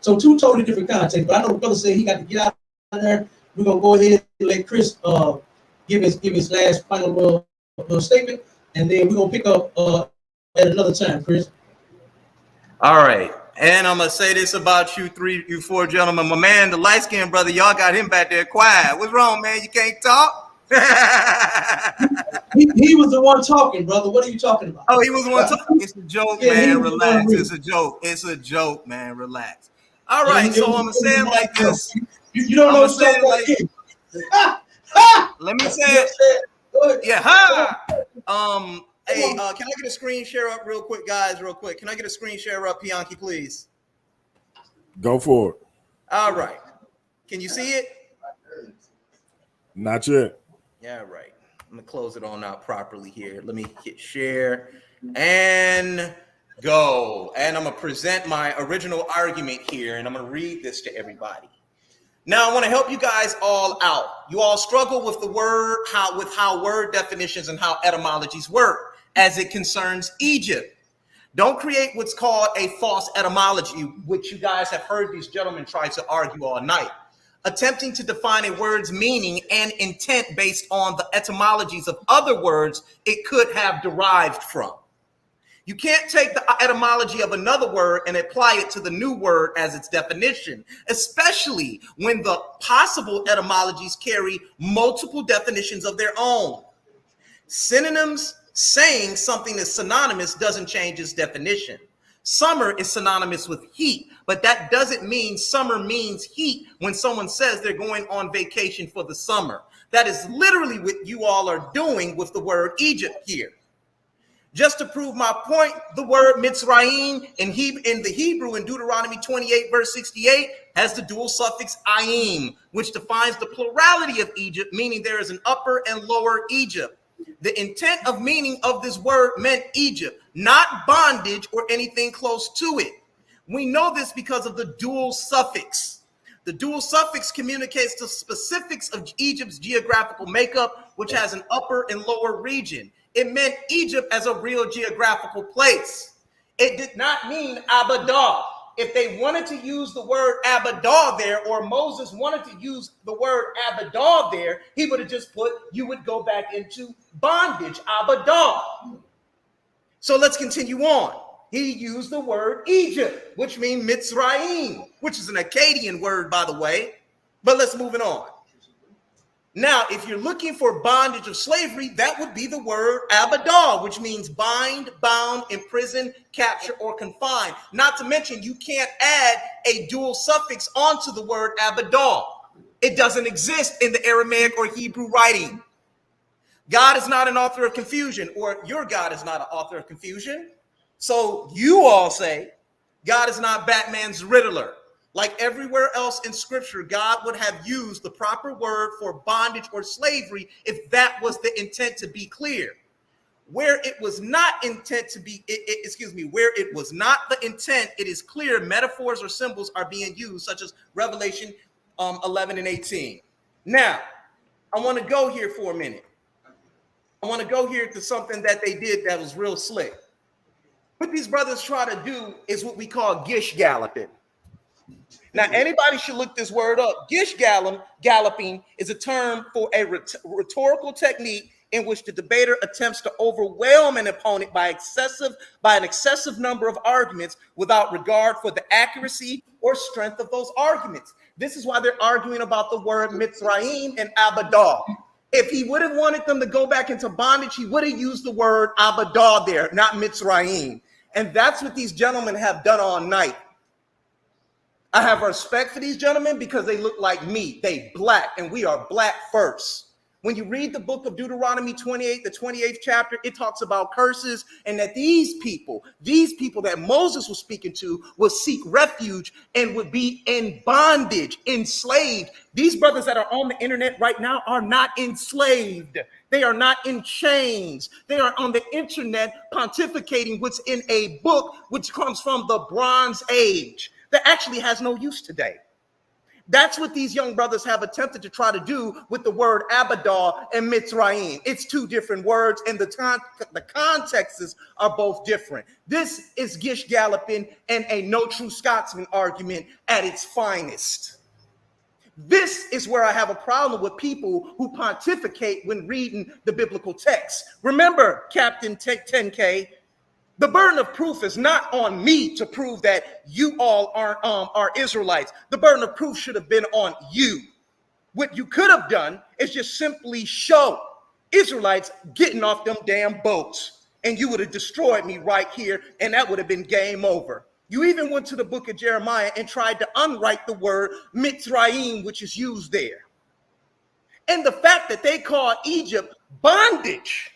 So two totally different contexts. But I know the brother said he got to get out of there. We're gonna go ahead and let Chris give his last final little statement, and then we're gonna pick up at another time, Chris. All right. And I'm gonna say this about you four gentlemen. My man, the light-skinned brother, y'all got him back there quiet. What's wrong, man? You can't talk? he was the one talking, brother. What are you talking about? Oh, he was the one talking. It's a joke, Yeah, man. Relax. It's a joke. It's a joke, man. Relax. All right. So I'm gonna say it like this. You don't know what you're talking about. Let me say it. Yeah. Ha. Hey, can I get a screen share up real quick, guys? Real quick. Can I get a screen share up, Bianchi, please? Go for it. All right. Can you see it? Not yet. Yeah, right. I'm gonna close it on out properly here. Let me hit share and go. And I'm gonna present my original argument here, and I'm gonna read this to everybody. Now, I want to help you guys all out. You all struggle with the word, how word definitions and how etymologies work as it concerns Egypt. Don't create what's called a false etymology, which you guys have heard these gentlemen try to argue all night. Attempting to define a word's meaning and intent based on the etymologies of other words it could have derived from. You can't take the etymology of another word and apply it to the new word as its definition, especially when the possible etymologies carry multiple definitions of their own. Synonyms, saying something is synonymous doesn't change its definition. Summer is synonymous with heat, but that doesn't mean summer means heat when someone says they're going on vacation for the summer. That is literally what you all are doing with the word Egypt here. Just to prove my point, the word Mitzrayim in the Hebrew in Deuteronomy 28, verse 68, has the dual suffix ayim, which defines the plurality of Egypt, meaning there is an upper and lower Egypt. The intent of meaning of this word meant Egypt, not bondage or anything close to it. We know this because of the dual suffix. The dual suffix communicates the specifics of Egypt's geographical makeup, which has an upper and lower region. It meant Egypt as a real geographical place. It did not mean Abadah. If they wanted to use the word Abadah there, or Moses wanted to use the word Abadah there, he would have just put, you would go back into bondage, Abadah. So let's continue on. He used the word Egypt, which means Mitzrayim, which is an Akkadian word, by the way. But let's move it on. Now, if you're looking for bondage of slavery, that would be the word Abadah, which means bind, bound, imprison, capture, or confine. Not to mention, you can't add a dual suffix onto the word Abadah. It doesn't exist in the Aramaic or Hebrew writing. God is not an author of confusion, or your God is not an author of confusion. So you all say, God is not Batman's Riddler. Like everywhere else in scripture, God would have used the proper word for bondage or slavery if that was the intent to be clear. Where it was not intent to be, where it was not the intent, it is clear metaphors or symbols are being used, such as Revelation 11 and 18. Now, I want to go here for a minute. I want to go here to something that they did that was real slick. What these brothers try to do is what we call gish galloping. Now, anybody should look this word up. Gish galloping is a term for a rhetorical technique in which the debater attempts to overwhelm an opponent by an excessive number of arguments without regard for the accuracy or strength of those arguments. This is why they're arguing about the word Mitzrayim and Abadah. If he would have wanted them to go back into bondage, he would have used the word Abadah there, not Mitzrayim. And that's what these gentlemen have done all night. I have respect for these gentlemen because they look like me. They black, and we are black first. When you read the book of Deuteronomy 28, the 28th chapter, it talks about curses and that these people that Moses was speaking to will seek refuge and would be in bondage, enslaved. These brothers that are on the internet right now are not enslaved. They are not in chains. They are on the internet pontificating what's in a book which comes from the Bronze Age that actually has no use today. That's what these young brothers have attempted to try to do with the word Abadah and Mitzrayim. It's two different words, and the contexts are both different. This is gish galloping and a no true Scotsman argument at its finest. This is where I have a problem with people who pontificate when reading the biblical text. Remember, Captain 10K, the burden of proof is not on me to prove that you all are Israelites. The burden of proof should have been on you. What you could have done is just simply show Israelites getting off them damn boats, and you would have destroyed me right here, and that would have been game over. You even went to the book of Jeremiah and tried to unwrite the word Mitzrayim, which is used there. And the fact that they call Egypt bondage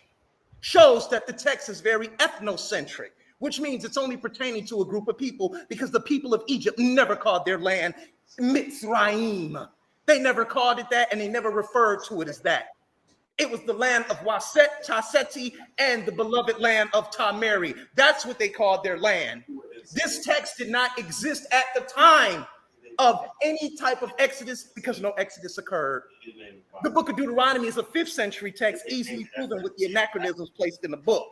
shows that the text is very ethnocentric, which means it's only pertaining to a group of people, because the people of Egypt never called their land Mitzrayim. They never called it that, and they never referred to it as that. It was the land of Waset, Taseti, and the beloved land of Tamari. That's what they called their land. This text did not exist at the time of any type of Exodus, because no Exodus occurred. The book of Deuteronomy is a 5th century text, easily proven with the anachronisms placed in the book.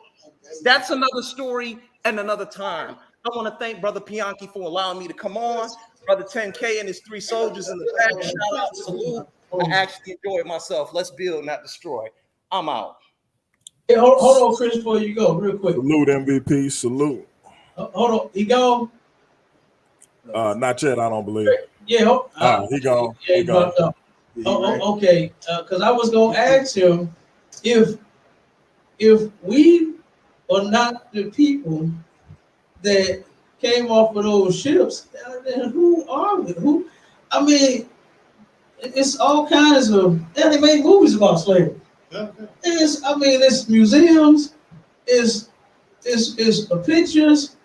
That's another story and another time. I want to thank Brother Pianki for allowing me to come on. Brother 10K and his 3 soldiers in the back, shout out, salute. I actually enjoyed myself. Let's build, not destroy. I'm out. Hey, hold on, Chris, before you go, real quick. Salute, MVP, salute. Hold on, he gone? Not yet, I don't believe. Yeah, he gone. Yeah, he bumped up. Okay, because I was gonna ask him if we are not the people that came off of those ships, then who are we? Who? I mean, it's all kinds of. Yeah, they made movies about slavery. It's museums, it's pictures,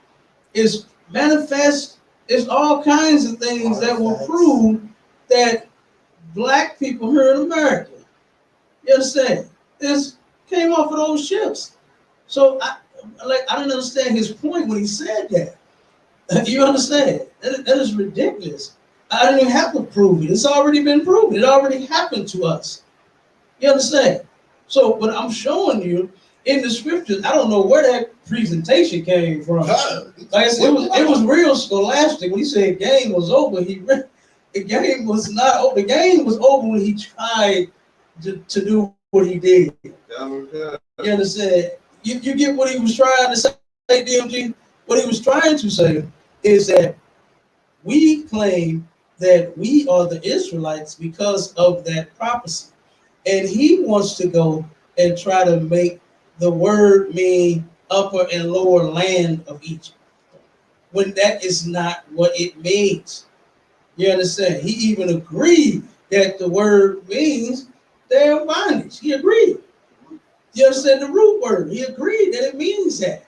it's manifest. It's all kinds of things that will prove that black people here in America, you understand, this came off of those ships. So I didn't understand his point when he said that. You understand? That is ridiculous. I didn't even have to prove it. It's already been proven. It already happened to us. You understand? So, but I'm showing you in the scriptures, I don't know where that presentation came from. Like I said, it was real scholastic. When he said game was over, the game was not over. The game was over when he tried to do what he did. You understand? You get what he was trying to say, DMG? What he was trying to say is that we claim that we are the Israelites because of that prophecy. And he wants to go and try to make the word mean upper and lower land of Egypt, when that is not what it means. You understand? He even agreed that the word means their bondage. He agreed. You understand the root word? He agreed that it means that.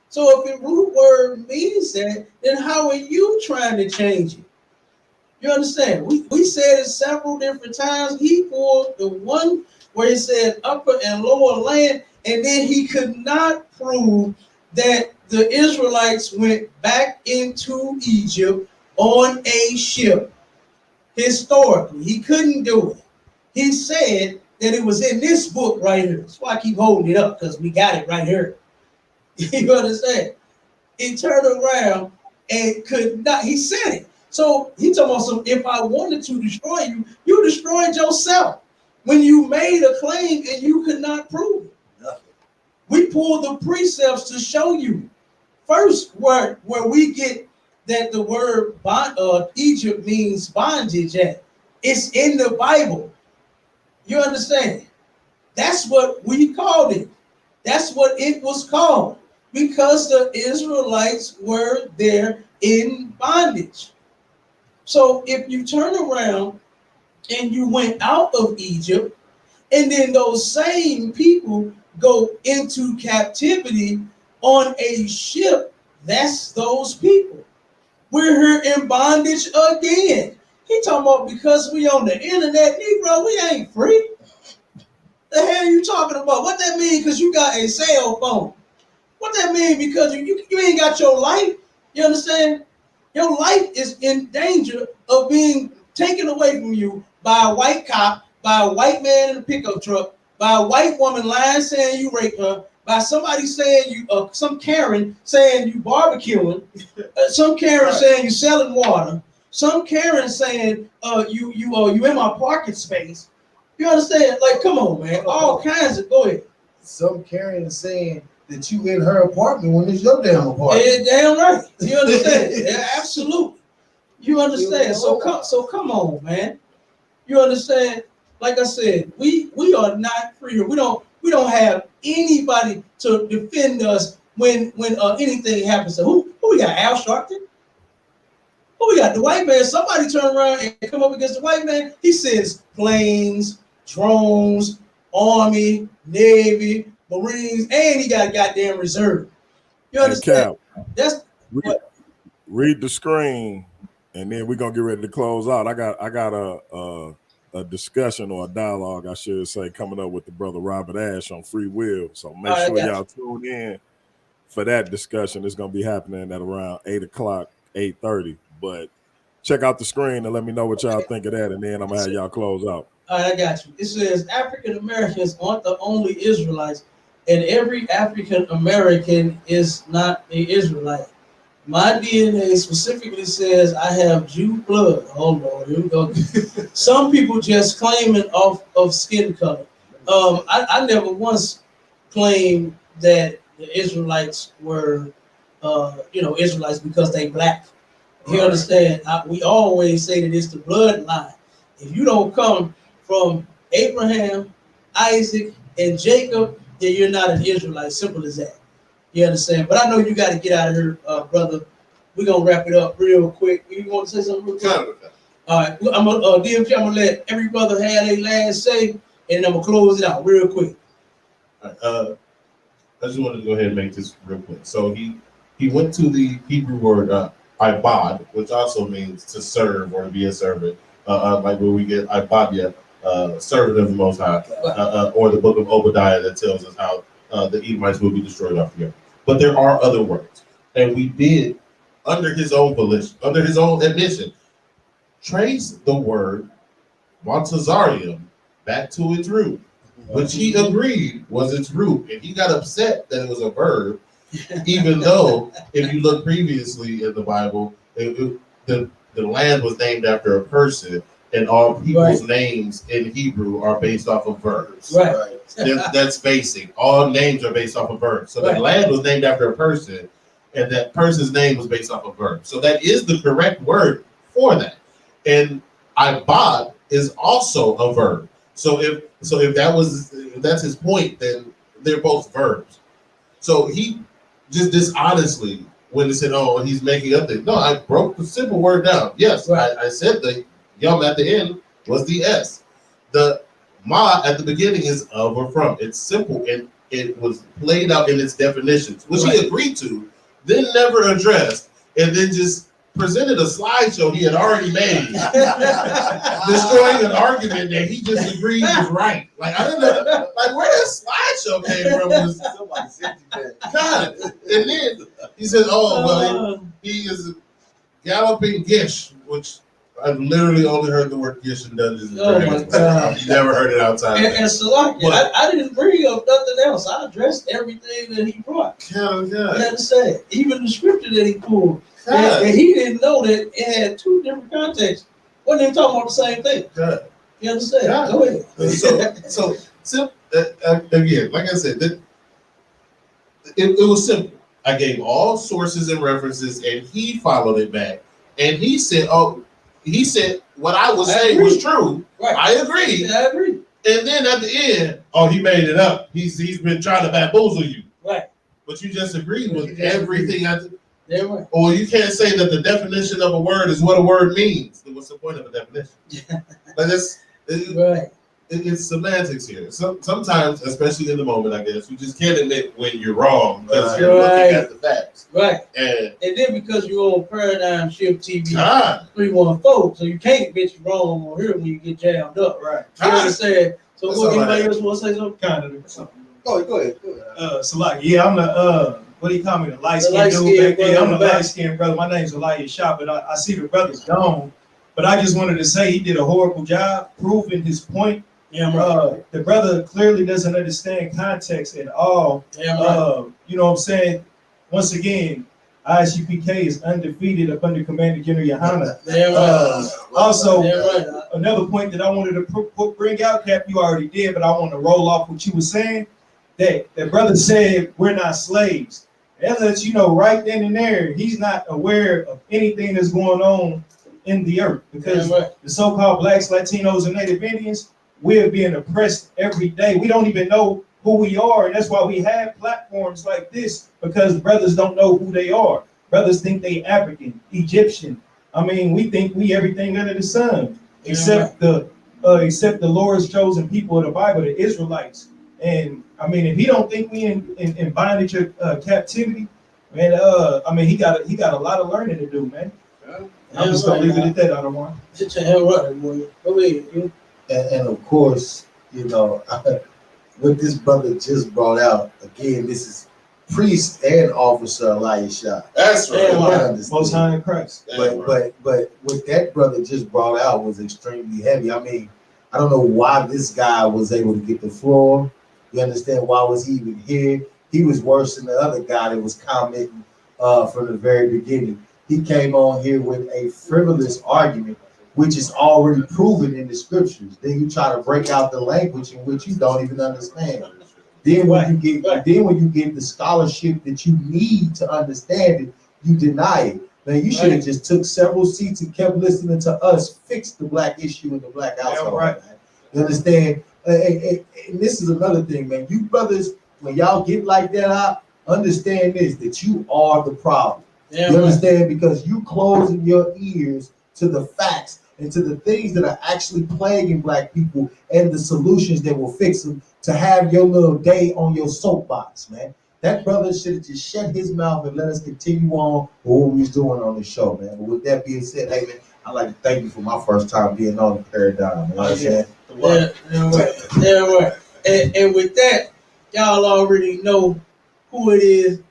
So if the root word means that, then how are you trying to change it? You understand? We said it several different times. He pulled the one where he said upper and lower land, and then he could not prove that the Israelites went back into Egypt on a ship. Historically, he couldn't do it. He said that it was in this book right here. That's why I keep holding it up, because we got it right here. You understand? He turned around and could not, he said it. So he told us, if I wanted to destroy you, you destroyed yourself when you made a claim and you could not prove it. We pulled the precepts to show you. First, where we get that the word Egypt means bondage at. It's in the Bible. You understand? That's what we called it. That's what it was called, because the Israelites were there in bondage. So if you turn around and you went out of Egypt, and then those same people go into captivity on a ship, that's those people. We're here in bondage again. He talking about because we on the internet, Negro, we ain't free. The hell you talking about? What that mean? Because you got a cell phone. What that mean? Because you ain't got your life. You understand? Your life is in danger of being taken away from you by a white cop, by a white man in a pickup truck, by a white woman lying saying you raped her, by somebody saying you, some Karen saying you barbecuing, some Karen saying you selling water, some Karen saying you in my parking space. You understand? Like, come on, man. All kinds of. Go ahead. Some Karen saying that you in her apartment when it's your damn apartment. Yeah, damn right. You understand? Yeah, absolutely. You understand? So come on, man. You understand? Like I said, we are not free. We don't have anybody to defend us when anything happens. So who we got? Al Sharpton? Who we got? The white man. Somebody turn around and come up against the white man. He says planes, drones, Army, Navy, Marines, and he got a goddamn reserve. You understand? Hey, Cap, That's read the screen, and then we're gonna get ready to close out. I got a discussion or a dialogue, I should say, coming up with the brother Robert Ash on free will. So make sure y'all tune in for that discussion. It's gonna be happening at around 8 o'clock, 8:30. But check out the screen and let me know what y'all think of that, and then I'm gonna have y'all close out. All right, I got you. It says African Americans aren't the only Israelites, and every African American is not an Israelite. My DNA specifically says I have Jew blood. Hold on, here we go. Some people just claiming off of skin color. I never once claimed that the Israelites were, Israelites because they black. You understand? We always say that it's the bloodline. If you don't come from Abraham, Isaac, and Jacob, then you're not an Israelite. Simple as that. You understand? But I know you got to get out of here, brother. We're going to wrap it up real quick. You want to say something real quick? All right. I'm going to let every brother have their last say, and I'm going to close it out real quick. All right, I just wanted to go ahead and make this real quick. So he went to the Hebrew word ibad, which also means to serve or to be a servant, like where we get ibadia, servant of the Most High, or the book of Obadiah that tells us how the Edomites will be destroyed off the earth. But there are other words, and we did, under his own volition, under his own admission, trace the word Montazarium back to its root, which he agreed was its root, and he got upset that it was a verb, even though if you look previously in the Bible, the land was named after a person, and all people's names in Hebrew are based off of verbs. Right. That's basic. All names are based off of verbs. So the land was named after a person, and that person's name was based off of verbs. So that is the correct word for that. And ibad is also a verb. So if that's his point, then they're both verbs. So he just dishonestly, when he said, "Oh, he's making up things," no, I broke the simple word down. Yes, I said the yum at the end was the S. The ma at the beginning is of or from. It's simple, and it was laid out in its definitions, which he agreed to, then never addressed, and then just presented a slideshow he had already made, destroying an argument that he just agreed was right. Like, I didn't know, like, where that slideshow came from was God. And then he said, "Oh, well, he is galloping gish," which I've literally only heard the word Gish and Dungeons and Oh Dragons. my God. I've never heard it outside. And Salaki, I didn't bring up nothing else. I addressed everything that he brought. God. You understand? Even the scripture that he pulled. And he didn't know that it had two different contexts. Wasn't even talking about the same thing. God. You understand? God. Go ahead. So again, like I said, it was simple. I gave all sources and references, and he followed it back. And he said, what I was saying was true. Right. I agree. I agree. And then at the end, he made it up. He's been trying to bamboozle you. Right. But you just agreed with everything. Right. Or you can't say that the definition of a word is what a word means. Then what's the point of a definition? Like right. It's semantics here. Sometimes, especially in the moment, I guess, you just can't admit when you're wrong because you're looking at the facts. Right. And then because you're on Paradigm Shift TV 314, so you can't get you wrong on here when you get jammed up. Right. You understand? So what anybody else want to say something? Kind of something. Go ahead. So like, yeah, I'm the what do you call me? The light skinned dude back there. I'm the light skinned brother. My name's Elijah Shop, but I see the brother's gone. But I just wanted to say he did a horrible job proving his point. Yeah, the brother clearly doesn't understand context at all. Yeah, you know what I'm saying? Once again, ISUPK is undefeated up under Commander General Yohana. Also, another point that I wanted to bring out, Cap, you already did, but I want to roll off what you were saying. That brother said we're not slaves. That lets you know right then and there, he's not aware of anything that's going on in the earth. Because the so-called blacks, Latinos, and Native Indians, we're being oppressed every day. We don't even know who we are, and that's why we have platforms like this, because brothers don't know who they are. Brothers think they African, Egyptian. I mean, we think we everything under the sun, except the Lord's chosen people of the Bible, the Israelites. And I mean, if he don't think we in bondage or captivity, man, I mean, he got a lot of learning to do, man. I'm just gonna leave it at that. I don't want. And of course, you know, what this brother just brought out, again, this is priest and officer Elisha. That's right. Most High in Christ. But what that brother just brought out was extremely heavy. I mean, I don't know why this guy was able to get the floor. You understand why was he even here? He was worse than the other guy that was commenting from the very beginning. He came on here with a frivolous argument, which is already proven in the scriptures. Then you try to break out the language in which you don't even understand. Then when you get the scholarship that you need to understand it, you deny it. Man, you should have just took several seats and kept listening to us fix the black issue in the black household. Man. You understand? And this is another thing, man. You brothers, when y'all get like that out, understand this, that you are the problem. You understand? Because you closing your ears to the facts and to the things that are actually plaguing black people and the solutions that will fix them, to have your little day on your soapbox, man. That brother should have just shut his mouth and let us continue on with what we was doing on the show, man. But with that being said, hey, man, I'd like to thank you for my first time being on the Paradigm. You know what I'm saying? And with that, y'all already know who it is.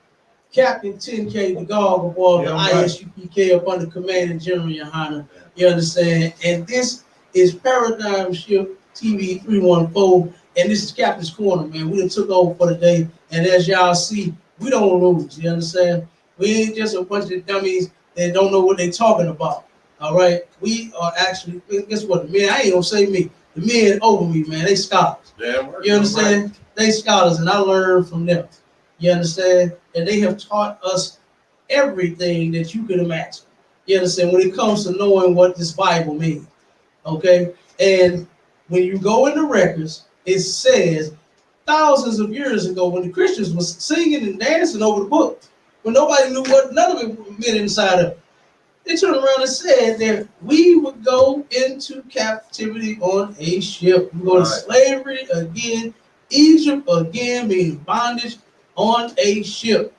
Captain 10K Dagal, Gabar, the ISUPK up under Commander General Yohana. You understand? And this is Paradigm Shift TV 314. And this is Captain's Corner, man. We done took over for the day. And as y'all see, we don't lose. You understand? We ain't just a bunch of dummies that don't know what they're talking about. All right? We are actually, guess what? The men, I ain't gonna say me. The men over me, man, they scholars. You understand? They scholars, and I learn from them. You understand? And they have taught us everything that you could imagine. You understand? When it comes to knowing what this Bible means. Okay? And when you go in the records, it says thousands of years ago when the Christians was singing and dancing over the book, when nobody knew what none of it meant inside of it, they turned around and said that we would go into captivity on a ship. We go to slavery again, Egypt again, meaning bondage on a ship.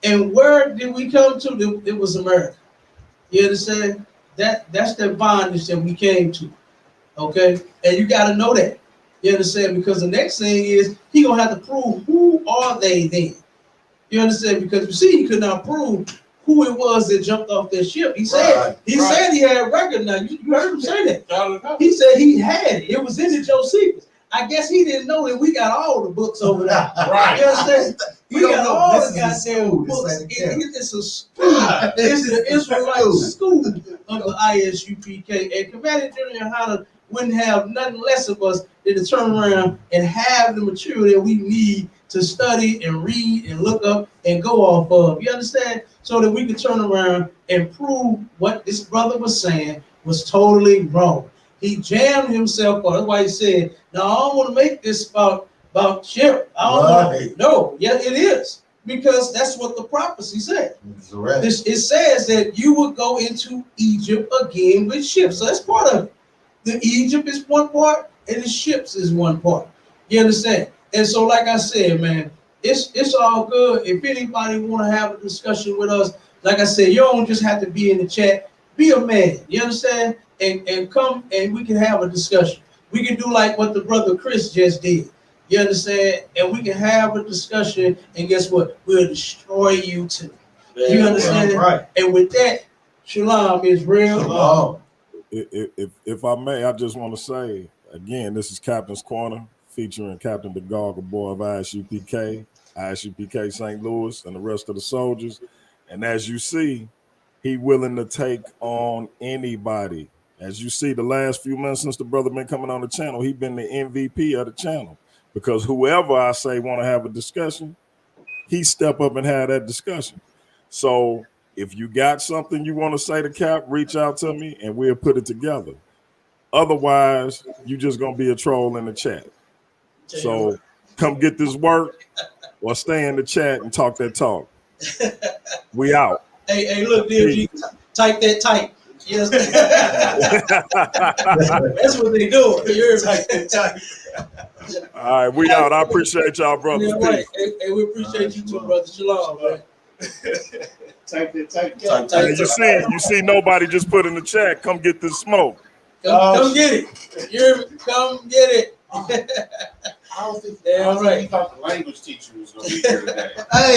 And where did we come to? It was America. You understand? That's the bondage that we came to. Okay? And you got to know that. You understand? Because the next thing is he gonna have to prove who are they then. You understand? Because you see, he could not prove who it was that jumped off that ship. He said said he had a record. Now you heard him say that. He said he had it. It was in the Josephus. I guess he didn't know that we got all the books over there. Right. You understand? We got all the goddamn books. It's a school. It's the Israelite school of the ISUPK. And Commander General Yohana wouldn't have nothing less of us than to turn around and have the material that we need to study and read and look up and go off of. You understand? So that we can turn around and prove what this brother was saying was totally wrong. He jammed himself on. That's why he said, "No, I don't want to make this about ship. I don't want." No, yeah, it is, because that's what the prophecy said. It says that you would go into Egypt again with ships. So that's part of it. The Egypt is one part, and the ships is one part. You understand? And so, like I said, man, it's all good. If anybody want to have a discussion with us, like I said, you don't just have to be in the chat. Be a man. You understand? And come and we can have a discussion. We can do like what the brother Chris just did. You understand? And we can have a discussion, and guess what? We'll destroy you too. You understand? Right. And with that, Shalom is real. Shalom. If I may, I just want to say again, this is Captain's Corner featuring Captain Dagal, Gabar of ISUPK, ISUPK St. Louis, and the rest of the soldiers. And as you see, he willing to take on anybody. As you see, the last few months since the brother been coming on the channel, he been the MVP of the channel, because whoever I say want to have a discussion, he step up and have that discussion. So if you got something you want to say to Cap, reach out to me and we'll put it together. Otherwise, you just gonna be a troll in the chat. So come get this work or stay in the chat and talk that talk. We out. Hey, look, DG, type that type. Yes. That's what they do. All right, we out. I appreciate y'all, brothers. Yeah, right. Hey, we appreciate you too, brother. Shalom, man. Type. You see nobody just put in the chat, come get this smoke. Come get it. Come get it. I don't think the language teacher was going to be here today.